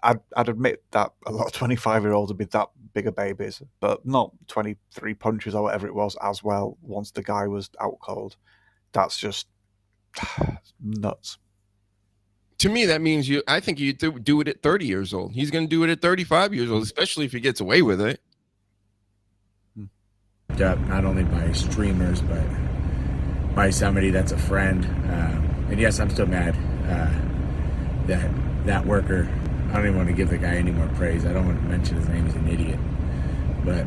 I'd admit that a lot of 25-year-olds would be that bigger babies, but not 23 punches or whatever it was as well once the guy was out cold. That's just nuts. To me, that means I think you do it at 30 years old. He's going to do it at 35 years old, especially if he gets away with it. Not only by streamers, but by somebody that's a friend. And yes, I'm still mad that worker, I don't even want to give the guy any more praise. I don't want to mention his name. He's an idiot. But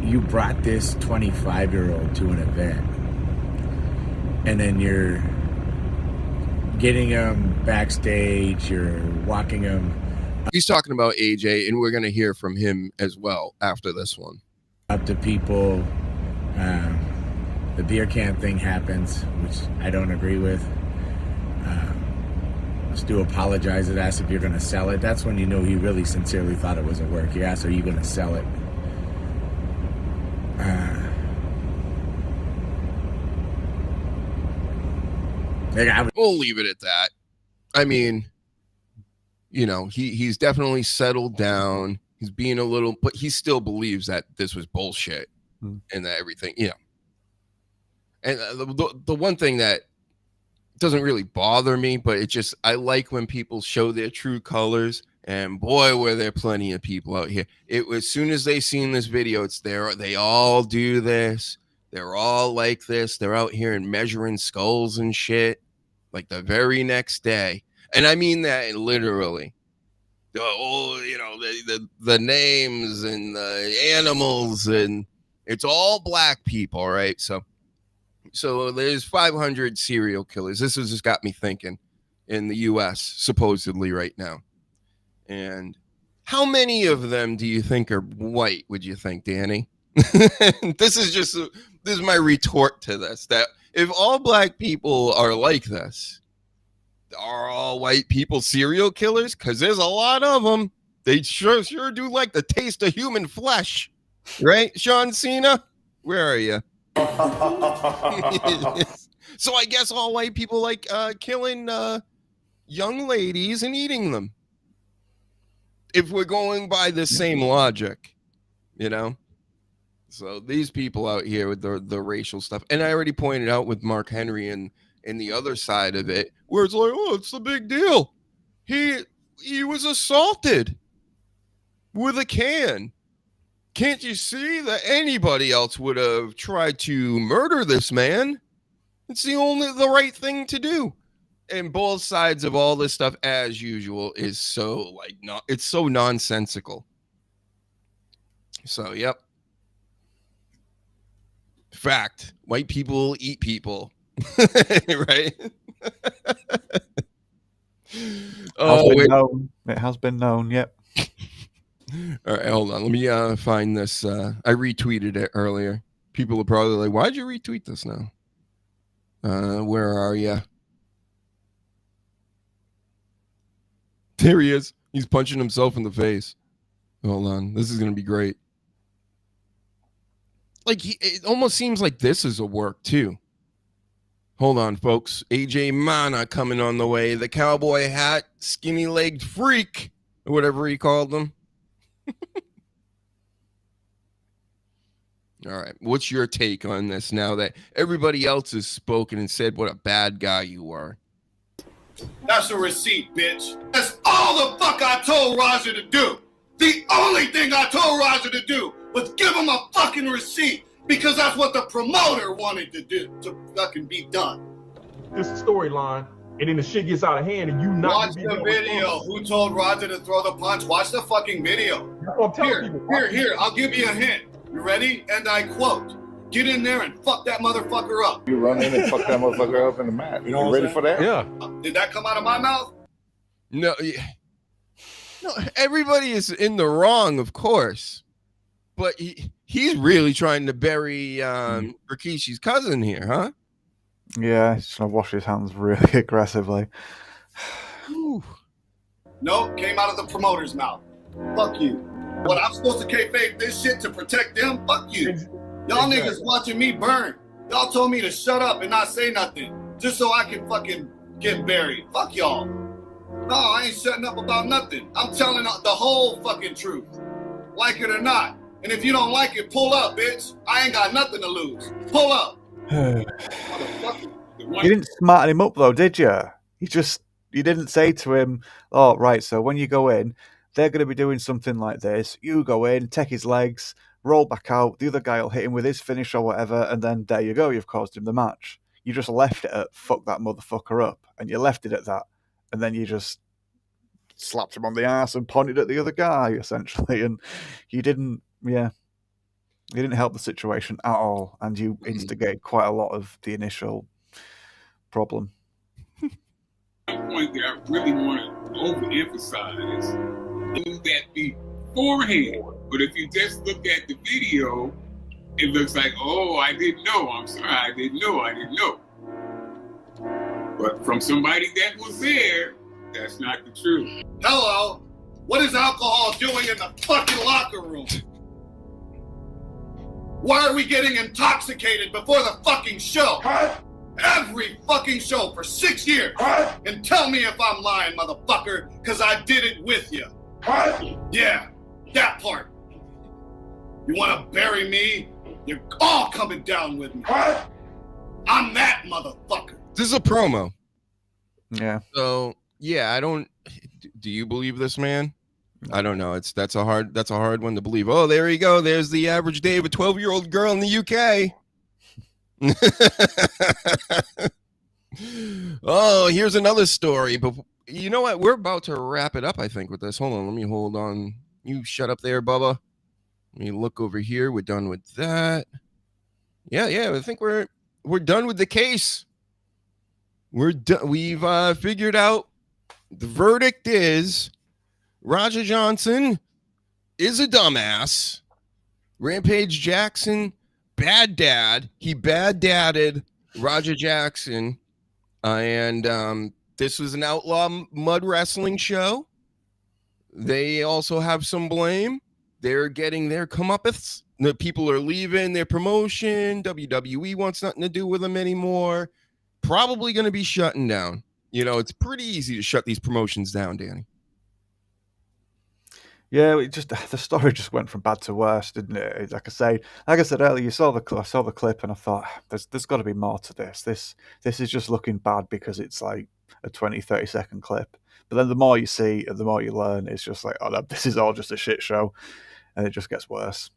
you brought this 25-year-old to an event, and then you're getting him backstage, you're walking him. He's talking about AJ, and we're going to hear from him as well after this one. Up to people. The beer can thing happens, which I don't agree with. Stu apologized and asked if you're going to sell it. That's when you know he really sincerely thought it was a work. He asked, are you going to sell it? We'll leave it at that. I mean, you know, he's definitely settled down. He's being a little, but he still believes that this was bullshit and that everything, you know. And the one thing that doesn't really bother me, but it just, I like when people show their true colors. And boy, were there plenty of people out here. It was, as soon as they seen this video, it's there. They all do this. They're all like this. They're out here and measuring skulls and shit. Like the very next day. And I mean that literally. Oh, you know, the names and the animals, and it's all black people, right? So there's 500 serial killers. This has just got me thinking in the U.S. supposedly right now. And how many of them do you think are white, would you think, Danny? This is my retort to this, that if all black people are like this, are all white people serial killers? Because there's a lot of them. They sure do like the taste of human flesh. Right, Sean Cena? Where are you? So I guess all white people like killing young ladies and eating them. If we're going by the same logic, you know? So these people out here with the racial stuff. And I already pointed out with Mark Henry and the other side of it, where it's like, oh, it's a big deal. He was assaulted with a can. Can't you see that anybody else would have tried to murder this man? It's the right thing to do. And both sides of all this stuff, as usual, is so it's so nonsensical. So, yep. Fact, white people eat people. Right? It has been known, yep. All right, hold on. Let me find this. I retweeted it earlier. People are probably like, why'd you retweet this now? Where are you? There he is. He's punching himself in the face. Hold on. This is going to be great. Like, it almost seems like this is a work, too. Hold on, folks. AJ Mana coming on the way. The cowboy hat, skinny-legged freak, or whatever he called them. All right. What's your take on this now that everybody else has spoken and said what a bad guy you are? That's a receipt, bitch. That's all the fuck I told Roger to do. The only thing I told Roger to do was give him a fucking receipt because that's what the promoter wanted to do, to fucking be done. This storyline, and then the shit gets out of hand, and you not watch the video. Who told Roger to throw the punch? Watch the fucking video. Here. I'll give you a hint. You ready? And I quote: "Get in there and fuck that motherfucker up." You run in and fuck that motherfucker up in the mat. You ready for that? Yeah. Did that come out of my mouth? No. No, everybody is in the wrong, of course, but he's really trying to bury Rikishi's cousin here, huh? Yeah, he's trying to wash his hands really aggressively. No, came out of the promoter's mouth. Fuck you. What, I'm supposed to kayfabe this shit to protect them? Fuck you. Y'all niggas watching me burn. Y'all told me to shut up and not say nothing just so I can fucking get buried. Fuck y'all. No, I ain't shutting up about nothing. I'm telling the whole fucking truth. Like it or not. And if you don't like it, pull up, bitch. I ain't got nothing to lose. Pull up. You didn't smarten him up though, did you? You didn't say to him, "Oh, right, so when you go in, they're going to be doing something like this. You go in, take his legs, roll back out, the other guy will hit him with his finish or whatever, and then there you go, you've caused him the match." You just left it at "fuck that motherfucker up," and you left it at that, and then you just slapped him on the ass and pointed at the other guy, essentially, and you didn't help the situation at all, and you instigated quite a lot of the initial problem. Point that I really want to overemphasize is that beforehand. But if you just look at the video, it looks like, oh, I didn't know. I'm sorry, I didn't know. But from somebody that was there, that's not the truth. Hello? What is alcohol doing in the fucking locker room? Why are we getting intoxicated before the fucking show? Every fucking show for 6 years. And tell me if I'm lying, motherfucker, because I did it with you. Yeah, that part. You want to bury me? You're all coming down with me. I'm that motherfucker. This is a promo. Yeah. So yeah, I don't. Do you believe this man? I don't know. That's a hard one to believe. Oh, there you go. There's the average day of a 12-year-old girl in the UK. Oh, here's another story. But you know what? We're about to wrap it up, I think, with this. Hold on. Let me hold on. You shut up there, Bubba. Let me look over here. We're done with that. Yeah. I think we're done with the case. We're done. We've figured out the verdict is Roger Johnson is a dumbass. Rampage Jackson, bad dad. He bad dadded Roger Jackson. And this was an outlaw mud wrestling show. They also have some blame. They're getting their comeuppance. The people are leaving their promotion. WWE wants nothing to do with them anymore. Probably going to be shutting down. You know, it's pretty easy to shut these promotions down, Danny. Yeah, the story just went from bad to worse, didn't it? Like I said earlier, I saw the clip, and I thought there's got to be more to this. This is just looking bad because it's like a 20-30 second clip. But then the more you see and the more you learn, it's just like, oh, this is all just a shit show, and it just gets worse.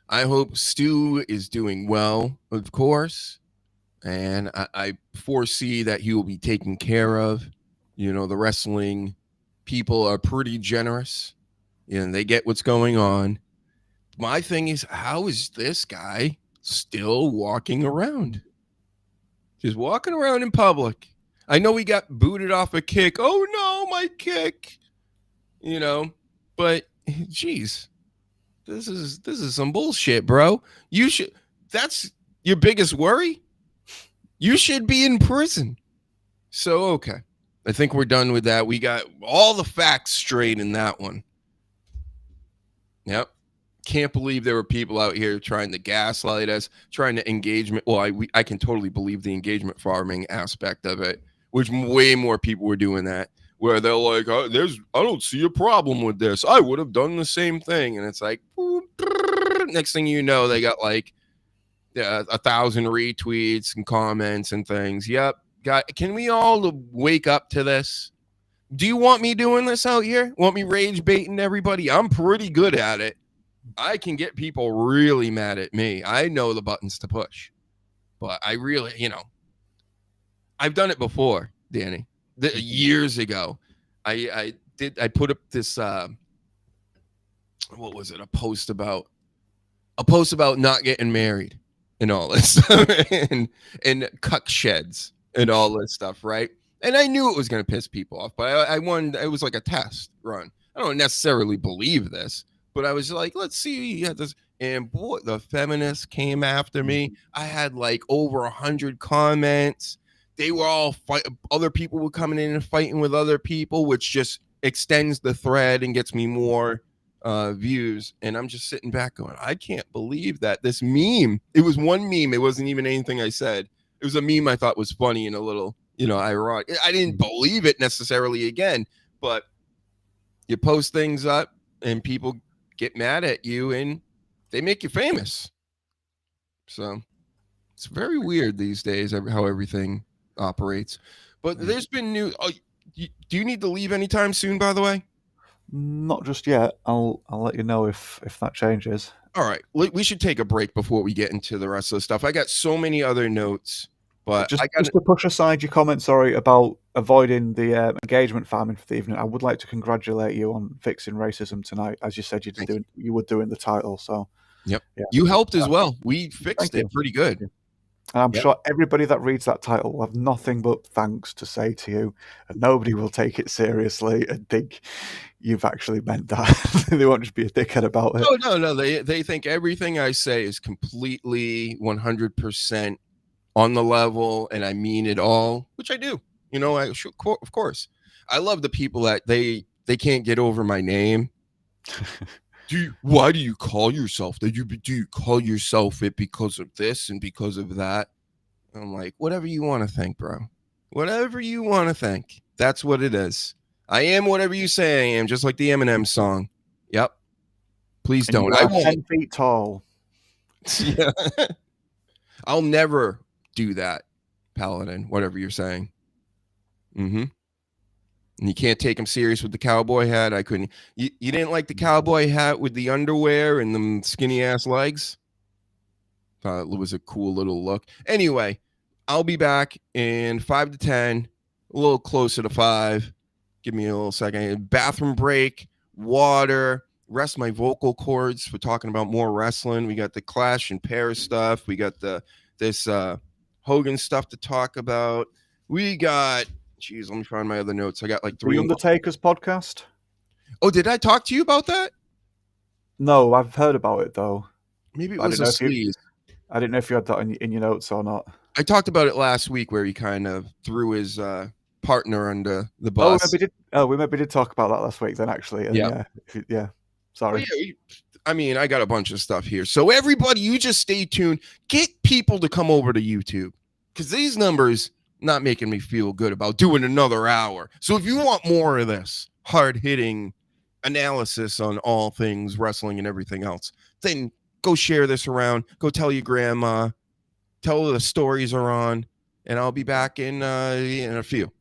I hope Stu is doing well, of course, and I foresee that he will be taken care of. You know, the wrestling people are pretty generous. And they get what's going on. My thing is, how is this guy still walking around? Just walking around in public. I know he got booted off a kick. Oh no, my kick. You know, but geez, this is some bullshit, bro. That's your biggest worry? You should be in prison. So okay. I think we're done with that. We got all the facts straight in that one. Yep. Can't believe there were people out here trying to gaslight us, trying to engagement. Well, I can totally believe the engagement farming aspect of it, which way more people were doing that, where they're like, I don't see a problem with this. I would have done the same thing. And it's like, next thing you know, they got like 1,000 retweets and comments and things. Yep. Can we all wake up to this? Do you want me doing this out here? Want me rage baiting everybody? I'm pretty good at it. I can get people really mad at me. I know the buttons to push. But I really, I've done it before, Danny. Years ago. I put up this what was it? A post about not getting married and all this stuff and cuck sheds and all this stuff, right? And I knew it was going to piss people off, but I wanted, it was like a test run. I don't necessarily believe this, but I was like, let's see. Yeah, this, and boy, the feminists came after me. I had like over 100 comments. They were all other people were coming in and fighting with other people, which just extends the thread and gets me more views. And I'm just sitting back going, I can't believe that this meme. It was one meme. It wasn't even anything I said. It was a meme I thought was funny and a little, ironic. I didn't believe it necessarily again, but you post things up and people get mad at you and they make you famous. So it's very weird these days how everything operates. But there's been new. Do you need to leave anytime soon, by the way? Not just yet. I'll let you know if that changes. All right. We should take a break before we get into the rest of the stuff. I got so many other notes. But just to push aside your comment, sorry, about avoiding the engagement farming for the evening, I would like to congratulate you on fixing racism tonight. As you said, you were doing the title. So, yep, yeah. You helped as well. We fixed it pretty good. And I'm sure everybody that reads that title will have nothing but thanks to say to you, and nobody will take it seriously and think you've actually meant that. They won't just be a dickhead about it. No. They think everything I say is completely 100%. On the level, and I mean it all, which I do. Of course. I love the people that they can't get over my name. Why do you call yourself that? Do you call yourself it because of this and because of that? I'm like, whatever you want to think, bro. Whatever you want to think. That's what it is. I am whatever you say I am, just like the Eminem song. Yep. Please don't. I won't. 10 feet tall. Yeah. I'll never do that, Paladin, whatever you're saying. And you can't take him serious with the cowboy hat. I couldn't. You didn't like the cowboy hat with the underwear and the skinny ass legs? Thought it was a cool little look. Anyway, I'll be back in 5 to 10, a little closer to 5. Give me a little second. Bathroom break, water, rest my vocal cords for talking about more wrestling. We got the Clash and Paris stuff. We got this Hogan stuff to talk about. We got, let me find my other notes. I got like 3. The Undertaker's podcast. Oh, did I talk to you about that? No, I've heard about it though. Maybe it was a sleaze. I didn't know if you had that in your notes or not. I talked about it last week where he kind of threw his partner under the bus. We maybe did talk about that last week then, actually. And yeah. Sorry. I got a bunch of stuff here. So everybody, you just stay tuned. Get people to come over to YouTube because these numbers not making me feel good about doing another hour. So if you want more of this hard-hitting analysis on all things wrestling and everything else, then go share this around. Go tell your grandma. Tell her the stories are on. And I'll be back in a few.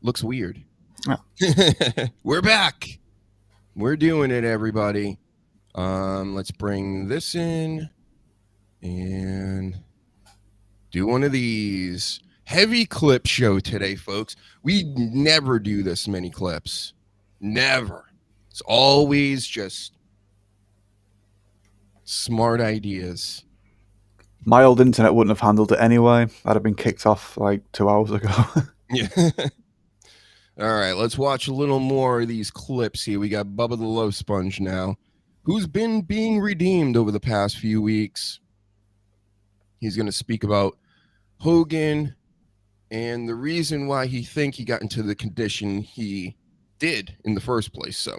looks weird. Oh. We're back. We're doing it, everybody. Let's bring this in and do one of these. Heavy clip show today, folks. We never do this many clips. Never. It's always just smart ideas. My old internet wouldn't have handled it anyway. I'd have been kicked off like 2 hours ago. Yeah. All right, let's watch a little more of these clips here. We got Bubba the Love Sponge now, who's been being redeemed over the past few weeks. He's going to speak about Hogan and the reason why he got into the condition he did in the first place. So,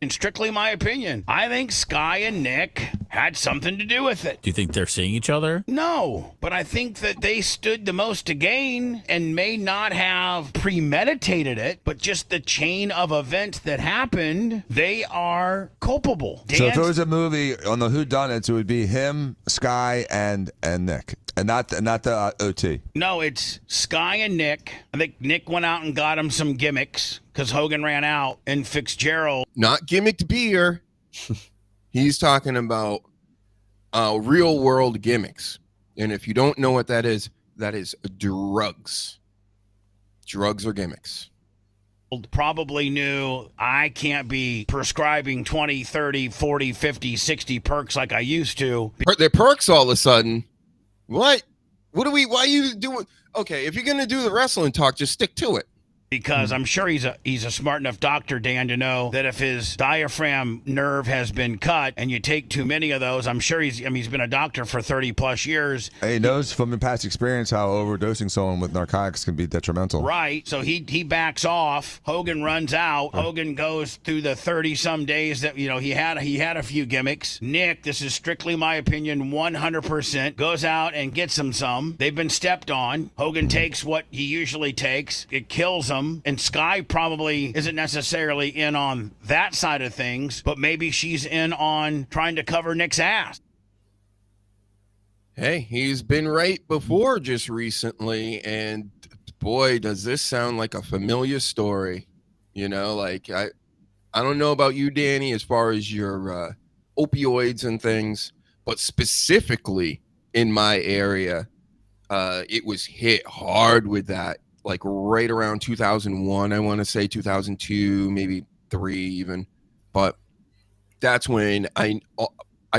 in strictly my opinion, I think Sky and Nick had something to do with it. Do you think they're seeing each other? No, but I think that they stood the most to gain and may not have premeditated it, but just the chain of events that happened, they are culpable. So if it was a movie on the whodunits, it would be him, Sky, and Nick, and not the OT. No, it's Sky and Nick. I think Nick went out and got him some gimmicks because Hogan ran out, and Fitzgerald. Not gimmicked beer. He's talking about real world gimmicks. And if you don't know what that is drugs. Drugs are gimmicks. Probably knew I can't be prescribing 20, 30, 40, 50, 60 perks like I used to. They're perks all of a sudden. What? Why are you doing? Okay, if you're going to do the wrestling talk, just stick to it. Because I'm sure he's a smart enough doctor, Dan, to know that if his diaphragm nerve has been cut and you take too many of those, I'm sure he's been a doctor for 30 plus years. He knows from past experience how overdosing someone with narcotics can be detrimental. Right. So he backs off. Hogan runs out. Hogan goes through the 30 some days that, he had a few gimmicks. Nick, this is strictly my opinion, 100%, goes out and gets him some. They've been stepped on. Hogan takes what he usually takes. It kills him. And Sky probably isn't necessarily in on that side of things, but maybe she's in on trying to cover Nick's ass. Hey, he's been right before just recently, and boy, does this sound like a familiar story. Like I don't know about you, Danny, as far as your opioids and things, but specifically in my area, it was hit hard with that. Like right around 2001, I want to say 2002, maybe 3 even. But that's when I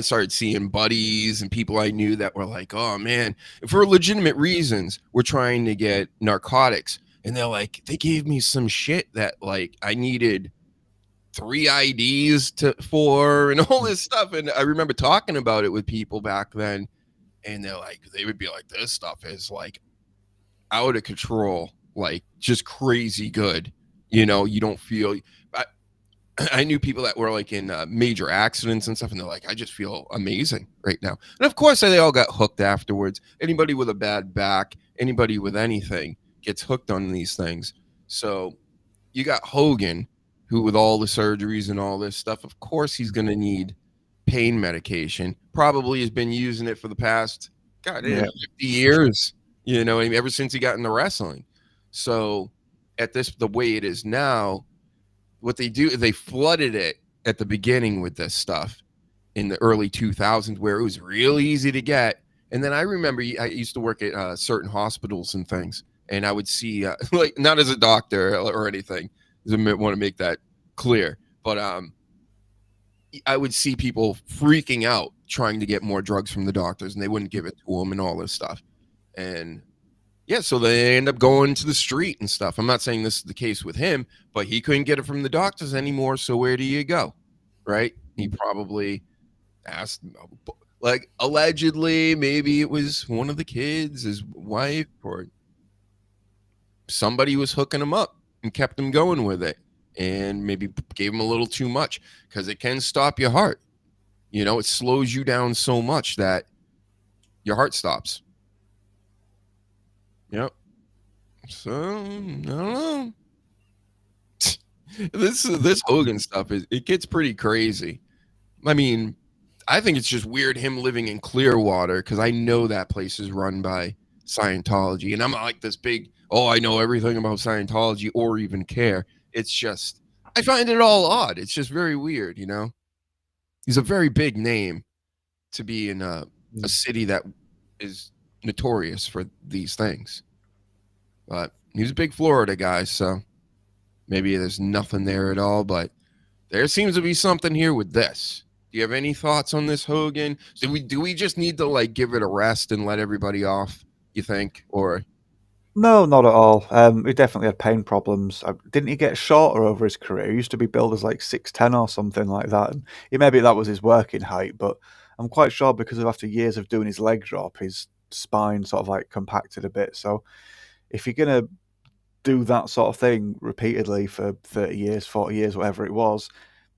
started seeing buddies and people I knew that were like, oh man, for legitimate reasons, we're trying to get narcotics. And they're like, they gave me some shit that like I needed 3 IDs for and all this stuff. And I remember talking about it with people back then. And they would be like, this stuff is like out of control. Like just crazy good, you don't feel. I knew people that were like in major accidents and stuff, and they're like, I just feel amazing right now. And of course, they all got hooked afterwards. Anybody with a bad back, anybody with anything gets hooked on these things. So you got Hogan, who with all the surgeries and all this stuff, of course, he's going to need pain medication. Probably has been using it for the past, 50 years, ever since he got into wrestling. So the way it is now, what they do is they flooded it at the beginning with this stuff in the early 2000s where it was real easy to get. And then I remember I used to work at certain hospitals and things, and I would see like not as a doctor or anything, I want to make that clear, but I would see people freaking out trying to get more drugs from the doctors, and they wouldn't give it to them and all this stuff. And yeah, so they end up going to the street and stuff. I'm not saying this is the case with him, but he couldn't get it from the doctors anymore. So where do you go? Right? He probably asked, like, allegedly, maybe it was one of the kids, his wife, or somebody was hooking him up and kept him going with it, and maybe gave him a little too much, because it can stop your heart. It slows you down so much that your heart stops. Yep. So I don't know. This Hogan stuff it gets pretty crazy. I mean, I think it's just weird him living in Clearwater, because I know that place is run by Scientology. And I'm not like this big, I know everything about Scientology or even care. It's just, I find it all odd. It's just very weird, you know? He's a very big name to be in a city that is notorious for these things. But he's a big Florida guy, so maybe there's nothing there at all, but there seems to be something here with this. Do you have any thoughts on this, Hogan? Do we just need to like give it a rest and let everybody off, you think? Or No, not at all. He definitely had pain problems. Didn't he get shorter over his career? He used to be billed as like 6'10" or something like that. And maybe that was his working height, but I'm quite sure because of after years of doing his leg drop, his spine sort of like compacted a bit. So if you're going to do that sort of thing repeatedly for 30 years, 40 years, whatever it was,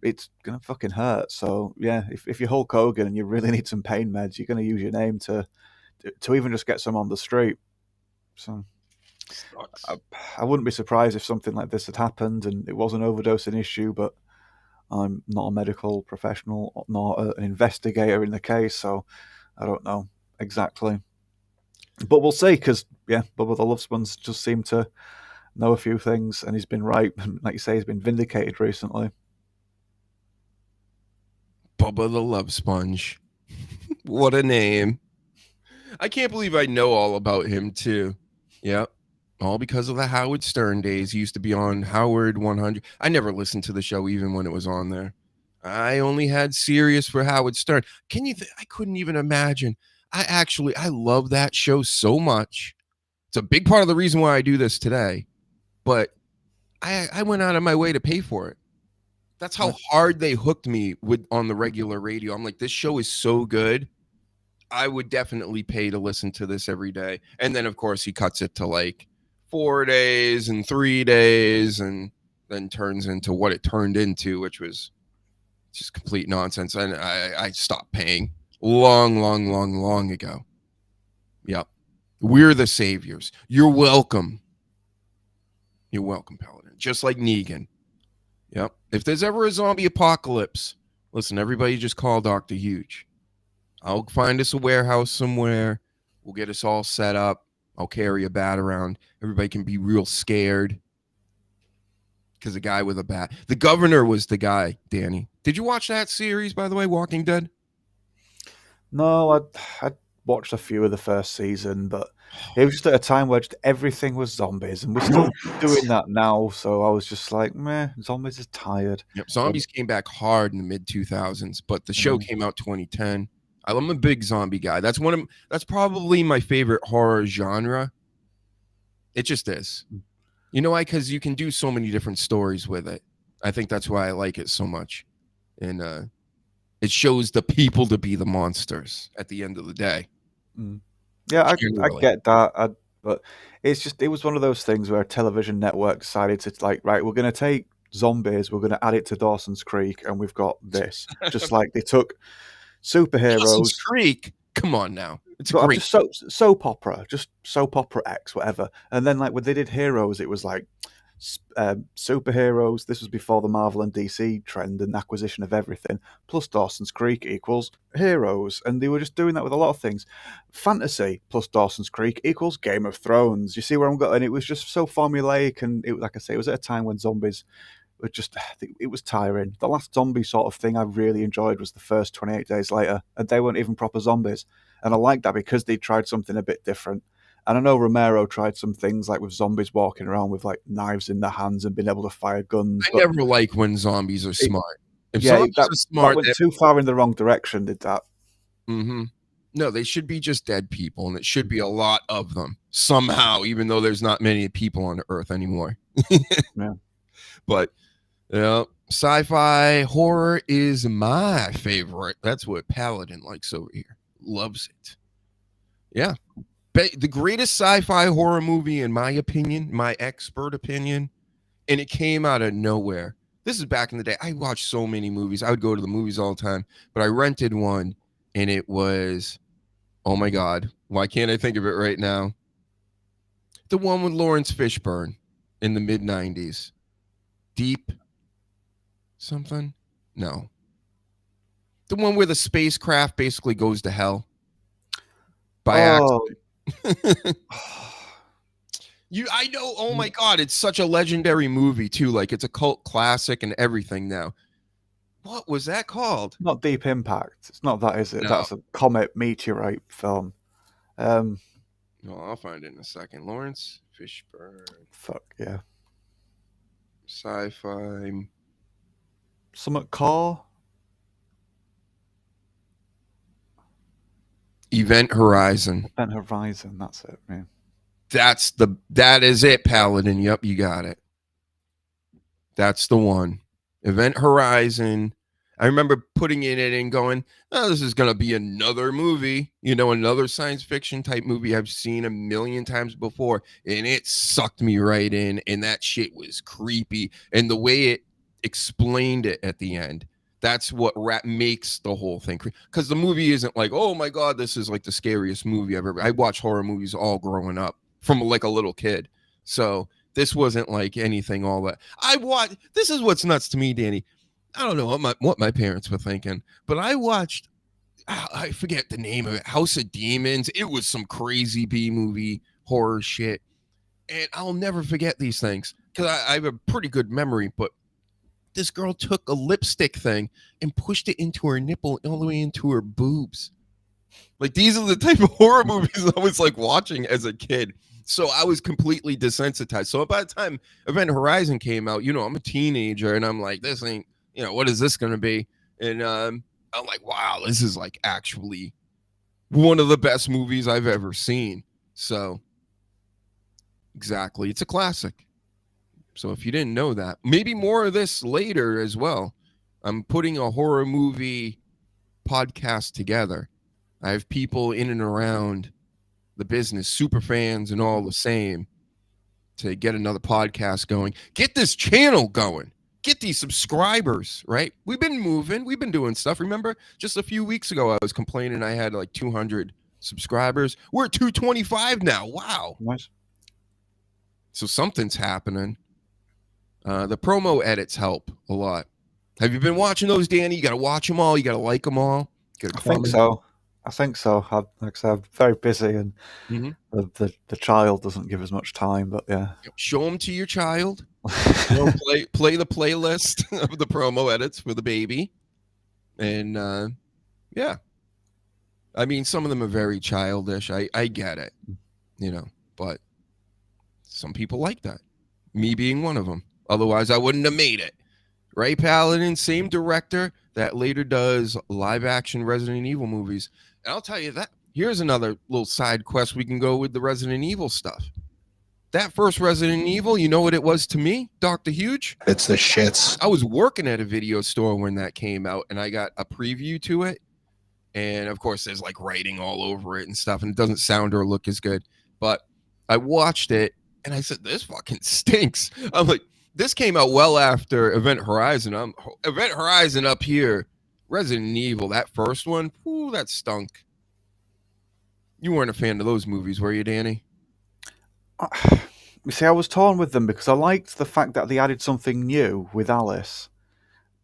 it's going to fucking hurt. So yeah, if you're Hulk Hogan and you really need some pain meds, you're going to use your name to even just get some on the street. So I wouldn't be surprised if something like this had happened and it was an overdosing issue, but I'm not a medical professional, nor an investigator in the case, so I don't know exactly. But we'll see, because, yeah, Bubba the Love Sponge just seemed to know a few things, and he's been right. Like you say, he's been vindicated recently. Bubba the Love Sponge. What a name. I can't believe I know all about him, too. Yep. All because of the Howard Stern days. He used to be on Howard 100. I never listened to the show even when it was on there. I only had Sirius for Howard Stern. Can you I couldn't even imagine. I love that show so much. It's a big part of the reason why I do this today. But I went out of my way to pay for it. That's how hard they hooked me on the regular radio. I'm like, this show is so good. I would definitely pay to listen to this every day. And then, of course, he cuts it to like 4 days and 3 days and then turns into what it turned into, which was just complete nonsense. And I stopped paying long ago. Yep. We're the saviors. You're welcome. You're welcome, Paladin. Just like Negan. Yep. If there's ever a zombie apocalypse, listen, everybody just call Dr. Huge. I'll find us a warehouse somewhere. We'll get us all set up. I'll carry a bat around. Everybody can be real scared. Because the guy with a bat. The governor was the guy, Danny. Did you watch that series, by the way, Walking Dead? No, I watched a few of the first season, but it was just at a time where just everything was zombies, and we're still doing that now. So I was just like, meh, zombies is tired. Yep, zombies came back hard in the mid 2000s, but the show came out 2010. I'm a big zombie guy. That's probably my favorite horror genre. It just is. You know why? Because you can do so many different stories with it. I think that's why I like it so much. And it shows the people to be the monsters at the end of the day. Yeah, I get that. But it was one of those things where a television network decided to like, right, we're going to take zombies, we're going to add it to Dawson's Creek, and we've got this. Just like they took superheroes. Dawson's Creek? Come on now. It's great. Just soap opera, just soap opera X, whatever. And then like when they did heroes, it was like superheroes. This was before the Marvel and DC trend and acquisition of everything. Plus Dawson's Creek equals heroes. And they were just doing that with a lot of things. Fantasy plus Dawson's Creek equals Game of Thrones. You see where I'm going? And it was just so formulaic. And it, like I say, it was at a time when zombies were just, it was tiring. The last zombie sort of thing I really enjoyed was the first 28 Days Later. And they weren't even proper zombies. And I liked that because they tried something a bit different. And I know Romero tried some things like with zombies walking around with like knives in their hands and being able to fire guns. I never like when zombies are smart. If yeah, zombies are smart, that went too far in the wrong direction, did that. Mm-hmm. No, they should be just dead people, and it should be a lot of them somehow, even though there's not many people on Earth anymore. Yeah. But sci-fi horror is my favorite. That's what Paladin likes over here. Loves it. Yeah. The greatest sci-fi horror movie, in my opinion, my expert opinion, and it came out of nowhere. This is back in the day. I watched so many movies. I would go to the movies all the time, but I rented one, and it was, oh my God, why can't I think of it right now? The one with Lawrence Fishburne in the mid-90s. Deep something? No. The one where the spacecraft basically goes to hell by accident. I know. Oh my God, it's such a legendary movie too. Like it's a cult classic and everything now. What was that called? Not Deep Impact. It's not that, is it? No. That's a comet meteorite film. No, I'll find it in a second. Lawrence Fishburne. Fuck yeah. Sci-fi. Summit Core. Event Horizon. Event Horizon. That's it. Yeah. That is it, Paladin. Yep, you got it. That's the one. Event Horizon. I remember putting it in and going, oh, this is going to be another movie, another science fiction type movie I've seen a million times before. And it sucked me right in. And that shit was creepy. And the way it explained it at the end, that's what makes the whole thing. Because the movie isn't like, oh my God, this is like the scariest movie I've ever. I watched horror movies all growing up from like a little kid. So this wasn't like anything all that. This is what's nuts to me, Danny. I don't know what my parents were thinking, but I watched, I forget the name of it, House of Demons. It was some crazy B-movie horror shit. And I'll never forget these things because I have a pretty good memory, but this girl took a lipstick thing and pushed it into her nipple all the way into her boobs. Like, these are the type of horror movies I was like watching as a kid. So I was completely desensitized. So by the time Event Horizon came out, I'm a teenager and I'm like, this ain't, what is this going to be? And I'm like, wow, this is like actually one of the best movies I've ever seen. So exactly. It's a classic. So if you didn't know that, maybe more of this later as well. I'm putting a horror movie podcast together. I have people in and around the business, super fans and all the same, to get another podcast going. Get this channel going. Get these subscribers, right? We've been moving. We've been doing stuff. Remember, just a few weeks ago, I was complaining I had like 200 subscribers. We're at 225 now. Wow. Nice. So something's happening. The promo edits help a lot. Have you been watching those, Danny? You got to watch them all. You got to like them all. I think so. Like I said, I'm very busy, and the child doesn't give as much time. But yeah, show them to your child. Play the playlist of the promo edits for the baby, and yeah. I mean, some of them are very childish. I get it, but some people like that. Me being one of them. Otherwise, I wouldn't have made it. Right, Paladin? Same director that later does live-action Resident Evil movies. And I'll tell you that. Here's another little side quest we can go with the Resident Evil stuff. That first Resident Evil, you know what it was to me, Dr. Huge? It's the shits. I was working at a video store when that came out, and I got a preview to it. And, of course, there's, like, writing all over it and stuff, and it doesn't sound or look as good. But I watched it, and I said, this fucking stinks. I'm like, this came out well after Event Horizon. Event Horizon up here. Resident Evil, that first one, whoo, that stunk. You weren't a fan of those movies, were you, Danny? You see, I was torn with them because I liked the fact that they added something new with Alice,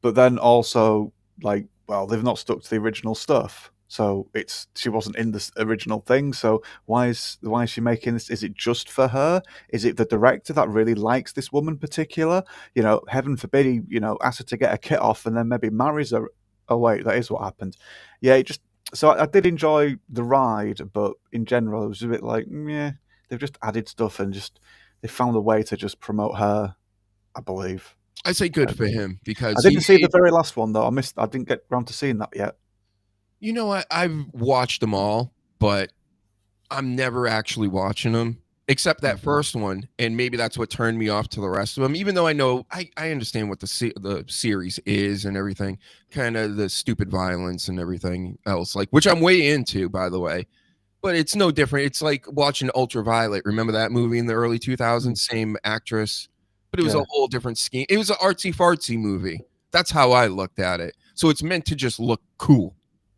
but then also, like, well, they've not stuck to the original stuff. So she wasn't in the original thing. So why is she making this? Is it just for her? Is it the director that really likes this woman in particular? Heaven forbid he, asks her to get a kit off and then maybe marries her. Oh wait, that is what happened. Yeah, so I did enjoy the ride, but in general it was a bit like, yeah, they've just added stuff and they found a way to just promote her, I believe. I say good for him because I didn't see the very last one though. I didn't get around to seeing that yet. You know what? I've watched them all, but I'm never actually watching them except that first one, and maybe that's what turned me off to the rest of them. Even though I know I understand what the series is and everything, kind of the stupid violence and everything else, like which I'm way into, by the way. But it's no different. It's like watching Ultraviolet. Remember that movie in the early 2000s? Same actress, but it was a whole different scheme. It was an artsy fartsy movie. That's how I looked at it. So it's meant to just look cool.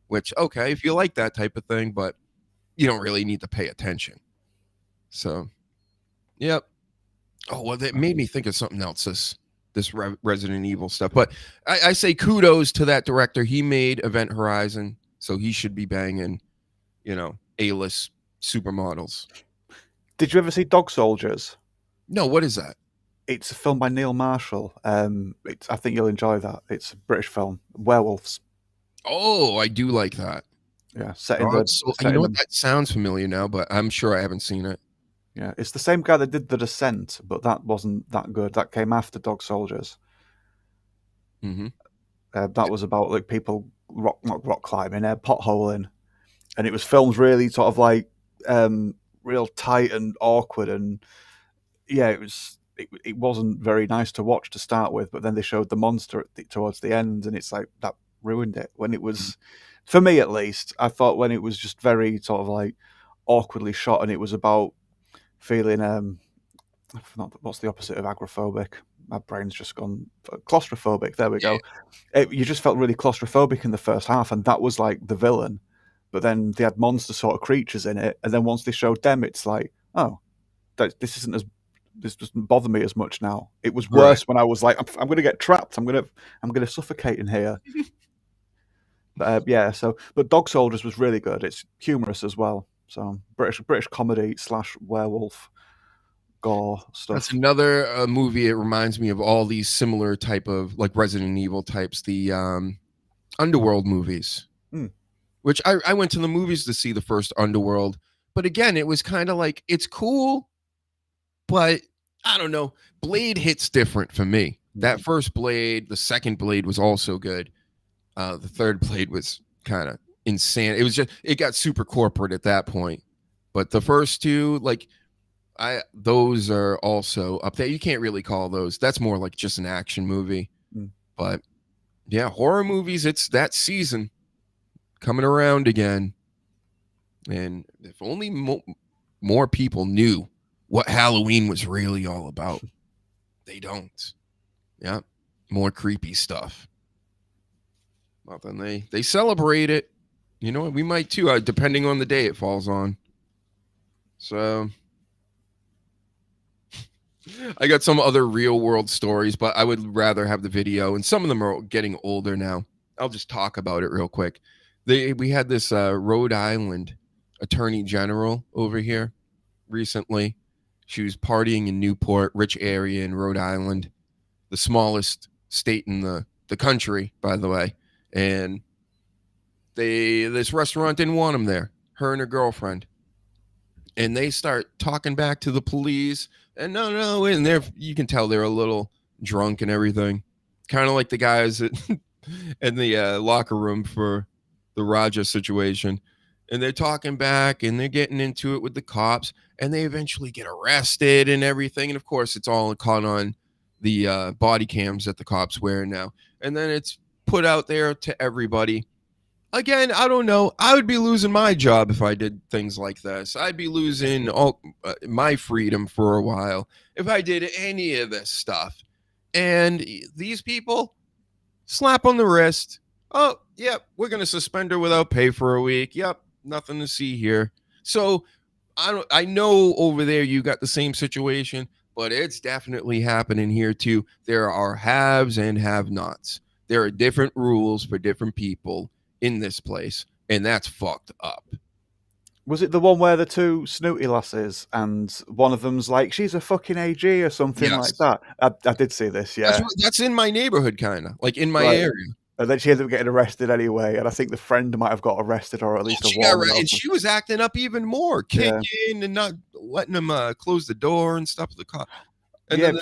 Which, okay, if you like that type of thing, but you don't really need to pay attention. So, yep. Oh, well, that made me think of something else, this Resident Evil stuff. But I say kudos to that director. He made Event Horizon, so he should be banging, A-list supermodels. Did you ever see Dog Soldiers? No, what is that? It's a film by Neil Marshall. I think you'll enjoy that. It's a British film, werewolves. Oh, I do like that. Yeah, set in the. You know what? That sounds familiar now, but I'm sure I haven't seen it. Yeah, it's the same guy that did The Descent, but that wasn't that good. That came after Dog Soldiers. Mm-hmm. That was about like people not rock climbing, potholing, and it was filmed really sort of like real tight and awkward, and yeah, it wasn't very nice to watch to start with. But then they showed the monster towards the end, and it's like that ruined it. When it was, for me at least, I thought when it was just very sort of like awkwardly shot, and it was about feeling what's the opposite of agoraphobic? My brain's just gone claustrophobic. There we go. You just felt really claustrophobic in the first half, and that was like the villain. But then they had monster sort of creatures in it, and then once they showed them, it's like, oh, this doesn't bother me as much now. It was worse when I was like, I'm going to get trapped. I'm going to suffocate in here. But Dog Soldiers was really good. It's humorous as well. So British comedy / werewolf gore stuff. That's another movie. It reminds me of all these similar type of like Resident Evil types, the Underworld movies. Which I went to the movies to see the first Underworld, but again, it was kind of like, it's cool, but I don't know. Blade hits different for me. That first Blade, the second Blade was also good. The third Blade was kind of insane. It was just, it got super corporate at that point. But the first two, like, those are also up there. You can't really call those. That's more like just an action movie. But yeah, horror movies, it's that season coming around again. And if only more people knew what Halloween was really all about. They don't. Yeah, more creepy stuff. Well, then they celebrate it. You know what? We might too, depending on the day it falls on. So I got some other real world stories, but I would rather have the video, and some of them are getting older now. I'll just talk about it real quick. We had this Rhode Island attorney general over here recently. She was partying in Newport, rich area in Rhode Island, the smallest state in the country, by the way. And this restaurant didn't want him there, her and her girlfriend. And they start talking back to the police. And no, and you can tell they're a little drunk and everything. Kind of like the guys in the locker room for the Raja situation. And they're talking back and they're getting into it with the cops, and they eventually get arrested and everything. And of course, it's all caught on the body cams that the cops wear now. And then it's put out there to everybody. Again, I don't know. I would be losing my job if I did things like this. I'd be losing all my freedom for a while if I did any of this stuff. And these people, slap on the wrist. Oh, yep, we're going to suspend her without pay for a week. Yep, nothing to see here. So I know over there you got the same situation, but it's definitely happening here too. There are haves and have-nots. There are different rules for different people in this place, and that's fucked up. Was it the one where the two snooty lasses and one of them's like, she's a fucking AG or something like that? I did see this, yeah. That's in my neighborhood, kind of, like in my area. And then she ended up getting arrested anyway, and I think the friend might have got arrested, or at least a warrant. And she was acting up even more, kicking and not letting them close the door and stuff. The cop. And then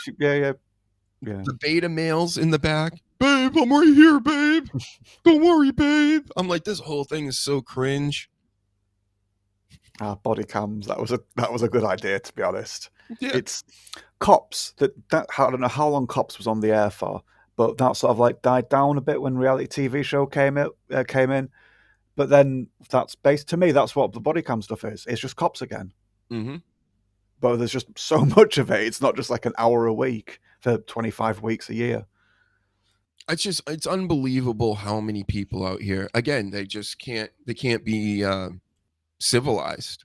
the beta males in the back. Babe, I'm right here, babe. Don't worry, babe. I'm like, this whole thing is so cringe. Body cams. That was a good idea, to be honest. Yeah. It's Cops. That I don't know how long Cops was on the air for, but that sort of like died down a bit when reality TV show came in. But then that's based, to me, that's what the body cam stuff is. It's just Cops again. Mm-hmm. But there's just so much of it. It's not just like an hour a week for 25 weeks a year. It's unbelievable how many people out here, again, they can't be civilized.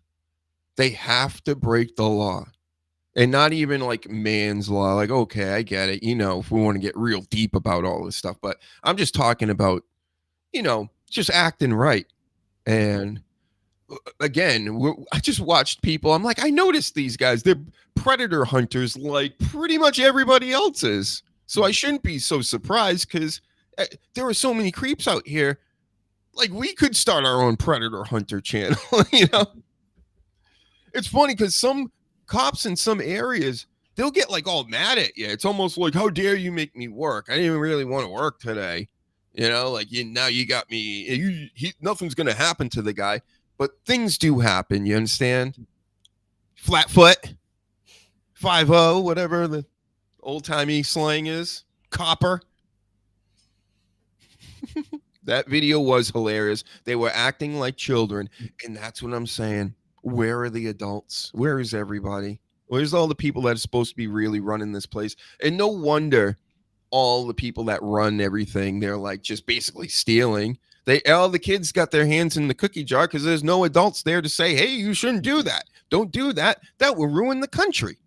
They have to break the law. And not even like man's law, like, okay, I get it, if we want to get real deep about all this stuff, but I'm just talking about, just acting right. And again, I just watched people. I'm like, I noticed these guys. They're predator hunters like pretty much everybody else is. So I shouldn't be so surprised because there are so many creeps out here. Like, we could start our own predator hunter channel, you know? It's funny because some cops in some areas, they'll get like all mad at you. It's almost like, how dare you make me work? I didn't really want to work today. You know, like, now you got me. Nothing's going to happen to the guy. But things do happen, you understand? Flatfoot, 5-0, whatever the old-timey slang is. Copper. That video was hilarious. They were acting like children, and that's what I'm saying. Where are the adults? Where is everybody? Where's all the people that are supposed to be really running this place? And no wonder all the people that run everything, they're like just basically stealing. All the kids got their hands in the cookie jar because there's no adults there to say, hey, you shouldn't do that. Don't do that. That will ruin the country.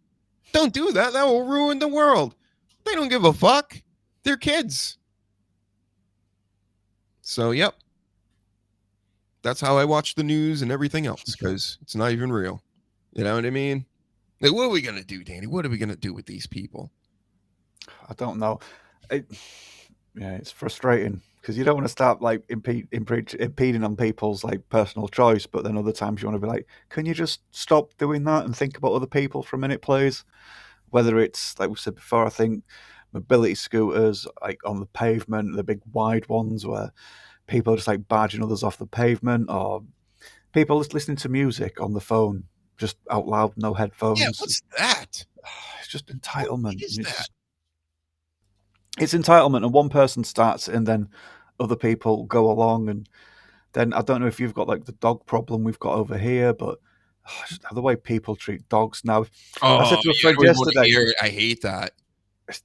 Don't do that. That will ruin the world. They don't give a fuck. They're kids. So, yep. That's how I watch the news and everything else, because it's not even real. You know what I mean? Like, what are we going to do, Danny? What are we going to do with these people? I don't know. It's frustrating because you don't want to start like impeding on people's like personal choice, but then other times you want to be like, can you just stop doing that and think about other people for a minute, please? Whether it's, like we said before, I think mobility scooters like on the pavement, the big wide ones where people are just like barging others off the pavement, or people just listening to music on the phone just out loud, no headphones. Yeah, what's that? It's just entitlement. What is that? It's entitlement, and one person starts it and then other people go along, and then I don't know if you've got like the dog problem we've got over here, but the way people treat dogs now. I said to a friend yesterday, I hate that.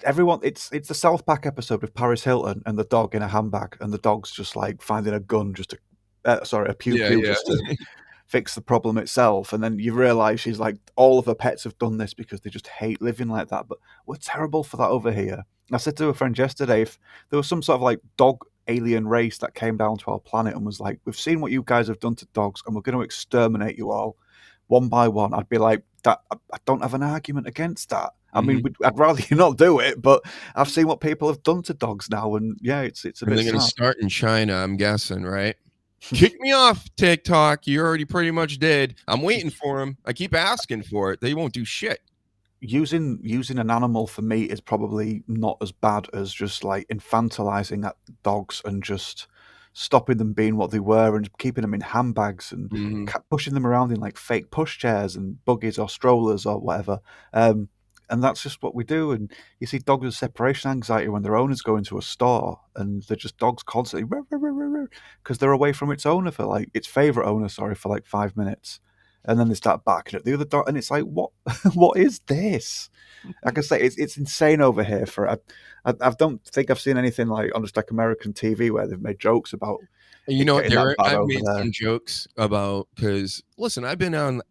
Everyone, it's the South Park episode with Paris Hilton and the dog in a handbag, and the dog's just like finding a gun just to, a pew just to fix the problem itself. And then you realise she's like, all of her pets have done this because they just hate living like that. But we're terrible for that over here. I said to a friend yesterday, if there was some sort of like dog alien race that came down to our planet and was like, we've seen what you guys have done to dogs and we're going to exterminate you all one by one, I'd be like, that I don't have an argument against that. I mean, I'd rather you not do it, but I've seen what people have done to dogs now, and yeah, it's a bit. They're going to start in China, I'm guessing, right? Kick me off, TikTok. You already pretty much did. I'm waiting for them. I keep asking for it. They won't do shit. Using an animal for meat is probably not as bad as just like infantilizing at dogs and just stopping them being what they were and keeping them in handbags and pushing them around in like fake pushchairs and buggies or strollers or whatever. And that's just what we do. And you see dogs with separation anxiety when their owners go into a store and they're just dogs constantly because they're away from its owner for like its favorite owner, for like 5 minutes. And then they start barking at the other dog. And it's like, what is this? Like I say, it's insane over here. I don't think I've seen anything like on just like American TV where they've made jokes about. You know, I've made some jokes about, because listen, I've been on,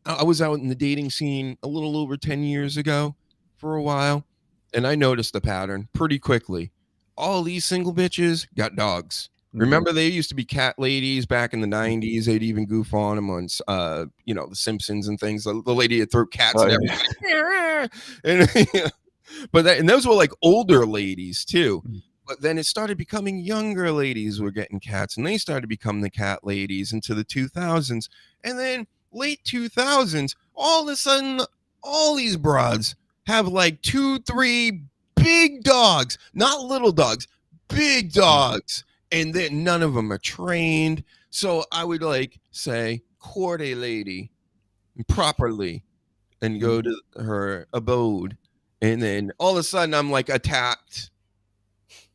I was out in the dating scene a little over 10 years ago for a while, and I noticed the pattern pretty quickly. All these single bitches got dogs. Remember, they used to be cat ladies back in the 90s. They'd even goof on them on, The Simpsons and things. The lady would throw cats and everything. And those were like older ladies too. But then it started becoming younger ladies were getting cats, and they started becoming the cat ladies into the 2000s. And then late 2000s, all of a sudden, all these broads have like 2-3 big dogs, not little dogs, big dogs. And then none of them are trained. So I would like say, court a lady properly and go to her abode. And then all of a sudden I'm like attacked.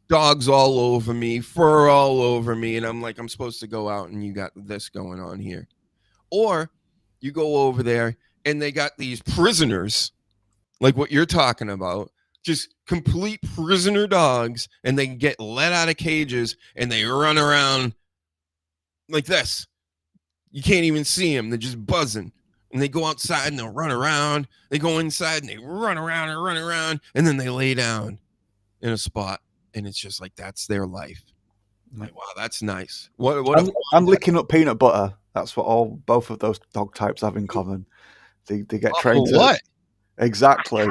Dogs all over me, fur all over me. And I'm like, I'm supposed to go out and you got this going on here. Or you go over there and they got these prisoners, like what you're talking about, just complete prisoner dogs, and they get let out of cages and they run around like this. You can't even see them. They're just buzzing. And they go outside and they'll run around. They go inside and they run around, and then they lay down in a spot. And it's just like, that's their life. Like, wow, that's nice. What I'm licking up peanut butter. That's what both of those dog types have in common. They get trained to what? Exactly.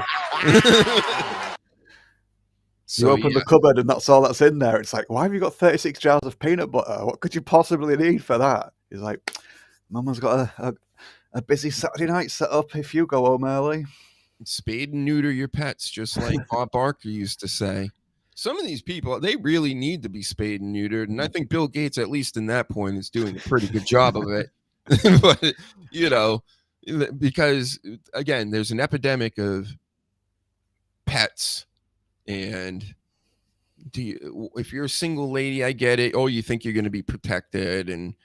You open the cupboard and that's all that's in there. It's like, why have you got 36 jars of peanut butter? What could you possibly need for that? He's like, Mama's got a busy Saturday night set up if you go home early. Spade and neuter your pets, just like Bob Barker used to say. Some of these people, they really need to be spayed and neutered, and I think Bill Gates, at least in that point, is doing a pretty good job of it. But, you know, because, again, there's an epidemic of pets, and if you're a single lady, I get it. Oh, you think you're going to be protected,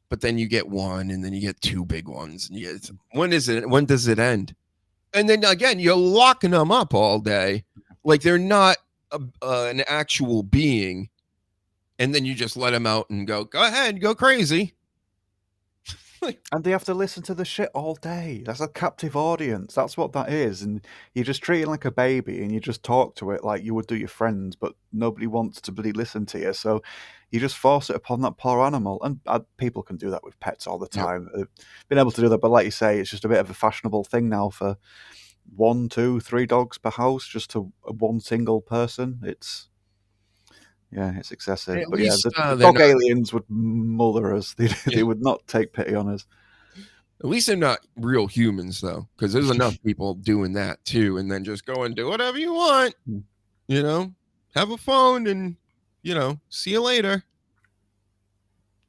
but then you get one, and then you get two big ones. And when does it end? And then, again, you're locking them up all day. Like they're not an actual being, and then you just let them out and go ahead, go crazy. And they have to listen to the shit all day. That's a captive audience. That's what that is. And you just treat it like a baby and you just talk to it like you would do your friends, but nobody wants to really listen to you. So you just force it upon that poor animal. And people can do that with pets all the time. Yep. Been able to do that, but like you say, it's just a bit of a fashionable thing now for 1, 2, 3 dogs per house, just to one single person. It's excessive. But least, the dog aliens would mother us. They would not take pity on us. At least they're not real humans, though, because there's enough people doing that too, and then just go and do whatever you want. You know, have a phone, and see you later.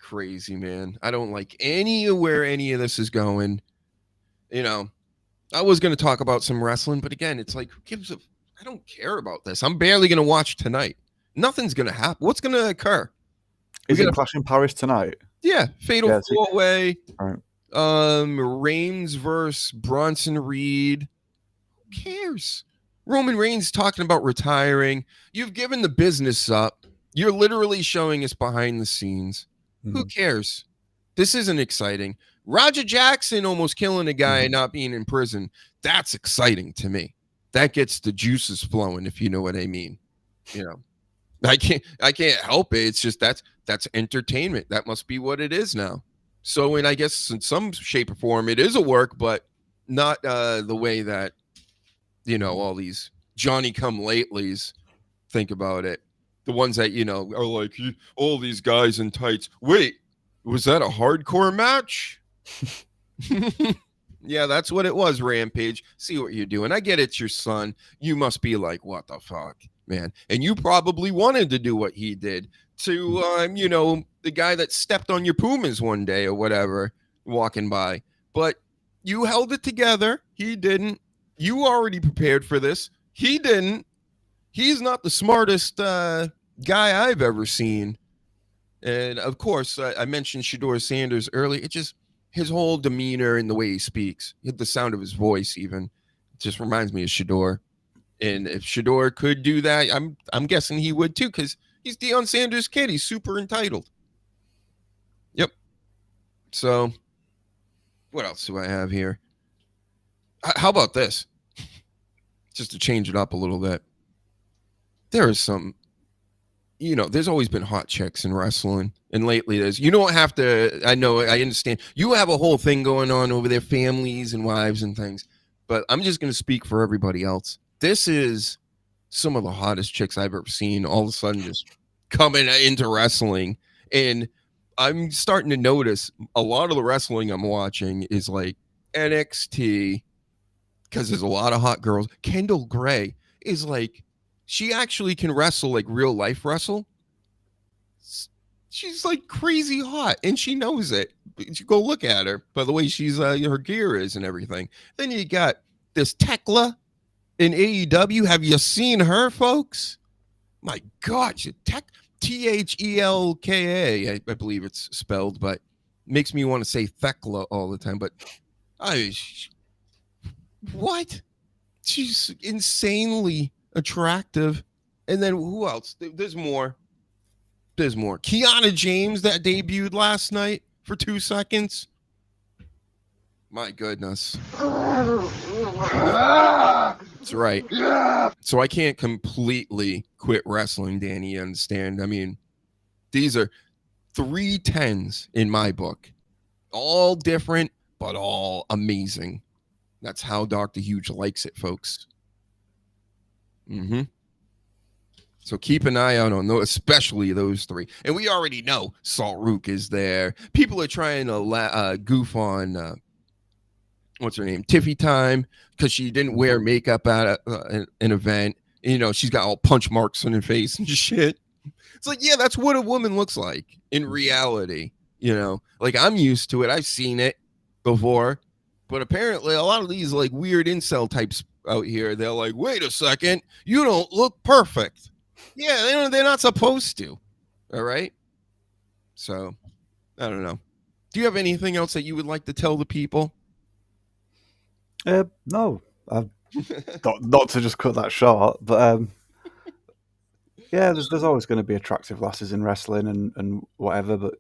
Crazy, man. I don't like where any of this is going. I was going to talk about some wrestling, but again, it's like, I don't care about this. I'm barely going to watch tonight. Nothing's going to happen. What's going to occur? Is it Clash in Paris tonight? Yeah. Fatal 4-way. Right. Reigns versus Bronson Reed. Who cares? Roman Reigns talking about retiring. You've given the business up. You're literally showing us behind the scenes. Who cares? This isn't exciting. Roger Jackson almost killing a guy and not being in prison. That's exciting to me. That gets the juices flowing, if you know what I mean. I can't help it. It's just that's entertainment. That must be what it is now. So, I guess in some shape or form, it is a work, but not the way that all these Johnny-come-latelys think about it. The ones that are like, all these guys in tights. Wait, was that a hardcore match? Yeah, that's what it was, Rampage. See what you're doing. I get it's your son. You must be like, what the fuck, man? And you probably wanted to do what he did to, the guy that stepped on your Pumas one day or whatever, walking by. But you held it together. He didn't. You already prepared for this. He didn't. He's not the smartest guy I've ever seen. And, of course, I mentioned Shedeur Sanders earlier. It just... his whole demeanor and the way he speaks, the sound of his voice even, just reminds me of Shedeur. And if Shedeur could do that, I'm guessing he would too, because he's Deion Sanders' kid. He's super entitled. Yep. So, what else do I have here? How about this? Just to change it up a little bit. There is some... there's always been hot chicks in wrestling. And lately there's, you don't have to, I know, I understand. You have a whole thing going on over there, families and wives and things. But I'm just going to speak for everybody else. This is some of the hottest chicks I've ever seen all of a sudden just coming into wrestling. And I'm starting to notice a lot of the wrestling I'm watching is like NXT, because there's a lot of hot girls. Kendall Gray is like, she actually can wrestle, like real life wrestle. She's like crazy hot, and she knows it. You go look at her by the way she's her gear is and everything. Then you got this Tekla in AEW. Have you seen her, folks? My God, Thelka, I believe it's spelled, but makes me want to say Thekla all the time. But what? She's insanely attractive. And then who else? There's more. Kiana James that debuted last night for 2 seconds. My goodness. That's right. So I can't completely quit wrestling, Danny, you understand? I mean, These are 3 10s in my book. All different, but all amazing. That's how Dr. Huge likes it, folks. So keep an eye out on those, especially those 3. And we already know Salt Rook is there. People are trying to goof on what's her name, Tiffy Time, because she didn't wear makeup at an event. You know, she's got all punch marks on her face and shit. It's like, yeah, that's what a woman looks like in reality. You know, like I'm used to it. I've seen it before. But apparently a lot of these like weird incel types out here, they're like, wait a second, you don't look perfect. Yeah, they're not supposed to. All right. So I don't know. Do you have anything else that you would like to tell the people? No, not to just cut that short, but yeah, there's always going to be attractive lasses in wrestling and whatever, but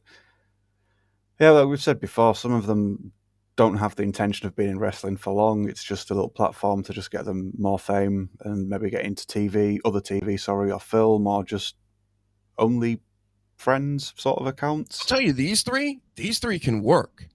yeah, like we've said before, some of them don't have the intention of being in wrestling for long. It's just a little platform to just get them more fame and maybe get into other TV, or film, or just only friends sort of accounts. I'll tell you, these three can work.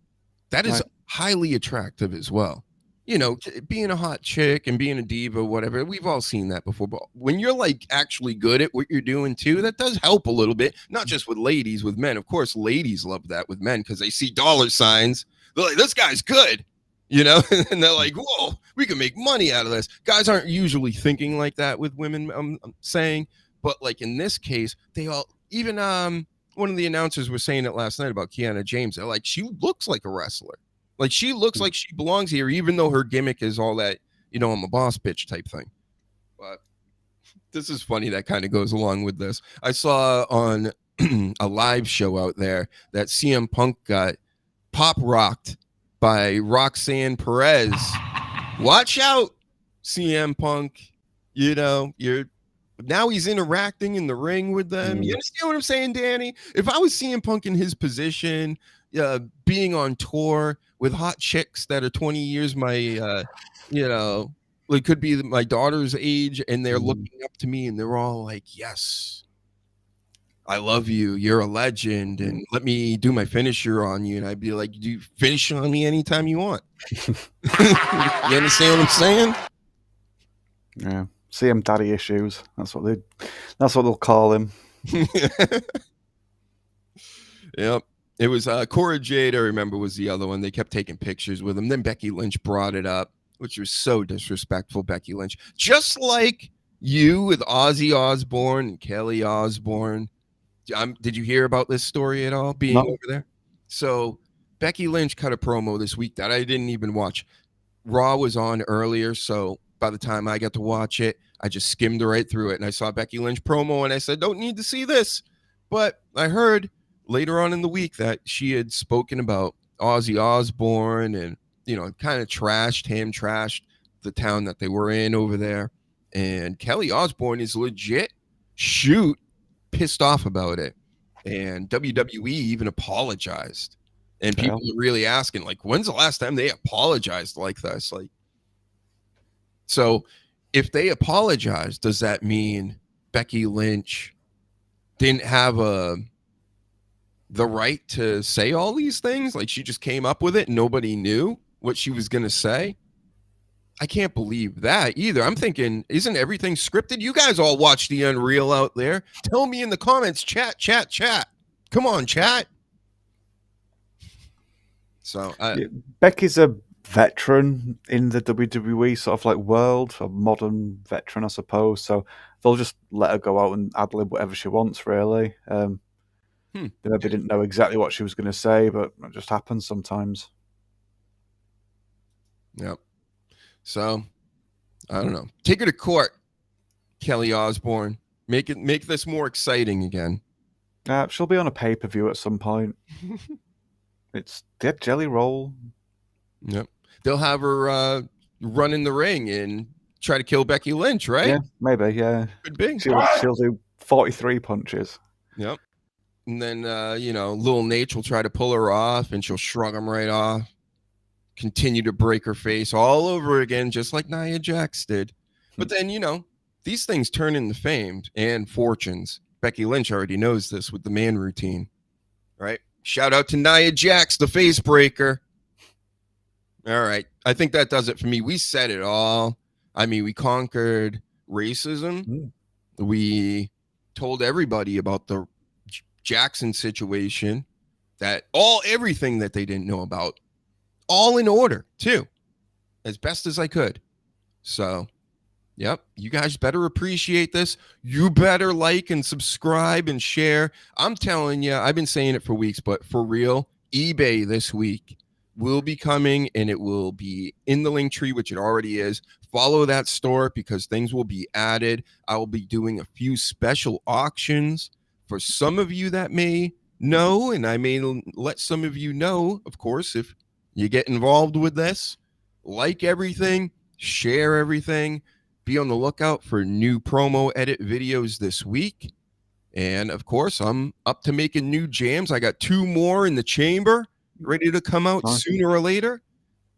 That is highly attractive as well. You know, being a hot chick and being a diva, whatever, we've all seen that before. But when you're like actually good at what you're doing too, that does help a little bit. Not just with ladies, with men. Of course, ladies love that with men because they see dollar signs. They're like, this guy's good, you know, and they're like, whoa, we can make money out of this. Guys aren't usually thinking like that with women, I'm saying. But like in this case, they all, even one of the announcers was saying it last night about Kiana James. They're like, she looks like a wrestler. Like she looks like she belongs here, even though her gimmick is all that, you know, I'm a boss bitch type thing. But this is funny. That kind of goes along with this. I saw on a live show out there that CM Punk got pop rocked by Roxanne Perez. Watch out, CM Punk. You know, now he's interacting in the ring with them. You understand what I'm saying, Danny? If I was CM Punk in his position, being on tour with hot chicks that are 20 years my, you know, it could be my daughter's age, and they're looking up to me and they're all like, yes, I love you. You're a legend. And let me do my finisher on you. And I'd be like, you finish on me anytime you want. You understand what I'm saying? Yeah. CM daddy issues. That's what they'll call him. Yep. It was Cora Jade, I remember, was the other one. They kept taking pictures with him. Then Becky Lynch brought it up, which was so disrespectful, Becky Lynch. Just like you with Ozzy Osbourne and Kelly Osbourne. Did you hear about this story at all, being over there? So Becky Lynch cut a promo this week that I didn't even watch. Raw was on earlier, so by the time I got to watch it, I just skimmed right through it, and I saw Becky Lynch promo, and I said, don't need to see this. But I heard later on in the week that she had spoken about Ozzy Osbourne and, you know, kind of trashed the town that they were in over there. And Kelly Osbourne is legit pissed off about it. And WWE even apologized. And people are really asking, like, when's the last time they apologized like this? Like, so if they apologize, does that mean Becky Lynch didn't have the right to say all these things? Like she just came up with it and nobody knew what she was going to say? I can't believe that either. I'm thinking, isn't everything scripted? You guys all watch the Unreal out there. Tell me in the comments, chat. Come on, chat. So Becky's a veteran in the WWE sort of like world, a modern veteran, I suppose. So they'll just let her go out and ad-lib whatever she wants, really. They maybe didn't know exactly what she was going to say, but it just happens sometimes. Yep. So, I don't know. Take her to court, Kelly Osbourne. Make this more exciting again. She'll be on a pay-per-view at some point. It's Dead Jelly Roll. Yep. They'll have her run in the ring and try to kill Becky Lynch, right? Yeah, maybe, yeah. Could be. She'll do 43 punches. Yep. And then, Lil Nate will try to pull her off, and she'll shrug him right off. Continue to break her face all over again, just like Nia Jax did. But then, these things turn into fame and fortunes. Becky Lynch already knows this with the man routine, right? Shout out to Nia Jax, the face breaker. All right. I think that does it for me. We said it all. I mean, we conquered racism. We told everybody about the Jackson situation, that everything that they didn't know about, all in order too, as best as I could. So, yep, you guys better appreciate this. You better like and subscribe and share. I'm telling you, I've been saying it for weeks, but for real, eBay this week will be coming, and it will be in the link tree, which it already is. Follow that store because things will be added. I will be doing a few special auctions for some of you that may know, and I may let some of you know, of course, if you get involved with this. Like everything, share everything, be on the lookout for new promo edit videos this week. And of course, I'm up to making new jams. I got 2 more in the chamber ready to come out sooner or later,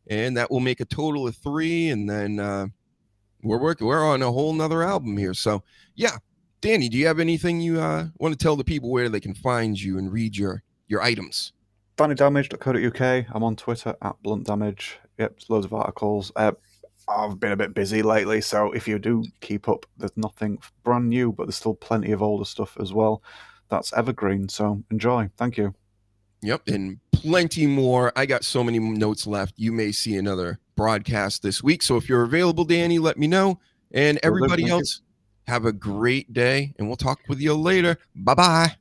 and that will make a total of 3. And then we're on a whole nother album here. So yeah, Danny, do you have anything you want to tell the people where they can find you and read your items? DannyDamage.co.uk. I'm on Twitter at BluntDamage. Yep, loads of articles. I've been a bit busy lately, so if you do keep up, there's nothing brand new, but there's still plenty of older stuff as well. That's evergreen, so enjoy. Thank you. Yep, and plenty more. I got so many notes left. You may see another broadcast this week. So if you're available, Danny, let me know. And everybody else, have a great day, and we'll talk with you later. Bye-bye.